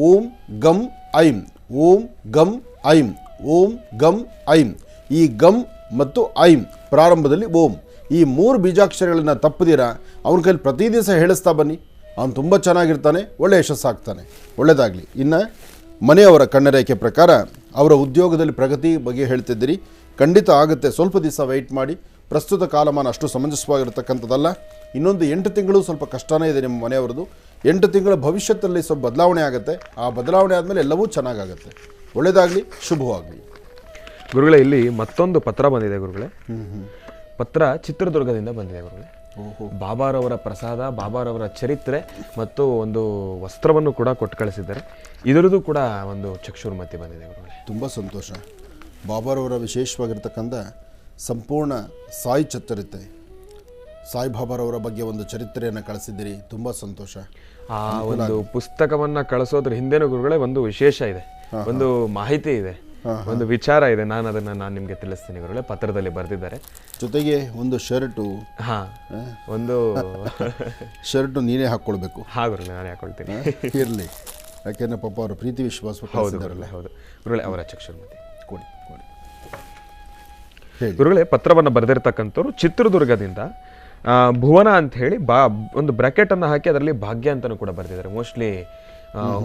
ಓಂ ಗಂ ಐಂ, ಓಂ ಗಂ ಐಂ, ಓಂ ಗಂ ಐಂ, ಈ ಗಂ ಮತ್ತು ಐಂ ಪ್ರಾರಂಭದಲ್ಲಿ ಓಂ, ಈ 3 ಬೀಜಾಕ್ಷರಗಳನ್ನು ತಪ್ಪದಿರ ಅವನ ಕೈಲಿ ಪ್ರತಿ ದಿವಸ ಹೇಳಿಸ್ತಾ ಬನ್ನಿ. ಅವನು ತುಂಬ ಚೆನ್ನಾಗಿರ್ತಾನೆ, ಒಳ್ಳೆಯ ಯಶಸ್ಸಾಗ್ತಾನೆ. ಒಳ್ಳೆಯದಾಗಲಿ. ಇನ್ನು ಮನೆಯವರ ಕಣ್ಣರೇಖೆ ಪ್ರಕಾರ ಅವರ ಉದ್ಯೋಗದಲ್ಲಿ ಪ್ರಗತಿ ಬಗ್ಗೆ ಹೇಳ್ತಿದ್ದೀರಿ, ಖಂಡಿತ ಆಗುತ್ತೆ. ಸ್ವಲ್ಪ ದಿವಸ ವೆಯ್ಟ್ ಮಾಡಿ. ಪ್ರಸ್ತುತ ಕಾಲಮಾನ ಅಷ್ಟು ಸಮಂಜಸವಾಗಿರ್ತಕ್ಕಂಥದ್ದಲ್ಲ. ಇನ್ನೊಂದು 8 ತಿಂಗಳು ಸ್ವಲ್ಪ ಕಷ್ಟನೇ ಇದೆ ನಿಮ್ಮ ಮನೆಯವರದು. 8 ತಿಂಗಳ ಭವಿಷ್ಯದಲ್ಲಿ ಸ್ವಲ್ಪ ಬದಲಾವಣೆ ಆಗುತ್ತೆ. ಆ ಬದಲಾವಣೆ ಆದಮೇಲೆ ಎಲ್ಲವೂ ಚೆನ್ನಾಗಾಗುತ್ತೆ. ಒಳ್ಳೆಯದಾಗಲಿ, ಶುಭವಾಗಲಿ. ಗುರುಗಳೇ, ಇಲ್ಲಿ ಮತ್ತೊಂದು ಪತ್ರ ಬಂದಿದೆ ಗುರುಗಳೇ. ಪತ್ರ ಚಿತ್ರದುರ್ಗದಿಂದ ಬಂದಿದೆ ಗುರುಗಳೇ. ಬಾಬಾರವರ ಪ್ರಸಾದ, ಬಾಬಾರವರ ಚರಿತ್ರೆ ಮತ್ತು ಒಂದು ವಸ್ತ್ರವನ್ನು ಕೂಡ ಕೊಟ್ಟು ಕಳಿಸಿದ್ದಾರೆ. ಇದರದ್ದು ಕೂಡ ಒಂದು ಚಕ್ಷುರ್ಮತಿ ಬಂದಿದೆ ಗುರುಗಳೇ. ತುಂಬ ಸಂತೋಷ. ಬಾಬಾರವರ ವಿಶೇಷವಾಗಿರ್ತಕ್ಕಂಥ ಸಂಪೂರ್ಣ ಸಾಯಿ ಚರಿತ್ರೆ, ಸಾಯಿಬಾಬಾರವರ ಬಗ್ಗೆ ಒಂದು ಚರಿತ್ರೆಯನ್ನು ಕಳಿಸಿದ್ದೀರಿ. ತುಂಬ ಸಂತೋಷ. ಆ ಒಂದು ಪುಸ್ತಕವನ್ನು ಕಳಿಸೋದ್ರ ಹಿಂದೆನೂ ಗುರುಗಳೇ ಒಂದು ವಿಶೇಷ ಇದೆ, ಒಂದು ಮಾಹಿತಿ ಇದೆ, ಒಂದು ವಿಚಾರ ಇದೆ. ನಾನು ನಿಮಗೆ ತಿಳಿಸ್ತೀನಿ ಗುರುಗಳೇ. ಪತ್ರದಲ್ಲಿ ಬರೆದಿದ್ದಾರೆ. ಜೊತೆಗೆ ಒಂದು ಶರ್ಟು, ಒಂದು ಶರ್ಟು ನೀನೇ ಹಾಕ್ಕೊಳ್ಬೇಕು. ಗುರುಗಳೇ, ನಾನೇ ಹಾಕೊಳ್ತೀನಿ. ಇರಲಿ, ಯಾಕೆಂದ್ರೆ ಪಾಪ ಅವರ ಪ್ರೀತಿ ವಿಶ್ವಾಸ. ಹೌದು ಗುರುಗಳೇ, ಅವರ ಚಕ್ಷುರ್ಮತಿ ಕೊಡಿ. ಗುರುಗಳೇ, ಪತ್ರವನ್ನು ಬರೆದಿರ್ತಕ್ಕಂಥವ್ರು ಚಿತ್ರದುರ್ಗದಿಂದ ಭುವನ ಅಂತ ಹೇಳಿ ಒಂದು ಬ್ರಾಕೆಟ್ ಅನ್ನು ಹಾಕಿ ಅದರಲ್ಲಿ ಭಾಗ್ಯ ಅಂತಾನೂ ಕೂಡ ಬರೆದಿದ್ದಾರೆ. ಮೋಸ್ಟ್ಲಿ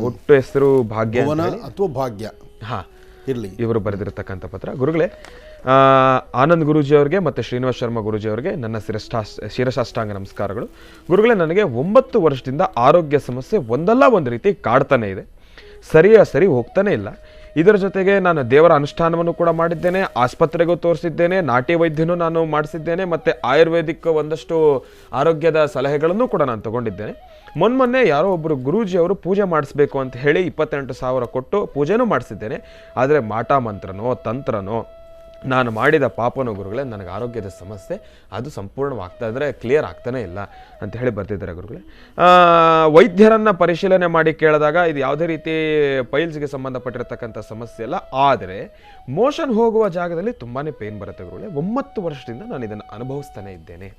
ಹುಟ್ಟು ಹೆಸರು ಭಾಗ್ಯ ಅಥವಾ ಭಾಗ್ಯ. ಇರಲಿ, ಇವರು ಬರೆದಿರತಕ್ಕಂಥ ಪತ್ರ. ಗುರುಗಳೇ, ಆನಂದ್ ಗುರೂಜಿ ಅವ್ರಿಗೆ ಮತ್ತು ಶ್ರೀನಿವಾಸ್ ಶರ್ಮಾ ಗುರೂಜಿ ಅವ್ರಿಗೆ ನನ್ನ ಶಿರಸಾಷ್ಟಾಂಗ ನಮಸ್ಕಾರಗಳು. ಗುರುಗಳೇ, ನನಗೆ 9 ವರ್ಷದಿಂದ ಆರೋಗ್ಯ ಸಮಸ್ಯೆ ಒಂದಲ್ಲ ಒಂದು ರೀತಿ ಕಾಡ್ತಾನೆ ಇದೆ. ಸರಿ ಹೋಗ್ತಾನೆ ಇಲ್ಲ. ಇದರ ಜೊತೆಗೆ ನಾನು ದೇವರ ಅನುಷ್ಠಾನವನ್ನು ಕೂಡ ಮಾಡಿದ್ದೇನೆ, ಆಸ್ಪತ್ರೆಗೂ ತೋರಿಸಿದ್ದೇನೆ, ನಾಟಿ ವೈದ್ಯನೂ ನಾನು ಮಾಡಿಸಿದ್ದೇನೆ, ಮತ್ತು ಆಯುರ್ವೇದಿಕ್ ಒಂದಷ್ಟು ಆರೋಗ್ಯದ ಸಲಹೆಗಳನ್ನು ಕೂಡ ನಾನು ತಗೊಂಡಿದ್ದೇನೆ. ಮೊನ್ನೆ ಯಾರೋ ಒಬ್ಬರು ಗುರೂಜಿ ಅವರು ಪೂಜೆ ಮಾಡಿಸ್ಬೇಕು ಅಂತ ಹೇಳಿ 28,000 ಕೊಟ್ಟು ಪೂಜೆನೂ ಮಾಡಿಸಿದ್ದೇನೆ. ಆದರೆ ಮಾಟ ಮಂತ್ರನೋ ತಂತ್ರನೋ ನಾನು ಮಾಡಿದ ಪಾಪನೋ ಗುರುಗಳೇ, ನನಗೆ ಆರೋಗ್ಯದ ಸಮಸ್ಯೆ ಅದು ಸಂಪೂರ್ಣವಾಗ್ತಾ ಇದ್ದರೆ ಕ್ಲಿಯರ್ ಆಗ್ತಾನೆ ಇಲ್ಲ ಅಂತ ಹೇಳಿ ಬರ್ತಿದ್ದಾರೆ ಗುರುಗಳೇ. ವೈದ್ಯರನ್ನು ಪರಿಶೀಲನೆ ಮಾಡಿ ಕೇಳಿದಾಗ ಇದು ಯಾವುದೇ ರೀತಿ ಪೈಲ್ಸ್ಗೆ ಸಂಬಂಧಪಟ್ಟಿರತಕ್ಕಂಥ ಸಮಸ್ಯೆ ಅಲ್ಲ, ಆದರೆ ಮೋಷನ್ ಹೋಗುವ ಜಾಗದಲ್ಲಿ ತುಂಬಾ ಪೇನ್ ಬರುತ್ತೆ ಗುರುಗಳೇ. 9 ವರ್ಷದಿಂದ ನಾನು ಇದನ್ನು ಅನುಭವಿಸ್ತಾನೆ ಇದ್ದೇನೆ.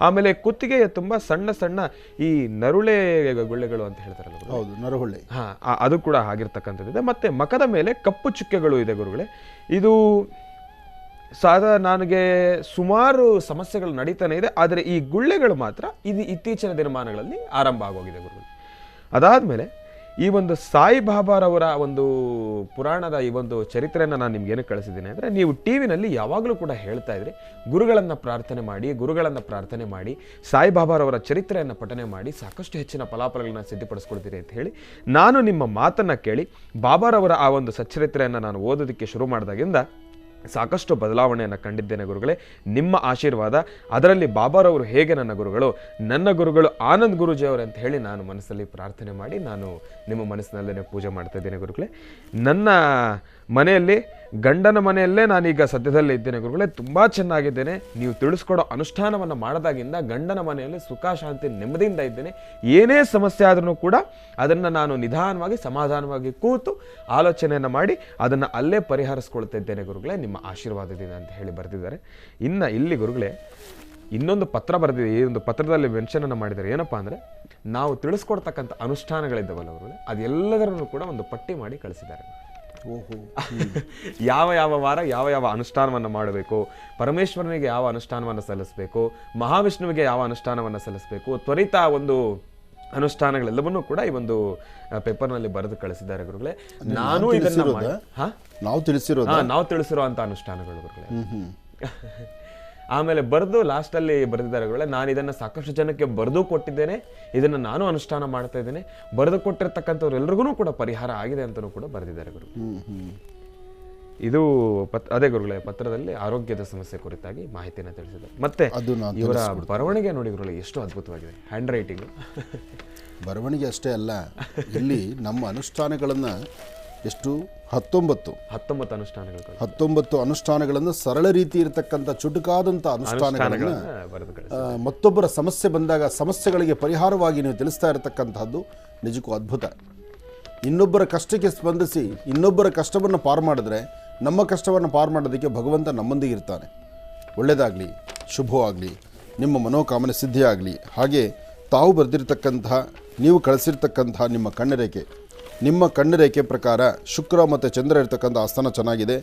ಆಮೇಲೆ ಕುತ್ತಿಗೆಯ ತುಂಬ ಸಣ್ಣ ಈ ನರುಳೆ ಗುಳ್ಳೆಗಳು ಅಂತ ಹೇಳ್ತಾರಲ್ಲ ಗುರು. ಹೌದು, ನರಹುಳ್ಳೆ. ಅದು ಕೂಡ ಆಗಿರ್ತಕ್ಕಂಥದ್ದಿದೆ. ಮತ್ತು ಮಖದ ಮೇಲೆ ಕಪ್ಪು ಚುಕ್ಕೆಗಳು ಇದೆ ಗುರುಗಳೇ. ಇದು ನನಗೆ ಸುಮಾರು ಸಮಸ್ಯೆಗಳು ನಡೀತಾನೆ ಇದೆ, ಆದರೆ ಈ ಗುಳ್ಳೆಗಳು ಮಾತ್ರ ಇದು ಇತ್ತೀಚಿನ ದಿನಮಾನಗಳಲ್ಲಿ ಆರಂಭ ಆಗೋಗಿದೆ ಗುರುಗಳು. ಅದಾದಮೇಲೆ ಈ ಒಂದು ಸಾಯಿಬಾಬಾರವರ ಒಂದು ಪುರಾಣದ ಈ ಒಂದು ಚರಿತ್ರೆಯನ್ನು ನಾನು ನಿಮ್ಗೇನು ಕಳಿಸಿದ್ದೀನಿ ಅಂದರೆ, ನೀವು ಟಿ ವಿನಲ್ಲಿ ಯಾವಾಗಲೂ ಕೂಡ ಹೇಳ್ತಾ ಇದ್ರಿ ಗುರುಗಳನ್ನು ಪ್ರಾರ್ಥನೆ ಮಾಡಿ ಸಾಯಿಬಾಬಾರವರ ಚರಿತ್ರೆಯನ್ನು ಪಠನೆ ಮಾಡಿ ಸಾಕಷ್ಟು ಹೆಚ್ಚಿನ ಫಲಾಫಲಗಳನ್ನ ಸಿದ್ಧಪಡಿಸ್ಕೊಳ್ತೀರಿ ಅಂತ ಹೇಳಿ ನಾನು ನಿಮ್ಮ ಮಾತನ್ನು ಕೇಳಿ ಬಾಬಾರವರ ಆ ಒಂದು ಸಚ್ಚರಿತ್ರೆಯನ್ನು ನಾನು ಓದೋದಕ್ಕೆ ಶುರು ಮಾಡಿದಾಗಿಂದ ಸಾಕಷ್ಟು ಬದಲಾವಣೆಯನ್ನು ಕಂಡಿದ್ದೇನೆ ಗುರುಗಳೇ. ನಿಮ್ಮ ಆಶೀರ್ವಾದ, ಅದರಲ್ಲಿ ಬಾಬಾರವರು ಹೇಗೆ ನನ್ನ ಗುರುಗಳು ಆನಂದ್ ಗುರೂಜಿ ಅವರು ಅಂತ ಹೇಳಿ ನಾನು ಮನಸ್ಸಲ್ಲಿ ಪ್ರಾರ್ಥನೆ ಮಾಡಿ ನಾನು ನಿಮ್ಮ ಮನಸ್ಸಿನಲ್ಲೇ ಪೂಜೆ ಮಾಡ್ತಾ ಇದ್ದೇನೆ ಗುರುಗಳೇ. ನನ್ನ ಮನೆಯಲ್ಲಿ, ಗಂಡನ ಮನೆಯಲ್ಲೇ ನಾನೀಗ ಸದ್ಯದಲ್ಲೇ ಇದ್ದೇನೆ ಗುರುಗಳೇ. ತುಂಬ ಚೆನ್ನಾಗಿದ್ದೇನೆ. ನೀವು ತಿಳಿಸ್ಕೊಡೋ ಅನುಷ್ಠಾನವನ್ನು ಮಾಡಿದಾಗಿಂದ ಗಂಡನ ಮನೆಯಲ್ಲಿ ಸುಖ ಶಾಂತಿ ನೆಮ್ಮದಿಯಿಂದ ಇದ್ದೇನೆ. ಏನೇ ಸಮಸ್ಯೆ ಆದ್ರೂ ಕೂಡ ಅದನ್ನು ನಾನು ನಿಧಾನವಾಗಿ ಸಮಾಧಾನವಾಗಿ ಕೂತು ಆಲೋಚನೆಯನ್ನು ಮಾಡಿ ಅದನ್ನು ಅಲ್ಲೇ ಪರಿಹರಿಸ್ಕೊಳ್ತಾ ಇದ್ದೇನೆ ಗುರುಗಳೇ, ನಿಮ್ಮ ಆಶೀರ್ವಾದದಿಂದ ಅಂತ ಹೇಳಿ ಬರೆದಿದ್ದಾರೆ. ಇನ್ನು ಇಲ್ಲಿ ಗುರುಗಳೇ ಇನ್ನೊಂದು ಪತ್ರ ಬರೆದಿದೆ. ಈ ಒಂದು ಪತ್ರದಲ್ಲಿ ಮೆನ್ಷನನ್ನು ಮಾಡಿದ್ದಾರೆ. ಏನಪ್ಪ ಅಂದರೆ, ನಾವು ತಿಳಿಸ್ಕೊಡ್ತಕ್ಕಂಥ ಅನುಷ್ಠಾನಗಳಿದ್ದಾವಲ್ಲ ಗುರುಗಳೇ, ಅದೆಲ್ಲದರನ್ನು ಕೂಡ ಒಂದು ಪಟ್ಟಿ ಮಾಡಿ ಕಳಿಸಿದ್ದಾರೆ. ಯಾವ ವಾರ ಯಾವ ಅನುಷ್ಠಾನವನ್ನು ಮಾಡಬೇಕು, ಪರಮೇಶ್ವರನಿಗೆ ಯಾವ ಅನುಷ್ಠಾನವನ್ನು ಸಲ್ಲಿಸಬೇಕು, ಮಹಾವಿಷ್ಣುವಿಗೆ ಯಾವ ಅನುಷ್ಠಾನವನ್ನು ಸಲ್ಲಿಸಬೇಕು, ತ್ವರಿತ ಒಂದು ಅನುಷ್ಠಾನಗಳೆಲ್ಲವನ್ನೂ ಕೂಡ ಈ ಒಂದು ಪೇಪರ್ನಲ್ಲಿ ಬರೆದು ಕಳಿಸಿದ್ದಾರೆ ಗುರುಗಳೇ. ನಾನು ಇದನ್ನ ನಾವು ತಿಳಿಸಿರೋ ಅಂತ ಅನುಷ್ಠಾನಗಳು ಗುರುಗಳೇ. ಆಮೇಲೆ ಬರೆದು ಲಾಸ್ಟಲ್ಲಿ ಬರೆದಿದ್ದಾರೆ ಗುರುಗಳೇ, ನಾನು ಇದನ್ನು ಸಾಕಷ್ಟು ಜನಕ್ಕೆ ಬರೆದು ಕೊಟ್ಟಿದ್ದೇನೆ, ಇದನ್ನು ನಾನು ಅನುಷ್ಠಾನ ಮಾಡ್ತಾ ಇದ್ದೇನೆ, ಬರೆದು ಕೊಟ್ಟಿರ್ತಕ್ಕಂಥವ್ರು ಎಲ್ರಿಗೂ ಕೂಡ ಪರಿಹಾರ ಆಗಿದೆ ಅಂತಲೂ ಕೂಡ ಬರೆದಿದ್ದಾರೆ ಗುರು. ಇದು ಅದೇ ಗುರುಗಳೇ, ಪತ್ರದಲ್ಲಿ ಆರೋಗ್ಯದ ಸಮಸ್ಯೆ ಕುರಿತಾಗಿ ಮಾಹಿತಿಯನ್ನು ತಿಳಿಸಿದ್ದಾರೆ. ಮತ್ತೆ ಅದು ನಾನು ಇವರ ಬರವಣಿಗೆ ನೋಡಿ ಗುರುಗಳೇ, ಎಷ್ಟು ಅದ್ಭುತವಾಗಿದೆ. ಹ್ಯಾಂಡ್ ರೈಟಿಂಗ್ ಬರವಣಿಗೆ ಅಷ್ಟೇ ಅಲ್ಲ, ಇಲ್ಲಿ ನಮ್ಮ ಅನುಷ್ಠಾನಗಳನ್ನು ಎಷ್ಟು 19 ಅನುಷ್ಠಾನಗಳನ್ನು ಸರಳ ರೀತಿ ಇರತಕ್ಕಂಥ ಚುಟುಕಾದಂಥ ಅನುಷ್ಠಾನಗಳನ್ನು ಮತ್ತೊಬ್ಬರ ಸಮಸ್ಯೆ ಬಂದಾಗ ಸಮಸ್ಯೆಗಳಿಗೆ ಪರಿಹಾರವಾಗಿ ನೀವು ತಿಳಿಸ್ತಾ ಇರತಕ್ಕಂಥದ್ದು ನಿಜಕ್ಕೂ ಅದ್ಭುತ. ಇನ್ನೊಬ್ಬರ ಕಷ್ಟಕ್ಕೆ ಸ್ಪಂದಿಸಿ ಇನ್ನೊಬ್ಬರ ಕಷ್ಟವನ್ನು ಪಾರು ಮಾಡಿದ್ರೆ ನಮ್ಮ ಕಷ್ಟವನ್ನು ಪಾರು ಮಾಡೋದಕ್ಕೆ ಭಗವಂತ ನಮ್ಮೊಂದಿಗೆ ಇರ್ತಾನೆ. ಒಳ್ಳೆಯದಾಗಲಿ, ಶುಭವಾಗಲಿ, ನಿಮ್ಮ ಮನೋಕಾಮನೆ ಸಿದ್ಧಿಯಾಗಲಿ. ಹಾಗೆ ತಾವು ಬರೆದಿರ್ತಕ್ಕಂತಹ, ನೀವು ಕಳಿಸಿರ್ತಕ್ಕಂತಹ ನಿಮ್ಮ ಕಣ್ಣರೇಖೆ ಪ್ರಕಾರ ಶುಕ್ರ ಮತ್ತು ಚಂದ್ರ ಇರ್ತಕ್ಕಂಥ ಆಸ್ಥಾನ ಚೆನ್ನಾಗಿದೆ,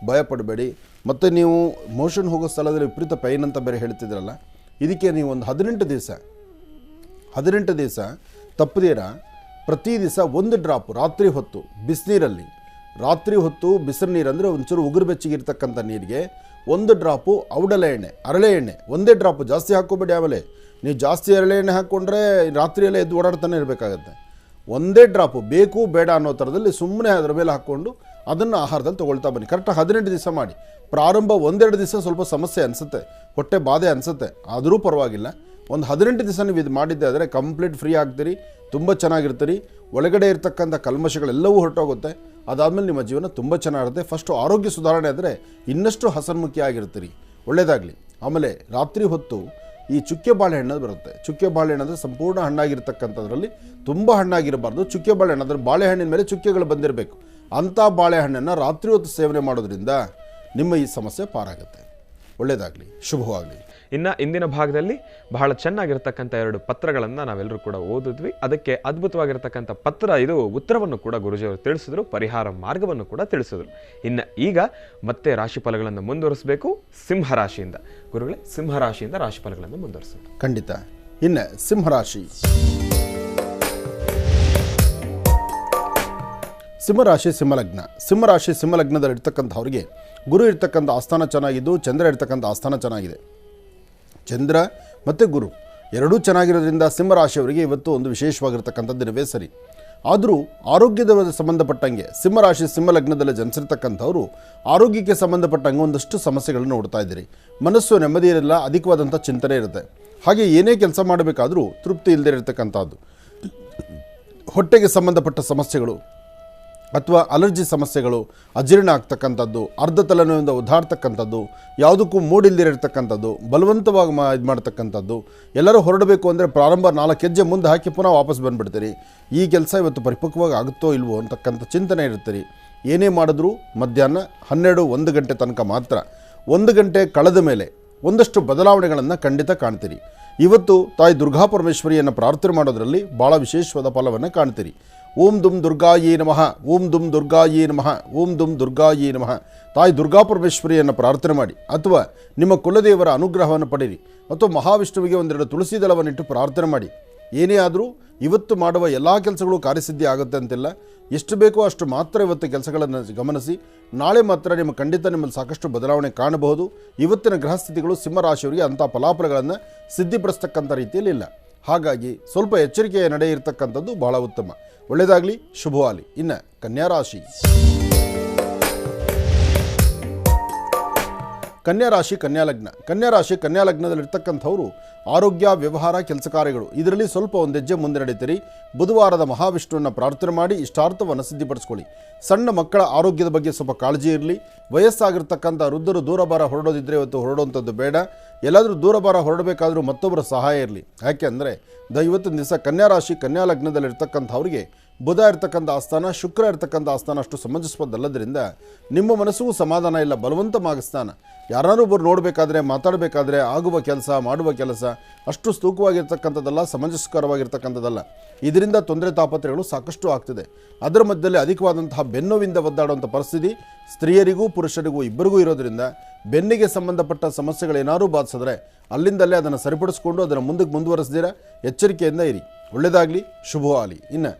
ಭಯಪಡಬೇಡಿ. ಮತ್ತು ನೀವು ಮೋಷನ್ ಹೋಗೋ ಸ್ಥಳದಲ್ಲಿ ವಿಪರೀತ ಪೈನ್ ಅಂತ ಬೇರೆ ಹೇಳ್ತಿದ್ರಲ್ಲ, ಇದಕ್ಕೆ ನೀವು ಒಂದು 18 ದಿವಸ ತಪ್ಪದೇರ ಪ್ರತಿ ದಿವಸ 1 ಡ್ರಾಪ್ ರಾತ್ರಿ ಹೊತ್ತು ಬಿಸಿನೀರಲ್ಲಿ, ರಾತ್ರಿ ಹೊತ್ತು ಬಿಸಿರು ನೀರು ಅಂದರೆ ಒಂಚೂರು ಉಗುರು ಬೆಚ್ಚಗಿರ್ತಕ್ಕಂಥ ನೀರಿಗೆ 1 ಡ್ರಾಪು ಔಡಲೆ ಎಣ್ಣೆ, ಅರಳೆ ಎಣ್ಣೆ, 1 ಡ್ರಾಪು, ಜಾಸ್ತಿ ಹಾಕೋಬೇಡಿ. ಆಮೇಲೆ ನೀವು ಜಾಸ್ತಿ ಅರಳೆ ಎಣ್ಣೆ ಹಾಕ್ಕೊಂಡ್ರೆ ರಾತ್ರಿಯೆಲ್ಲ ಎದ್ದು ಓಡಾಡ್ತಾನೆ ಇರಬೇಕಾಗತ್ತೆ. 1 ಡ್ರಾಪು ಬೇಕು ಬೇಡ ಅನ್ನೋ ಥರದಲ್ಲಿ ಸುಮ್ಮನೆ ಅದರ ಮೇಲೆ ಹಾಕ್ಕೊಂಡು ಅದನ್ನು ಆಹಾರದಲ್ಲಿ ತೊಗೊಳ್ತಾ ಬನ್ನಿ. ಕರೆಕ್ಟಾಗಿ 18 ದಿವಸ ಮಾಡಿ. ಪ್ರಾರಂಭ 1-2 ದಿವಸ ಸ್ವಲ್ಪ ಸಮಸ್ಯೆ ಅನಿಸುತ್ತೆ, ಹೊಟ್ಟೆ ಬಾಧೆ ಅನಿಸುತ್ತೆ, ಆದರೂ ಪರವಾಗಿಲ್ಲ. ಒಂದು 18 ದಿವಸ ನೀವು ಇದು ಮಾಡಿದ್ದೆ ಆದರೆ ಕಂಪ್ಲೀಟ್ ಫ್ರೀ ಆಗ್ತೀರಿ, ತುಂಬ ಚೆನ್ನಾಗಿರ್ತೀರಿ. ಒಳಗಡೆ ಇರ್ತಕ್ಕಂಥ ಕಲ್ಮಶಗಳೆಲ್ಲವೂ ಹೊರಟೋಗುತ್ತೆ. ಅದಾದಮೇಲೆ ನಿಮ್ಮ ಜೀವನ ತುಂಬ ಚೆನ್ನಾಗಿರುತ್ತೆ. ಫಸ್ಟು ಆರೋಗ್ಯ ಸುಧಾರಣೆ ಆದರೆ ಇನ್ನಷ್ಟು ಹಸನ್ಮುಖಿ ಆಗಿರ್ತೀರಿ. ಒಳ್ಳೆಯದಾಗಲಿ. ಆಮೇಲೆ ರಾತ್ರಿ ಹೊತ್ತು ಈ ಚುಕ್ಕೆ ಬಾಳೆಹಣ್ಣು ಬರುತ್ತೆ. ಚುಕ್ಕೆ ಬಾಳೆಹಣ್ಣು ಅಂದರೆ ಸಂಪೂರ್ಣ ಹಣ್ಣಾಗಿರ್ತಕ್ಕಂಥದ್ರಲ್ಲಿ ತುಂಬ ಹಣ್ಣಾಗಿರಬಾರ್ದು. ಚುಕ್ಕೆ ಬಾಳೆಹಣ್ಣು ಅಂದರೆ ಬಾಳೆಹಣ್ಣಿನ ಮೇಲೆ ಚುಕ್ಕೆಗಳು ಬಂದಿರಬೇಕು. ಅಂಥ ಬಾಳೆಹಣ್ಣನ್ನು ರಾತ್ರಿ ಹೊತ್ತು ಸೇವನೆ ಮಾಡೋದ್ರಿಂದ ನಿಮ್ಮ ಈ ಸಮಸ್ಯೆ ಪಾರಾಗುತ್ತೆ. ಒಳ್ಳೆಯದಾಗಲಿ, ಶುಭವಾಗಲಿ. ಇನ್ನು ಇಂದಿನ ಭಾಗದಲ್ಲಿ ಬಹಳ ಚೆನ್ನಾಗಿರ್ತಕ್ಕಂಥ 2 ಪತ್ರಗಳನ್ನು ನಾವೆಲ್ಲರೂ ಕೂಡ ಓದಿದ್ವಿ. ಅದಕ್ಕೆ ಅದ್ಭುತವಾಗಿರ್ತಕ್ಕಂಥ ಪತ್ರ, ಇದು ಉತ್ತರವನ್ನು ಕೂಡ ಗುರುಜಿಯವರು ತಿಳಿಸಿದ್ರು, ಪರಿಹಾರ ಮಾರ್ಗವನ್ನು ಕೂಡ ತಿಳಿಸಿದ್ರು. ಇನ್ನು ಈಗ ಮತ್ತೆ ರಾಶಿಫಲಗಳನ್ನು ಮುಂದುವರಿಸಬೇಕು ಸಿಂಹರಾಶಿಯಿಂದ. ಗುರುಗಳೇ, ಸಿಂಹರಾಶಿಯಿಂದ ರಾಶಿಫಲಗಳನ್ನು ಮುಂದುವರಿಸೋದು ಖಂಡಿತ. ಇನ್ನು ಸಿಂಹರಾಶಿ ಸಿಂಹಲಗ್ನದಲ್ಲಿ ಇರ್ತಕ್ಕಂಥವ್ರಿಗೆ ಗುರು ಇರ್ತಕ್ಕಂಥ ಆಸ್ಥಾನ ಚೆನ್ನಾಗಿದ್ದು ಚಂದ್ರ ಇರ್ತಕ್ಕಂಥ ಆಸ್ಥಾನ ಚೆನ್ನಾಗಿದೆ. ಚಂದ್ರ ಮತ್ತು ಗುರು ಎರಡೂ ಚೆನ್ನಾಗಿರೋದ್ರಿಂದ ಸಿಂಹರಾಶಿಯವರಿಗೆ ಇವತ್ತು ಒಂದು ವಿಶೇಷವಾಗಿರ್ತಕ್ಕಂಥ ದಿನವೇ ಸರಿ. ಆದರೂ ಆರೋಗ್ಯದ ಸಂಬಂಧಪಟ್ಟಂಗೆ ಸಿಂಹಲಗ್ನದಲ್ಲಿ ಜನಿಸಿರ್ತಕ್ಕಂಥವರು ಆರೋಗ್ಯಕ್ಕೆ ಸಂಬಂಧಪಟ್ಟಂಗೆ ಒಂದಷ್ಟು ಸಮಸ್ಯೆಗಳನ್ನು ನೋಡ್ತಾ ಇದ್ದೀರಿ. ಮನಸ್ಸು ನೆಮ್ಮದಿ ಇರಲ್ಲ, ಅಧಿಕವಾದಂಥ ಚಿಂತನೆ ಇರುತ್ತೆ. ಹಾಗೆ ಏನೇ ಕೆಲಸ ಮಾಡಬೇಕಾದರೂ ತೃಪ್ತಿ ಇಲ್ಲದೆ ಇರತಕ್ಕಂಥದ್ದು, ಹೊಟ್ಟೆಗೆ ಸಂಬಂಧಪಟ್ಟ ಸಮಸ್ಯೆಗಳು ಅಥವಾ ಅಲರ್ಜಿ ಸಮಸ್ಯೆಗಳು, ಅಜೀರ್ಣ ಆಗ್ತಕ್ಕಂಥದ್ದು, ಅರ್ಧ ತಲೆನೋವಿಂದ ಒದ್ದಾಡ್ತಕ್ಕಂಥದ್ದು, ಯಾವುದಕ್ಕೂ ಮೂಡಿಲ್ದಿರತಕ್ಕಂಥದ್ದು, ಬಲವಂತವಾಗಿ ಇದು ಮಾಡ್ತಕ್ಕಂಥದ್ದು, ಎಲ್ಲರೂ ಹೊರಡಬೇಕು ಅಂದರೆ ಪ್ರಾರಂಭ 4 ಹೆಜ್ಜೆ ಮುಂದೆ ಹಾಕಿ ಪುನಃ ವಾಪಸ್ ಬಂದುಬಿಡ್ತೀರಿ. ಈ ಕೆಲಸ ಇವತ್ತು ಪರಿಪಕ್ವವಾಗಿ ಆಗುತ್ತೋ ಇಲ್ವೋ ಅಂತಕ್ಕಂಥ ಚಿಂತನೆ ಇರ್ತೀರಿ. ಏನೇ ಮಾಡಿದ್ರೂ ಮಧ್ಯಾಹ್ನ 12-1 ಗಂಟೆ ತನಕ ಮಾತ್ರ. 1 ಗಂಟೆ ಕಳೆದ ಮೇಲೆ ಒಂದಷ್ಟು ಬದಲಾವಣೆಗಳನ್ನು ಖಂಡಿತ ಕಾಣ್ತೀರಿ. ಇವತ್ತು ತಾಯಿ ದುರ್ಗಾ ಪರಮೇಶ್ವರಿಯನ್ನು ಪ್ರಾರ್ಥನೆ ಮಾಡೋದರಲ್ಲಿ ಭಾಳ ವಿಶೇಷವಾದ ಫಲವನ್ನು ಕಾಣ್ತೀರಿ. ಓಂ ದುಂ ದುರ್ಗಾಯೇ ನಮಃ, ಓಂ ದುಂ ದುರ್ಗಾಯೇ ನಮಃ, ಓಂ ದುಂ ದುರ್ಗಾಯೇ ನಮಃ. ತಾಯಿ ದುರ್ಗಾ ಪರಮೇಶ್ವರಿಯನ್ನು ಪ್ರಾರ್ಥನೆ ಮಾಡಿ, ಅಥವಾ ನಿಮ್ಮ ಕುಲದೇವರ ಅನುಗ್ರಹವನ್ನು ಪಡೀರಿ, ಅಥವಾ ಮಹಾವಿಷ್ಣುವಿಗೆ 1-2 ತುಳಸಿ ದಳವನ್ನಿಟ್ಟು ಪ್ರಾರ್ಥನೆ ಮಾಡಿ. ಏನೇ ಆದರೂ ಇವತ್ತು ಮಾಡುವ ಎಲ್ಲ ಕೆಲಸಗಳು ಕಾರ್ಯಸಿದ್ಧಿ ಆಗುತ್ತೆ ಅಂತಿಲ್ಲ. ಎಷ್ಟು ಬೇಕೋ ಅಷ್ಟು ಮಾತ್ರ ಇವತ್ತು ಕೆಲಸಗಳನ್ನು ಗಮನಿಸಿ. ನಾಳೆ ಮಾತ್ರ ನಿಮ್ಮಲ್ಲಿ ಸಾಕಷ್ಟು ಬದಲಾವಣೆ ಕಾಣಬಹುದು. ಇವತ್ತಿನ ಗ್ರಹಸ್ಥಿತಿಗಳು ಸಿಂಹರಾಶಿಯವರಿಗೆ ಅಂಥ ಫಲಾಫಲಗಳನ್ನು ಸಿದ್ಧಿಪಡಿಸ್ತಕ್ಕಂಥ ರೀತಿಯಲ್ಲಿ ಇಲ್ಲ. ಹಾಗಾಗಿ ಸ್ವಲ್ಪ ಎಚ್ಚರಿಕೆಯ ನಡೆ ಇರತಕ್ಕಂಥದ್ದು ಬಹಳ ಉತ್ತಮ. ಒಳ್ಳೆಯದಾಗಲಿ, ಶುಭವಾಗಲಿ. ಇನ್ನು ಕನ್ಯಾರಾಶಿ ಕನ್ಯಾಲಗ್ನದಲ್ಲಿರ್ತಕ್ಕಂಥವರು ಆರೋಗ್ಯ, ವ್ಯವಹಾರ, ಕೆಲಸ ಕಾರ್ಯಗಳು ಇದರಲ್ಲಿ ಸ್ವಲ್ಪ ಒಂದು ಹೆಜ್ಜೆ ಮುಂದೆ ನಡೀತೀರಿ. ಬುಧವಾರದ ಮಹಾವಿಷ್ಣುವನ್ನು ಪ್ರಾರ್ಥನೆ ಮಾಡಿ ಇಷ್ಟಾರ್ಥವನ್ನು ಸಿದ್ಧಿಪಡಿಸ್ಕೊಳ್ಳಿ. ಸಣ್ಣ ಮಕ್ಕಳ ಆರೋಗ್ಯದ ಬಗ್ಗೆ ಸ್ವಲ್ಪ ಕಾಳಜಿ ಇರಲಿ. ವಯಸ್ಸಾಗಿರ್ತಕ್ಕಂಥ ವೃದ್ಧರು ದೂರಭಾರ ಹೊರಡೋದಿದ್ದರೆ ಇವತ್ತು ಹೊರಡುವಂಥದ್ದು ಬೇಡ. ಎಲ್ಲಾದರೂ ದೂರಭಾರ ಹೊರಡಬೇಕಾದ್ರೂ ಮತ್ತೊಬ್ಬರ ಸಹಾಯ ಇರಲಿ. ಯಾಕೆ ಅಂದರೆ ಇವತ್ತಿನ ದಿವಸ ಕನ್ಯಾಲಗ್ನದಲ್ಲಿರ್ತಕ್ಕಂಥವ್ರಿಗೆ ಬುಧ ಇರ್ತಕ್ಕಂಥ ಆಸ್ಥಾನ, ಶುಕ್ರ ಇರ್ತಕ್ಕಂಥ ಆಸ್ಥಾನ ಅಷ್ಟು ಸಮಂಜಸವಾದಲ್ಲದ್ರಿಂದ ನಿಮ್ಮ ಮನಸ್ಸಿಗೂ ಸಮಾಧಾನ ಇಲ್ಲ, ಬಲವಂತ ಮಾಗಿಸ್ತಾನ. ಯಾರಾದ್ರೂ ಒಬ್ಬರು ನೋಡಬೇಕಾದ್ರೆ, ಮಾತಾಡಬೇಕಾದ್ರೆ ಆಗುವ ಕೆಲಸ, ಮಾಡುವ ಕೆಲಸ ಅಷ್ಟು ಸ್ತೂಕವಾಗಿರ್ತಕ್ಕಂಥದ್ದಲ್ಲ, ಸಮಂಜಸಕರವಾಗಿರ್ತಕ್ಕಂಥದ್ದಲ್ಲ. ಇದರಿಂದ ತೊಂದರೆ ತಾಪತ್ರೆಗಳು ಸಾಕಷ್ಟು ಆಗ್ತಿದೆ. ಅದರ ಮಧ್ಯದಲ್ಲಿ ಅಧಿಕವಾದಂತಹ ಬೆನ್ನೋವಿಂದ ಒದ್ದಾಡುವಂಥ ಪರಿಸ್ಥಿತಿ ಸ್ತ್ರೀಯರಿಗೂ ಪುರುಷರಿಗೂ ಇಬ್ಬರಿಗೂ ಇರೋದರಿಂದ ಬೆನ್ನಿಗೆ ಸಂಬಂಧಪಟ್ಟ ಸಮಸ್ಯೆಗಳೇನಾದರೂ ಬಾಧಿಸಿದ್ರೆ ಅಲ್ಲಿಂದಲೇ ಅದನ್ನು ಸರಿಪಡಿಸ್ಕೊಂಡು ಅದನ್ನು ಮುಂದಕ್ಕೆ ಮುಂದುವರಿಸ್ದಿರ ಎಚ್ಚರಿಕೆಯಿಂದ ಇರಿ. ಒಳ್ಳೆಯದಾಗಲಿ, ಶುಭವಾಗಲಿ. ಇನ್ನು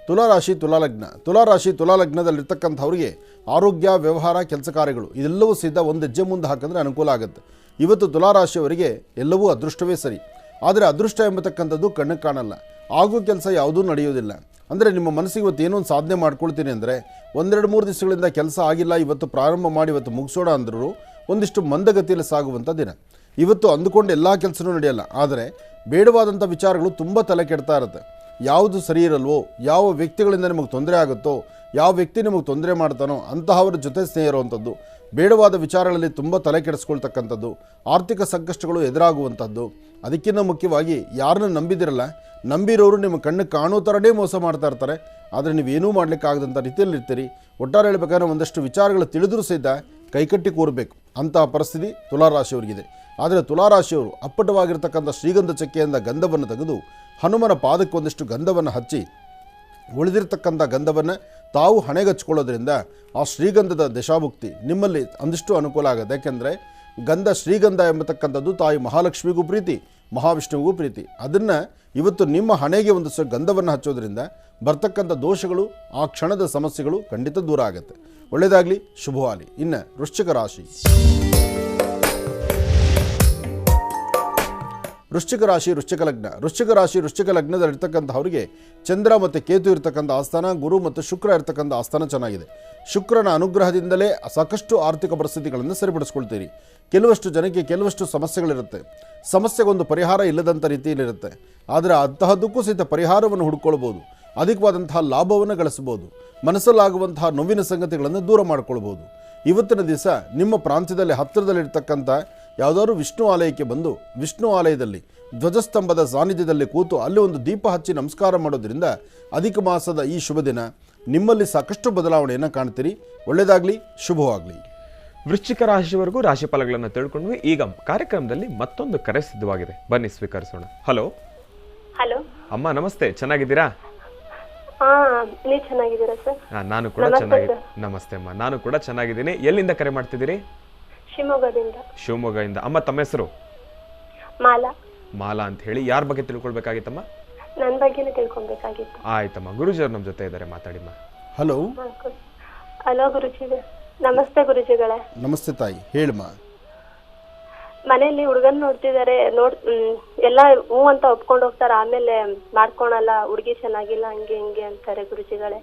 ತುಲಾರಾಶಿ ತುಲಾಲಗ್ನದಲ್ಲಿರ್ತಕ್ಕಂಥವ್ರಿಗೆ ಆರೋಗ್ಯ, ವ್ಯವಹಾರ, ಕೆಲಸ ಕಾರ್ಯಗಳು ಇದೆಲ್ಲವೂ ಸಿದ್ಧ ಒಂದು ಹೆಜ್ಜೆ ಮುಂದೆ ಹಾಕಿದ್ರೆ ಅನುಕೂಲ ಆಗುತ್ತೆ. ಇವತ್ತು ತುಲಾರಾಶಿಯವರಿಗೆ ಎಲ್ಲವೂ ಅದೃಷ್ಟವೇ ಸರಿ. ಆದರೆ ಅದೃಷ್ಟ ಎಂಬತಕ್ಕಂಥದ್ದು ಕಣ್ಣಿಗೆ ಕಾಣಲ್ಲ. ಆಗೋ ಕೆಲಸ ಯಾವುದೂ ನಡೆಯೋದಿಲ್ಲ. ಅಂದರೆ ನಿಮ್ಮ ಮನಸ್ಸಿಗೆ ಇವತ್ತು ಏನೋ ಒಂದು ಸಾಧನೆ ಮಾಡ್ಕೊಳ್ತೀನಿ ಅಂದರೆ 1-2-3 ದಿವಸಗಳಿಂದ ಕೆಲಸ ಆಗಿಲ್ಲ, ಇವತ್ತು ಪ್ರಾರಂಭ ಮಾಡಿ ಇವತ್ತು ಮುಗಿಸೋಣ ಅಂದರೂ ಒಂದಿಷ್ಟು ಮಂದಗತಿಯಲ್ಲಿ ಸಾಗುವಂಥ ದಿನ. ಇವತ್ತು ಅಂದುಕೊಂಡು ಎಲ್ಲ ಕೆಲಸನೂ ನಡೆಯಲ್ಲ, ಆದರೆ ಬೇಡವಾದಂಥ ವಿಚಾರಗಳು ತುಂಬ ತಲೆ ಕೆಡ್ತಾ ಇರುತ್ತೆ. ಯಾವುದು ಸರಿ ಇರಲ್ವೋ, ಯಾವ ವ್ಯಕ್ತಿಗಳಿಂದ ನಿಮಗೆ ತೊಂದರೆ ಆಗುತ್ತೋ, ಯಾವ ವ್ಯಕ್ತಿ ನಿಮಗೆ ತೊಂದರೆ ಮಾಡ್ತಾನೋ ಅಂತಹವರ ಜೊತೆ ಸ್ನೇಹ ಇರುವಂಥದ್ದು, ಬೇಡವಾದ ವಿಚಾರಗಳಲ್ಲಿ ತುಂಬ ತಲೆ ಕೆಡಿಸ್ಕೊಳ್ತಕ್ಕಂಥದ್ದು, ಆರ್ಥಿಕ ಸಂಕಷ್ಟಗಳು ಎದುರಾಗುವಂಥದ್ದು. ಅದಕ್ಕಿಂತ ಮುಖ್ಯವಾಗಿ ಯಾರನ್ನ ನಂಬಿದಿರಲ್ಲ, ನಂಬಿರೋರು ನಿಮ್ಮ ಕಣ್ಣು ಕಾಣೋ ಥರನೇ ಮೋಸ ಮಾಡ್ತಾ ಇರ್ತಾರೆ. ಆದರೆ ನೀವೇನೂ ಮಾಡಲಿಕ್ಕಾಗದಂಥ ರೀತಿಯಲ್ಲಿ ಇರ್ತೀರಿ. ಒಟ್ಟಾರೆ ಹೇಳಬೇಕಾದ್ರೆ ಒಂದಷ್ಟು ವಿಚಾರಗಳು ತಿಳಿದರೂ ಸಹಿತ ಕೈಕಟ್ಟಿ ಕೂರಬೇಕು ಅಂತಹ ಪರಿಸ್ಥಿತಿ ತುಲಾರಾಶಿಯವರಿಗಿದೆ. ಆದರೆ ತುಲಾರಾಶಿಯವರು ಅಪ್ಪಟವಾಗಿರ್ತಕ್ಕಂಥ ಶ್ರೀಗಂಧ ಚಕ್ಕೆಯಿಂದ ಗಂಧವನ್ನು ತೆಗೆದು ಹನುಮನ ಪಾದಕ್ಕೆ ಒಂದಿಷ್ಟು ಗಂಧವನ್ನು ಹಚ್ಚಿ ಉಳಿದಿರ್ತಕ್ಕಂಥ ಗಂಧವನ್ನು ತಾವು ಹಣೆಗಚ್ಕೊಳ್ಳೋದ್ರಿಂದ ಆ ಶ್ರೀಗಂಧದ ದಶಾಭುಕ್ತಿ ನಿಮ್ಮಲ್ಲಿ ಒಂದಿಷ್ಟು ಅನುಕೂಲ ಆಗುತ್ತೆ. ಯಾಕೆಂದರೆ ಗಂಧ ಶ್ರೀಗಂಧ ಎಂಬತಕ್ಕಂಥದ್ದು ತಾಯಿ ಮಹಾಲಕ್ಷ್ಮಿಗೂ ಪ್ರೀತಿ, ಮಹಾವಿಷ್ಣುವಿಗೂ ಪ್ರೀತಿ. ಅದನ್ನು ಇವತ್ತು ನಿಮ್ಮ ಹಣೆಗೆ ಒಂದಷ್ಟು ಗಂಧವನ್ನು ಹಚ್ಚೋದ್ರಿಂದ ಬರ್ತಕ್ಕಂಥ ದೋಷಗಳು, ಆ ಕ್ಷಣದ ಸಮಸ್ಯೆಗಳು ಖಂಡಿತ ದೂರ ಆಗುತ್ತೆ. ಒಳ್ಳೆಯದಾಗಲಿ, ಶುಭವಾಗಲಿ. ಇನ್ನು ವೃಶ್ಚಿಕ ರಾಶಿ. ವೃಶ್ಚಿಕ ರಾಶಿ, ವೃಶ್ಚಿಕ ಲಗ್ನ. ವೃಶ್ಚಿಕ ರಾಶಿ, ವೃಶ್ಚಿಕ ಲಗ್ನದಲ್ಲಿರ್ತಕ್ಕಂಥವ್ರಿಗೆ ಚಂದ್ರ ಮತ್ತು ಕೇತು ಇರ್ತಕ್ಕಂಥ ಆಸ್ಥಾನ, ಗುರು ಮತ್ತು ಶುಕ್ರ ಇರ್ತಕ್ಕಂಥ ಆಸ್ಥಾನ ಚೆನ್ನಾಗಿದೆ. ಶುಕ್ರನ ಅನುಗ್ರಹದಿಂದಲೇ ಸಾಕಷ್ಟು ಆರ್ಥಿಕ ಪರಿಸ್ಥಿತಿಗಳನ್ನು ಸರಿಪಡಿಸ್ಕೊಳ್ತೀರಿ. ಕೆಲವಷ್ಟು ಜನಕ್ಕೆ ಕೆಲವಷ್ಟು ಸಮಸ್ಯೆಗಳಿರುತ್ತೆ, ಸಮಸ್ಯೆಗೊಂದು ಪರಿಹಾರ ಇಲ್ಲದಂಥ ರೀತಿಯಲ್ಲಿರುತ್ತೆ. ಆದರೆ ಅಂತಹದ್ದಕ್ಕೂ ಸಹಿತ ಪರಿಹಾರವನ್ನು ಹುಡ್ಕೊಳ್ಬೋದು, ಅಧಿಕವಾದಂತಹ ಲಾಭವನ್ನು ಗಳಿಸ್ಬೋದು, ಮನಸ್ಸಲ್ಲಾಗುವಂತಹ ನೋವಿನ ಸಂಗತಿಗಳನ್ನು ದೂರ ಮಾಡ್ಕೊಳ್ಬೋದು. ಇವತ್ತಿನ ದಿವಸ ನಿಮ್ಮ ಪ್ರಾಂತ್ಯದಲ್ಲಿ ಹತ್ತಿರದಲ್ಲಿರ್ತಕ್ಕಂಥ ಯಾವುದಾದ್ರು ವಿಷ್ಣು ಆಲಯಕ್ಕೆ ಬಂದು ವಿಷ್ಣು ಆಲಯದಲ್ಲಿ ಧ್ವಜಸ್ತಂಭದ ಸಾನ್ನಿಧ್ಯದಲ್ಲಿ ಕೂತು ಅಲ್ಲಿ ಒಂದು ದೀಪ ಹಚ್ಚಿ ನಮಸ್ಕಾರ ಮಾಡೋದ್ರಿಂದ ಅಧಿಕ ಮಾಸದ ಈ ಶುಭ ದಿನ ನಿಮ್ಮಲ್ಲಿ ಸಾಕಷ್ಟು ಬದಲಾವಣೆಯನ್ನು ಕಾಣ್ತೀರಿ. ಒಳ್ಳೆಯದಾಗಲಿ, ಶುಭವಾಗಲಿ. ವೃಶ್ಚಿಕ ರಾಶಿಯವರೆಗೂ ರಾಶಿ ಫಲಗಳನ್ನು ತಿಳ್ಕೊಂಡ್ವಿ. ಈಗ ಕಾರ್ಯಕ್ರಮದಲ್ಲಿ ಮತ್ತೊಂದು ಕರೆ ಸಿದ್ಧವಾಗಿದೆ, ಬನ್ನಿ ಸ್ವೀಕರಿಸೋಣ. ಹಲೋ ಹಲೋ ಅಮ್ಮ, ನಮಸ್ತೆ. ಚೆನ್ನಾಗಿದ್ದೀರಾ? ನೀವು ಚೆನ್ನಾಗಿದ್ದೀರಾ ಸರ್? ನಾನು ಕೂಡ ಚೆನ್ನಾಗಿದ್ದೀನಿ. ನಮಸ್ತೆ ಅಮ್ಮ, ನಾನು ಕೂಡ ಚೆನ್ನಾಗಿದ್ದೀನಿ. ಎಲ್ಲಿಂದ ಕರೆ ಮಾಡ್ತಿದ್ದೀರಿ? ಶಿವಮೊಗ್ಗದಿಂದ. ಶಿವಮೊಗ್ಗದಿಂದ. ಅಮ್ಮ, ತಮ್ಮ ಹೆಸರು? ಮಾಲಾ. ಮಾಲಾ ಅಂತ ಹೇಳಿ. ಯಾರ ಬಗ್ಗೆ ತಿಳ್ಕೊಳ್ಬೇಕಾಗಿತ್ತಮ್ಮ? ನನ್ನ ಬಗ್ಗೆನೇ ತಿಳ್ಕೊಬೇಕಾಗಿತ್ತು. ಆಯ್ತಮ್ಮ, ಗುರುಜಿಯವರು ನಮ್ಮ ಜೊತೆ ಇದ್ದಾರೆ, ಮಾತಾಡಿಮ್ಮ. ಹಲೋ. ಹಲೋ ಗುರುಜಿಗಳೇ. ನಮಸ್ತೆ ಗುರುಜಿಗಳೇ. ನಮಸ್ತೆ ತಾಯಿ, ಹೇಳಮ್ಮ. ಮನೆಯಲ್ಲಿ ಹುಡುಗನ್ ನೋಡ್ತಿದ್ದಾರೆ, ಎಲ್ಲ ಹೂ ಅಂತ ಒಪ್ಕೊಂಡು ಹೋಗ್ತಾರ, ಆಮೇಲೆ ಮಾಡ್ಕೊಳಲ್ಲ, ಹುಡುಗಿ ಚೆನ್ನಾಗಿಲ್ಲ, ಹಂಗೆ ಹಿಂಗೆ ಅಂತಾರೆ ಗುರುಜಿಗಳೇ.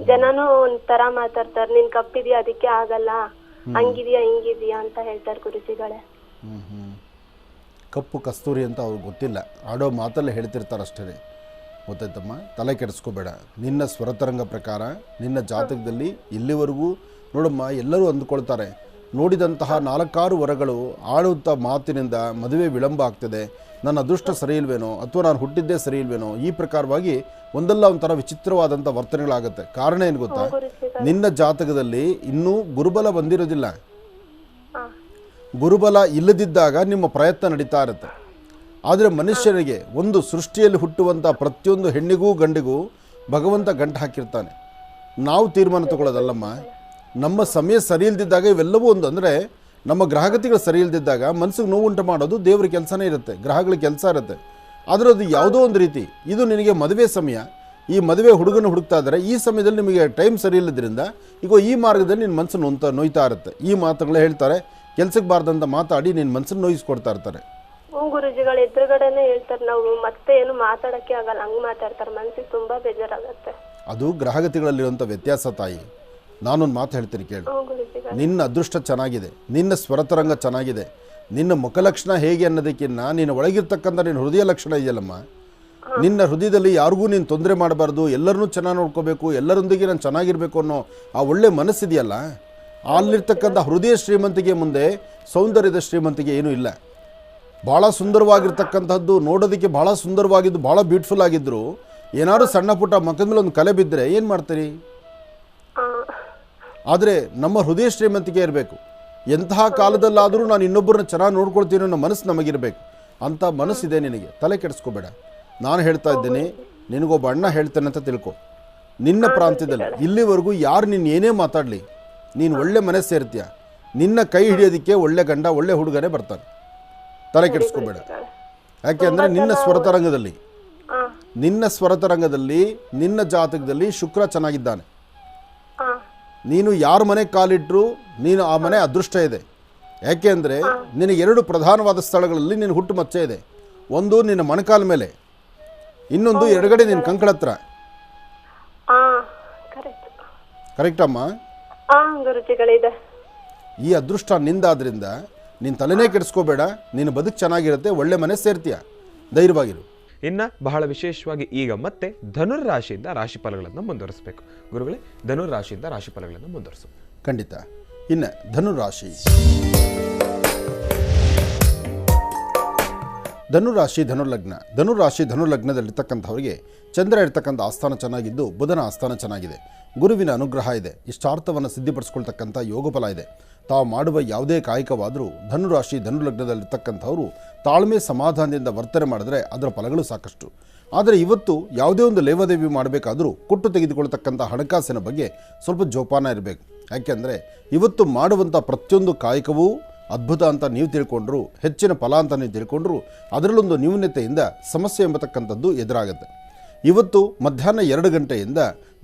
ಜನನು ಒಂಥರ ಮಾತಾಡ್ತಾರೆ, ನೀನ್ ಕಪ್ಪಿದ್ಯಾ ಅದಕ್ಕೆ ಆಗಲ್ಲ, ಹಂಗಿದ್ಯಾ ಹಿಂಗಿದ್ಯಾ ಅಂತ ಹೇಳ್ತಾರೆ ಗುರುಜಿಗಳೇ. ಕಪ್ಪು ಕಸ್ತೂರಿ ಅಂತ ಅವ್ರಿಗೆ ಗೊತ್ತಿಲ್ಲ, ಆಡೋ ಮಾತಲ್ಲೇ ಹೇಳ್ತಿರ್ತಾರೆ ಅಷ್ಟೇ. ಗೊತ್ತಾಯ್ತಮ್ಮ, ತಲೆ ಕೆಡಿಸ್ಕೋಬೇಡ. ನಿನ್ನ ಸ್ವರತರಂಗ ಪ್ರಕಾರ ನಿನ್ನ ಜಾತಕದಲ್ಲಿ ಇಲ್ಲಿವರೆಗೂ ನೋಡಮ್ಮ, ಎಲ್ಲರೂ ಅಂದುಕೊಳ್ತಾರೆ ನೋಡಿದಂತಹ 4-6 ವರಗಳು ಆಡುತ್ತಾ ಮಾತಿನಿಂದ ಮದುವೆ ವಿಳಂಬ ಆಗ್ತದೆ, ನನ್ನ ಅದೃಷ್ಟ ಸರಿ ಇಲ್ವೇನೋ ಅಥವಾ ನಾನು ಹುಟ್ಟಿದ್ದೇ ಸರಿ ಇಲ್ವೇನೋ, ಈ ಪ್ರಕಾರವಾಗಿ ಒಂದಲ್ಲ ಒಂಥರ ವಿಚಿತ್ರವಾದಂಥ ವರ್ತನೆಗಳಾಗುತ್ತೆ. ಕಾರಣ ಏನು ಗೊತ್ತಾ, ನಿನ್ನ ಜಾತಕದಲ್ಲಿ ಇನ್ನೂ ಗುರುಬಲ ಬಂದಿರೋದಿಲ್ಲ. ಗುರುಬಲ ಇಲ್ಲದಿದ್ದಾಗ ನಿಮ್ಮ ಪ್ರಯತ್ನ ನಡೀತಾ ಇರುತ್ತೆ. ಆದರೆ ಮನುಷ್ಯನಿಗೆ ಒಂದು ಸೃಷ್ಟಿಯಲ್ಲಿ ಹುಟ್ಟುವಂಥ ಪ್ರತಿಯೊಂದು ಹೆಣ್ಣಿಗೂ ಗಂಡಿಗೂ ಭಗವಂತ ಗಂಟು ಹಾಕಿರ್ತಾನೆ. ನಾವು ತೀರ್ಮಾನ ತಗೊಳ್ಳೋದಲ್ಲಮ್ಮ. ನಮ್ಮ ಸಮಯ ಸರಿ ಇಲ್ದಿದ್ದಾಗ ಇವೆಲ್ಲವೂ ಒಂದು, ಅಂದರೆ ನಮ್ಮ ಗ್ರಹಗತಿಗಳು ಸರಿ ಇಲ್ದಿದ್ದಾಗ ಮನಸ್ಸಿಗೆ ನೋವು ಉಂಟು ಮಾಡೋದು ದೇವ್ರ ಕೆಲಸನೇ ಇರುತ್ತೆ, ಗ್ರಹಗಳ ಕೆಲಸ ಇರುತ್ತೆ. ಆದರೆ ಅದು ಯಾವುದೋ ಒಂದು ರೀತಿ, ಇದು ನಿನಗೆ ಮದುವೆ ಸಮಯ, ಈ ಮದುವೆ ಹುಡುಗನ ಹುಡುಕ್ತಾ ಇದ್ದಾರೆ, ಈ ಸಮಯದಲ್ಲಿ ನಿಮಗೆ ಟೈಮ್ ಸರಿ ಇಲ್ಲದ್ರಿಂದ ಈಗ ಈ ಮಾರ್ಗದಲ್ಲಿ ನಿನ್ನ ಮನಸ್ಸನ್ನು ನೋಯ್ತಾ ಇರುತ್ತೆ. ಈ ಮಾತುಗಳು ಹೇಳ್ತಾರೆ, ಕೆಲ್ಸಕ್ಕೆ ಬಾರ್ದಂತ ಮಾತಾಡಿ ನಿನ್ನ ಮನಸ್ಸನ್ನು ನೋಯಿಸ್ಕೊಡ್ತಾ ಇರ್ತಾರೆ. ಗುರುಜಿಗಳ ಎದುರುಗಡೆನೆ ಹೇಳ್ತಾರೆ, ನಾವು ಮತ್ತೆ ಏನು ಮಾತಾಡಕ್ಕೆ ಆಗಲ್ಲ, ಹಂಗ್ ಮಾತಾಡ್ತಾರೆ, ಮನಸ್ಸಿಗೆ ತುಂಬಾ ಬೇಜಾರಾಗತ್ತೆ. ಅದು ಗ್ರಹಗತಿಗಳಲ್ಲಿರುವಂಥ ವ್ಯತ್ಯಾಸ ತಾಯಿ. ನಾನೊಂದು ಮಾತು ಹೇಳ್ತೀನಿ ಕೇಳು. ನಿನ್ನ ಅದೃಷ್ಟ ಚೆನ್ನಾಗಿದೆ, ನಿನ್ನ ಸ್ವರತರಂಗ ಚೆನ್ನಾಗಿದೆ, ನಿನ್ನ ಮುಖಲಕ್ಷಣ ಹೇಗೆ ಅನ್ನೋದಕ್ಕಿಂತ ನಿನ್ನ ಒಳಗಿರ್ತಕ್ಕಂಥ ನಿನ್ನ ಹೃದಯ ಲಕ್ಷಣ ಇದೆಯಲ್ಲಮ್ಮ, ನಿನ್ನ ಹೃದಯದಲ್ಲಿ ಯಾರಿಗೂ ನೀನು ತೊಂದರೆ ಮಾಡಬಾರ್ದು, ಎಲ್ಲರನ್ನೂ ಚೆನ್ನಾಗಿ ನೋಡ್ಕೋಬೇಕು, ಎಲ್ಲರೊಂದಿಗೆ ನಾನು ಚೆನ್ನಾಗಿರಬೇಕು ಅನ್ನೋ ಆ ಒಳ್ಳೆ ಮನಸ್ಸಿದೆಯಲ್ಲ, ಅಲ್ಲಿರ್ತಕ್ಕಂಥ ಹೃದಯ ಶ್ರೀಮಂತಿಗೆ ಮುಂದೆ ಸೌಂದರ್ಯದ ಶ್ರೀಮಂತಿಗೆ ಏನೂ ಇಲ್ಲ. ಭಾಳ ಸುಂದರವಾಗಿರ್ತಕ್ಕಂಥದ್ದು, ನೋಡೋದಕ್ಕೆ ಭಾಳ ಸುಂದರವಾಗಿದ್ದು, ಭಾಳ ಬ್ಯೂಟಿಫುಲ್ ಆಗಿದ್ದರು, ಏನಾದ್ರು ಸಣ್ಣ ಪುಟ್ಟ ಮಕ್ಕದ ಮೇಲೆ ಒಂದು ಕಲೆ ಬಿದ್ದರೆ ಏನು ಮಾಡ್ತೀರಿ? ಆದರೆ ನಮ್ಮ ಹೃದಯ ಶ್ರೀಮಂತಿಕೆ ಇರಬೇಕು. ಎಂತಹ ಕಾಲದಲ್ಲಾದರೂ ನಾನು ಇನ್ನೊಬ್ಬರನ್ನ ಚೆನ್ನಾಗಿ ನೋಡ್ಕೊಳ್ತೀನಿ ಅನ್ನೋ ಮನಸ್ಸು ನಮಗಿರಬೇಕು. ಅಂಥ ಮನಸ್ಸಿದೆ ನಿನಗೆ, ತಲೆ ಕೆಡಿಸ್ಕೋಬೇಡ. ನಾನು ಹೇಳ್ತಾ ಇದ್ದೀನಿ, ನಿನಗೊಬ್ಬ ಅಣ್ಣ ಹೇಳ್ತೇನೆ ಅಂತ ತಿಳ್ಕೊ. ನಿನ್ನ ಪ್ರಾಂತ್ಯದಲ್ಲಿ ಇಲ್ಲಿವರೆಗೂ ಯಾರು ನಿನ್ನ ಏನೇ ಮಾತಾಡಲಿ, ನೀನು ಒಳ್ಳೆ ಮನೆ ಸೇರ್ತೀಯ, ನಿನ್ನ ಕೈ ಹಿಡಿಯೋದಕ್ಕೆ ಒಳ್ಳೆ ಗಂಡ, ಒಳ್ಳೆ ಹುಡುಗನೇ ಬರ್ತಾನೆ. ತಲೆ ಕೆಡಿಸ್ಕೋಬೇಡ. ಯಾಕೆ ಅಂದರೆ ನಿನ್ನ ಸ್ವರತರಂಗದಲ್ಲಿ ನಿನ್ನ ಜಾತಕದಲ್ಲಿ ಶುಕ್ರ ಚೆನ್ನಾಗಿದ್ದಾನೆ. ನೀನು ಯಾರ ಮನೆ ಕಾಲಿಟ್ಟರು ನೀನು ಆ ಮನೆ ಅದೃಷ್ಟ ಇದೆ. ಯಾಕೆ ಅಂದರೆ ನಿನಗೆ 2 ಪ್ರಧಾನವಾದ ಸ್ಥಳಗಳಲ್ಲಿ ನಿನ್ನ ಹುಟ್ಟು ಮಚ್ಚೆ ಇದೆ. ಒಂದು ನಿನ್ನ ಮೊಣಕಾಲ ಮೇಲೆ, ಇನ್ನೊಂದು ಎಡಗಡೆ ನಿನ್ನ ಕಂಕಳ ಹತ್ರ. ಕರೆಕ್ಟಮ್ಮ? ಗುರುಜಿಗಳಿದೆ. ಈ ಅದೃಷ್ಟ ನಿಂದಾದ್ರಿಂದ ನೀನು ತಲೆನೇ ಕೆಡಿಸ್ಕೋಬೇಡ, ನೀನು ಬದುಕು ಚೆನ್ನಾಗಿರುತ್ತೆ, ಒಳ್ಳೆ ಮನೆ ಸೇರ್ತೀಯ, ಧೈರ್ಯವಾಗಿರು. ಇನ್ನು ಬಹಳ ವಿಶೇಷವಾಗಿ ಈಗ ಮತ್ತೆ ಧನುರ್ರಾಶಿಯಿಂದ ರಾಶಿಫಲಗಳನ್ನು ಮುಂದುವರಿಸಬೇಕು. ಗುರುಗಳೇ, ಧನುರ್ರಾಶಿಯಿಂದ ರಾಶಿಫಲಗಳನ್ನು ಮುಂದುವರಿಸು. ಖಂಡಿತ. ಇನ್ನು ಧನುರಾಶಿ. ಧನುರಾಶಿ ಧನುರ್ಲಗ್ನ. ಧನುರಾಶಿ ಧನುರ್ಲಗ್ನದಲ್ಲಿರ್ತಕ್ಕಂಥವ್ರಿಗೆ ಚಂದ್ರ ಇರ್ತಕ್ಕಂಥ ಆಸ್ಥಾನ ಚೆನ್ನಾಗಿದ್ದು ಬುಧನ ಆಸ್ಥಾನ ಚೆನ್ನಾಗಿದೆ. ಗುರುವಿನ ಅನುಗ್ರಹ ಇದೆ. ಇಷ್ಟಾರ್ಥವನ್ನು ಸಿದ್ಧಿಪಡಿಸ್ಕೊಳ್ತಕ್ಕಂಥ ಯೋಗಫಲ ಇದೆ. ತಾವು ಮಾಡುವ ಯಾವುದೇ ಕಾಯಕವಾದರೂ ಧನುರಾಶಿ ಧನುರ್ಲಗ್ನದಲ್ಲಿರ್ತಕ್ಕಂಥವರು ತಾಳ್ಮೆ ಸಮಾಧಾನದಿಂದ ವರ್ತನೆ ಮಾಡಿದ್ರೆ ಅದರ ಫಲಗಳು ಸಾಕಷ್ಟು. ಆದರೆ ಇವತ್ತು ಯಾವುದೇ ಒಂದು ಲೇವಾದೇವಿ ಮಾಡಬೇಕಾದರೂ ಕೊಟ್ಟು ತೆಗೆದುಕೊಳ್ತಕ್ಕಂಥ ಹಣಕಾಸಿನ ಬಗ್ಗೆ ಸ್ವಲ್ಪ ಜೋಪಾನ ಇರಬೇಕು. ಯಾಕೆಂದರೆ ಇವತ್ತು ಮಾಡುವಂಥ ಪ್ರತಿಯೊಂದು ಕಾಯಕವೂ ಅದ್ಭುತ ಅಂತ ನೀವು ತಿಳ್ಕೊಂಡ್ರು, ಹೆಚ್ಚಿನ ಫಲ ಅಂತ ನೀವು ತಿಳ್ಕೊಂಡ್ರು, ಅದರಲ್ಲೊಂದು ನ್ಯೂನತೆಯಿಂದ ಸಮಸ್ಯೆ ಎಂಬತಕ್ಕಂಥದ್ದು ಎದುರಾಗುತ್ತೆ. ಇವತ್ತು ಮಧ್ಯಾಹ್ನ 2 ಗಂಟೆಯಿಂದ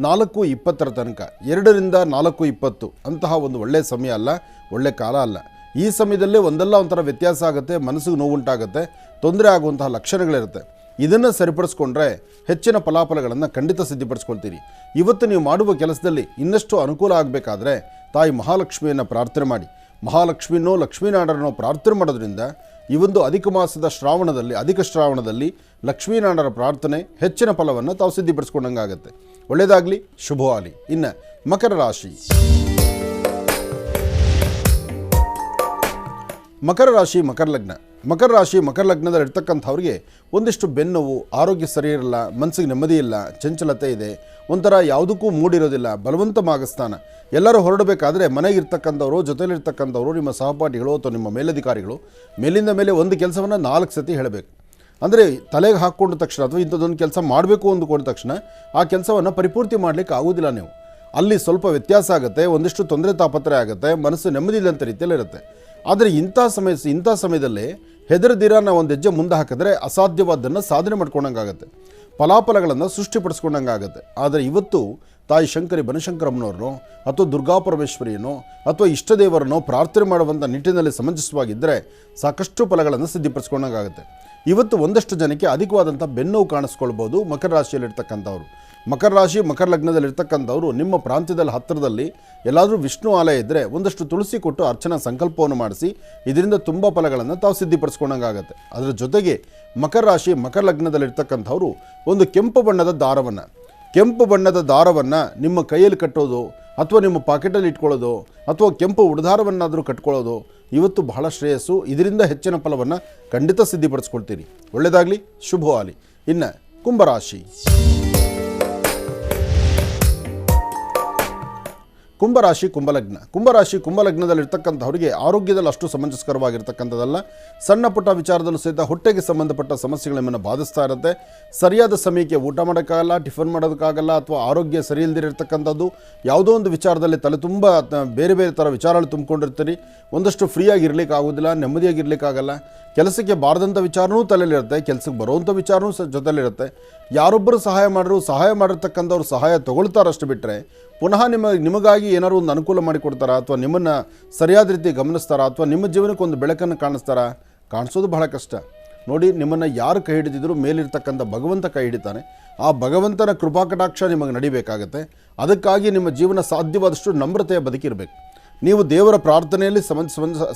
4:20 ತನಕ, 2ರಿಂದ 4:20 ಅಂತಹ ಒಂದು ಒಳ್ಳೆಯ ಸಮಯ ಅಲ್ಲ, ಒಳ್ಳೆಯ ಕಾಲ ಅಲ್ಲ. ಈ ಸಮಯದಲ್ಲೇ ಒಂದಲ್ಲ ಒಂಥರ ವ್ಯತ್ಯಾಸ ಆಗುತ್ತೆ, ಮನಸ್ಸಿಗೆ ನೋವುಂಟಾಗುತ್ತೆ, ತೊಂದರೆ ಆಗುವಂತಹ ಲಕ್ಷಣಗಳಿರುತ್ತೆ. ಇದನ್ನು ಸರಿಪಡಿಸ್ಕೊಂಡ್ರೆ ಹೆಚ್ಚಿನ ಫಲಾಫಲಗಳನ್ನು ಖಂಡಿತ ಸಿದ್ಧಿಪಡಿಸ್ಕೊಳ್ತೀರಿ. ಇವತ್ತು ನೀವು ಮಾಡುವ ಕೆಲಸದಲ್ಲಿ ಇನ್ನಷ್ಟು ಅನುಕೂಲ ಆಗಬೇಕಾದ್ರೆ ತಾಯಿ ಮಹಾಲಕ್ಷ್ಮಿಯನ್ನು ಪ್ರಾರ್ಥನೆ ಮಾಡಿ. ಮಹಾಲಕ್ಷ್ಮಿನೋ ಲಕ್ಷ್ಮೀನಾರಾಯಣನೋ ಪ್ರಾರ್ಥನೆ ಮಾಡೋದ್ರಿಂದ ಈ ಒಂದು ಅಧಿಕ ಮಾಸದ ಶ್ರಾವಣದಲ್ಲಿ ಲಕ್ಷ್ಮೀನಾರಾಯಣರ ಪ್ರಾರ್ಥನೆ ಹೆಚ್ಚಿನ ಫಲವನ್ನು ತಾವು ಸಿದ್ಧಿಪಡಿಸ್ಕೊಂಡಂಗಾಗತ್ತೆ. ಒಳ್ಳೆಯದಾಗಲಿ, ಶುಭವಾಗಲಿ. ಇನ್ನು ಮಕರ ರಾಶಿ. ಮಕರ ರಾಶಿ ಮಕರ ಲಗ್ನದಲ್ಲಿರ್ತಕ್ಕಂಥವ್ರಿಗೆ ಒಂದಿಷ್ಟು ಬೆನ್ನೋವು, ಆರೋಗ್ಯ ಸರಿ ಇರಲ್ಲ, ಮನಸ್ಸಿಗೆ ನೆಮ್ಮದಿ ಇಲ್ಲ, ಚಂಚಲತೆ ಇದೆ, ಒಂಥರ ಯಾವುದಕ್ಕೂ ಮೂಡಿರೋದಿಲ್ಲ, ಬಲವಂತ ಮಾಗಸ್ಥಾನ. ಎಲ್ಲರೂ ಹೊರಡಬೇಕಾದ್ರೆ ಮನೆಗಿರ್ತಕ್ಕಂಥವರು, ಜೊತೆಲಿರ್ತಕ್ಕಂಥವರು, ನಿಮ್ಮ ಸಹಪಾಠಿಗಳು ಅಥವಾ ನಿಮ್ಮ ಮೇಲಧಿಕಾರಿಗಳು ಮೇಲಿಂದ ಮೇಲೆ ಒಂದು ಕೆಲಸವನ್ನು 4 ಸತಿ ಹೇಳಬೇಕು. ಅಂದರೆ ತಲೆಗೆ ಹಾಕ್ಕೊಂಡ ತಕ್ಷಣ ಅಥವಾ ಇಂಥದ್ದೊಂದು ಕೆಲಸ ಮಾಡಬೇಕು ಅಂದುಕೊಂಡ ತಕ್ಷಣ ಆ ಕೆಲಸವನ್ನು ಪರಿಪೂರ್ತಿ ಮಾಡಲಿಕ್ಕೆ ಆಗೋದಿಲ್ಲ. ನೀವು ಅಲ್ಲಿ ಸ್ವಲ್ಪ ವ್ಯತ್ಯಾಸ ಆಗುತ್ತೆ, ಒಂದಿಷ್ಟು ತೊಂದರೆ ತಾಪತ್ರೆ ಆಗುತ್ತೆ, ಮನಸ್ಸು ನೆಮ್ಮದಿ ಇಲ್ಲಂಥ ರೀತಿಯಲ್ಲಿರುತ್ತೆ. ಆದರೆ ಇಂಥ ಸಮಯದಲ್ಲಿ ಹೆದರದಿರ ನಾವು ಒಂದು ಹೆಜ್ಜೆ ಮುಂದೆ ಹಾಕಿದ್ರೆ ಅಸಾಧ್ಯವಾದ್ದನ್ನು ಸಾಧನೆ ಮಾಡ್ಕೊಂಡಂಗಾಗತ್ತೆ, ಫಲಾಫಲಗಳನ್ನು ಸೃಷ್ಟಿಪಡಿಸ್ಕೊಂಡಂಗಾಗತ್ತೆ. ಆದರೆ ಇವತ್ತು ತಾಯಿ ಶಂಕರಿ ಬನಶಂಕರಮ್ಮನವ್ರನ್ನೋ ಅಥವಾ ದುರ್ಗಾಪರಮೇಶ್ವರಿಯನೋ ಅಥವಾ ಇಷ್ಟದೇವರನ್ನೋ ಪ್ರಾರ್ಥನೆ ಮಾಡುವಂಥ ನಿಟ್ಟಿನಲ್ಲಿ ಸಮಂಜಸವಾಗಿದ್ದರೆ ಸಾಕಷ್ಟು ಫಲಗಳನ್ನು ಸಿದ್ಧಿಪಡಿಸ್ಕೊಂಡಂಗಾಗುತ್ತೆ. ಇವತ್ತು ಒಂದಷ್ಟು ಜನಕ್ಕೆ ಅಧಿಕವಾದಂಥ ಬೆನ್ನೋವು ಕಾಣಿಸ್ಕೊಳ್ಬೋದು ಮಕರ ರಾಶಿಯಲ್ಲಿರ್ತಕ್ಕಂಥವ್ರು. ಮಕರ ರಾಶಿ ಮಕರ ಲಗ್ನದಲ್ಲಿರ್ತಕ್ಕಂಥವ್ರು ನಿಮ್ಮ ಪ್ರಾಂತ್ಯದಲ್ಲಿ ಹತ್ತಿರದಲ್ಲಿ ಎಲ್ಲಾದರೂ ವಿಷ್ಣು ಆಲಯ ಇದ್ದರೆ ಒಂದಷ್ಟು ತುಳಸಿ ಕೊಟ್ಟು ಅರ್ಚನಾ ಸಂಕಲ್ಪವನ್ನು ಮಾಡಿಸಿ, ಇದರಿಂದ ತುಂಬ ಫಲಗಳನ್ನು ತಾವು ಸಿದ್ಧಿಪಡಿಸ್ಕೊಂಡಂಗಾಗತ್ತೆ. ಅದರ ಜೊತೆಗೆ ಮಕರ ರಾಶಿ ಮಕರ ಲಗ್ನದಲ್ಲಿರ್ತಕ್ಕಂಥವ್ರು ಒಂದು ಕೆಂಪು ಬಣ್ಣದ ದಾರವನ್ನು ನಿಮ್ಮ ಕೈಯಲ್ಲಿ ಕಟ್ಟೋದು ಅಥವಾ ನಿಮ್ಮ ಪಾಕೆಟಲ್ಲಿ ಇಟ್ಕೊಳ್ಳೋದು ಅಥವಾ ಕೆಂಪು ಉಡದಾರವನ್ನಾದರೂ ಕಟ್ಕೊಳ್ಳೋದು ಇವತ್ತು ಬಹಳ ಶ್ರೇಯಸ್ಸು. ಇದರಿಂದ ಹೆಚ್ಚಿನ ಫಲವನ್ನು ಖಂಡಿತ ಸಿದ್ಧಿಪಡಿಸ್ಕೊಳ್ತೀರಿ. ಒಳ್ಳೆಯದಾಗಲಿ, ಶುಭವಾಗಲಿ. ಇನ್ನು ಕುಂಭರಾಶಿ. ಕುಂಭಲಗ್ನದಲ್ಲಿರ್ತಕ್ಕಂಥವರಿಗೆ ಆರೋಗ್ಯದಲ್ಲಿ ಅಷ್ಟು ಸಮಂಜಸ್ಕರವಾಗಿರ್ತಕ್ಕಂಥದ್ದಲ್ಲ. ಸಣ್ಣ ಪುಟ್ಟ ವಿಚಾರದಲ್ಲೂ ಸಹಿತ ಹೊಟ್ಟೆಗೆ ಸಂಬಂಧಪಟ್ಟ ಸಮಸ್ಯೆಗಳು ನಿಮ್ಮನ್ನು ಬಾಧಿಸ್ತಾ ಇರುತ್ತೆ. ಸರಿಯಾದ ಸಮಯಕ್ಕೆ ಊಟ ಮಾಡೋಕ್ಕಾಗಲ್ಲ, ಟಿಫನ್ ಮಾಡೋದಕ್ಕಾಗಲ್ಲ, ಅಥವಾ ಆರೋಗ್ಯ ಸರಿ ಇಲ್ಲದಿರತಕ್ಕಂಥದ್ದು ಯಾವುದೋ ಒಂದು ವಿಚಾರದಲ್ಲಿ ತಲೆ ತುಂಬ ಬೇರೆ ಬೇರೆ ಥರ ವಿಚಾರಗಳು ತುಂಬಿಕೊಂಡಿರ್ತೀರಿ. ಒಂದಷ್ಟು ಫ್ರೀಯಾಗಿರ್ಲಿಕ್ಕೆ ಆಗೋದಿಲ್ಲ, ನೆಮ್ಮದಿಯಾಗಿರ್ಲಿಕ್ಕಾಗಲ್ಲ. ಕೆಲಸಕ್ಕೆ ಬಾರದಂಥ ವಿಚಾರನೂ ತಲೆಯಲ್ಲಿರುತ್ತೆ, ಕೆಲಸಕ್ಕೆ ಬರುವಂಥ ವಿಚಾರನೂ ಜೊತೆಲಿರುತ್ತೆ. ಯಾರೊಬ್ಬರು ಸಹಾಯ ಮಾಡಿರ್ತಕ್ಕಂಥವ್ರು ಸಹಾಯ ತೊಗೊಳ್ತಾರಷ್ಟು ಬಿಟ್ಟರೆ ಪುನಃ ನಿಮಗಾಗಿ ಏನಾದ್ರು ಒಂದು ಅನುಕೂಲ ಮಾಡಿಕೊಡ್ತಾರಾ ಅಥವಾ ನಿಮ್ಮನ್ನು ಸರಿಯಾದ ರೀತಿ ಗಮನಿಸ್ತಾರಾ ಅಥವಾ ನಿಮ್ಮ ಜೀವನಕ್ಕೆ ಒಂದು ಬೆಳಕನ್ನು ಕಾಣಿಸೋದು ಬಹಳ ಕಷ್ಟ. ನೋಡಿ, ನಿಮ್ಮನ್ನು ಯಾರು ಕೈ ಹಿಡಿದಿದ್ರು ಮೇಲಿರ್ತಕ್ಕಂಥ ಭಗವಂತ ಕೈ ಹಿಡಿತಾನೆ. ಆ ಭಗವಂತನ ಕೃಪಾಕಟಾಕ್ಷ ನಿಮಗೆ ನಡಿಬೇಕಾಗತ್ತೆ. ಅದಕ್ಕಾಗಿ ನಿಮ್ಮ ಜೀವನ ಸಾಧ್ಯವಾದಷ್ಟು ನಮ್ರತೆಯ ಬದುಕಿರಬೇಕು. ನೀವು ದೇವರ ಪ್ರಾರ್ಥನೆಯಲ್ಲಿ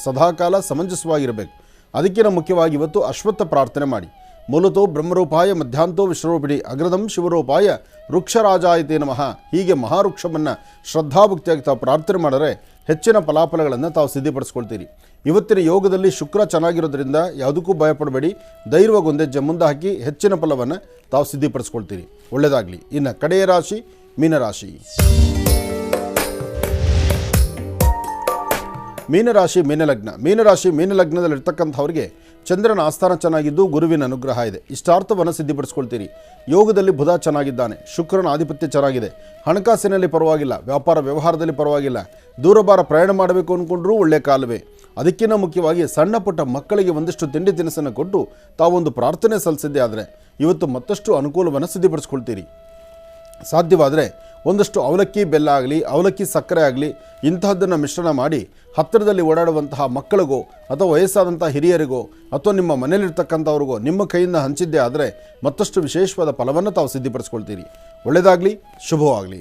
ಸದಾಕಾಲ ಸಮಂಜಸವಾಗಿರಬೇಕು. ಅದಕ್ಕಿಂತ ಮುಖ್ಯವಾಗಿ ಇವತ್ತು ಅಶ್ವತ್ಥ ಪ್ರಾರ್ಥನೆ ಮಾಡಿ. ಮೂಲತೋ ಬ್ರಹ್ಮರೂಪಾಯ ಮಧ್ಯಾಂತೋ ವಿಶ್ವರೂಪಿಣಿ ಅಗ್ರದಂ ಶಿವರೂಪಾಯ ವೃಕ್ಷರಾಜಾಯತೆ ನಮಃ. ಹೀಗೆ ಮಹಾವೃಕ್ಷವನ್ನು ಶ್ರದ್ಧಾಭಕ್ತಿಯಾಗಿ ತಾವು ಪ್ರಾರ್ಥನೆ ಮಾಡಿದರೆ ಹೆಚ್ಚಿನ ಫಲಾಫಲಗಳನ್ನು ತಾವು ಸಿದ್ಧಿಪಡಿಸ್ಕೊಳ್ತೀರಿ. ಇವತ್ತಿನ ಯೋಗದಲ್ಲಿ ಶುಕ್ರ ಚೆನ್ನಾಗಿರೋದ್ರಿಂದ ಯಾವುದಕ್ಕೂ ಭಯಪಡಬೇಡಿ, ಧೈರ್ಯವಾಗಿ ಒಂದೆಜ್ಜೆ ಮುಂದೆ ಹಾಕಿ ಹೆಚ್ಚಿನ ಫಲವನ್ನು ತಾವು ಸಿದ್ಧಿಪಡಿಸ್ಕೊಳ್ತೀರಿ. ಒಳ್ಳೆಯದಾಗಲಿ. ಇನ್ನು ಕಡೆಯ ರಾಶಿ ಮೀನರಾಶಿ. ಮೀನಲಗ್ನದಲ್ಲಿರ್ತಕ್ಕಂಥವ್ರಿಗೆ ಚಂದ್ರನ ಆಸ್ಥಾನ ಚೆನ್ನಾಗಿದ್ದು ಗುರುವಿನ ಅನುಗ್ರಹ ಇದೆ. ಇಷ್ಟಾರ್ಥವನ್ನು ಸಿದ್ಧಿಪಡಿಸ್ಕೊಳ್ತೀರಿ. ಯೋಗದಲ್ಲಿ ಬುಧ ಚೆನ್ನಾಗಿದ್ದಾನೆ, ಶುಕ್ರನ ಆಧಿಪತ್ಯ ಚೆನ್ನಾಗಿದೆ. ಹಣಕಾಸಿನಲ್ಲಿ ಪರವಾಗಿಲ್ಲ, ವ್ಯಾಪಾರ ವ್ಯವಹಾರದಲ್ಲಿ ಪರವಾಗಿಲ್ಲ. ದೂರಭಾರ ಪ್ರಯಾಣ ಮಾಡಬೇಕು ಅಂದ್ಕೊಂಡ್ರೂ ಒಳ್ಳೆಯ ಕಾಲವೇ. ಅದಕ್ಕಿಂತ ಮುಖ್ಯವಾಗಿ ಸಣ್ಣ ಪುಟ್ಟ ಮಕ್ಕಳಿಗೆ ಒಂದಿಷ್ಟು ತಿಂಡಿ ತಿನಿಸನ್ನು ಕೊಟ್ಟು ತಾವೊಂದು ಪ್ರಾರ್ಥನೆ ಸಲ್ಲಿಸಿದ್ದೆ ಆದರೆ ಇವತ್ತು ಮತ್ತಷ್ಟು ಅನುಕೂಲವನ್ನು ಸಿದ್ಧಿಪಡಿಸ್ಕೊಳ್ತೀರಿ. ಸಾಧ್ಯವಾದರೆ ಒಂದಷ್ಟು ಅವಲಕ್ಕಿ ಬೆಲ್ಲ ಆಗಲಿ, ಅವಲಕ್ಕಿ ಸಕ್ಕರೆ ಆಗಲಿ, ಇಂತಹದ್ದನ್ನು ಮಿಶ್ರಣ ಮಾಡಿ ಹತ್ತಿರದಲ್ಲಿ ಓಡಾಡುವಂತಹ ಮಕ್ಕಳಿಗೋ ಅಥವಾ ವಯಸ್ಸಾದಂಥ ಹಿರಿಯರಿಗೋ ಅಥವಾ ನಿಮ್ಮ ಮನೆಯಲ್ಲಿರ್ತಕ್ಕಂಥವ್ರಿಗೋ ನಿಮ್ಮ ಕೈಯಿಂದ ಹಂಚಿದ್ದೇ ಆದರೆ ಮತ್ತಷ್ಟು ವಿಶೇಷವಾದ ಫಲವನ್ನು ತಾವು ಸಿದ್ಧಿಪಡಿಸ್ಕೊಳ್ತೀರಿ. ಒಳ್ಳೆಯದಾಗಲಿ, ಶುಭವಾಗಲಿ.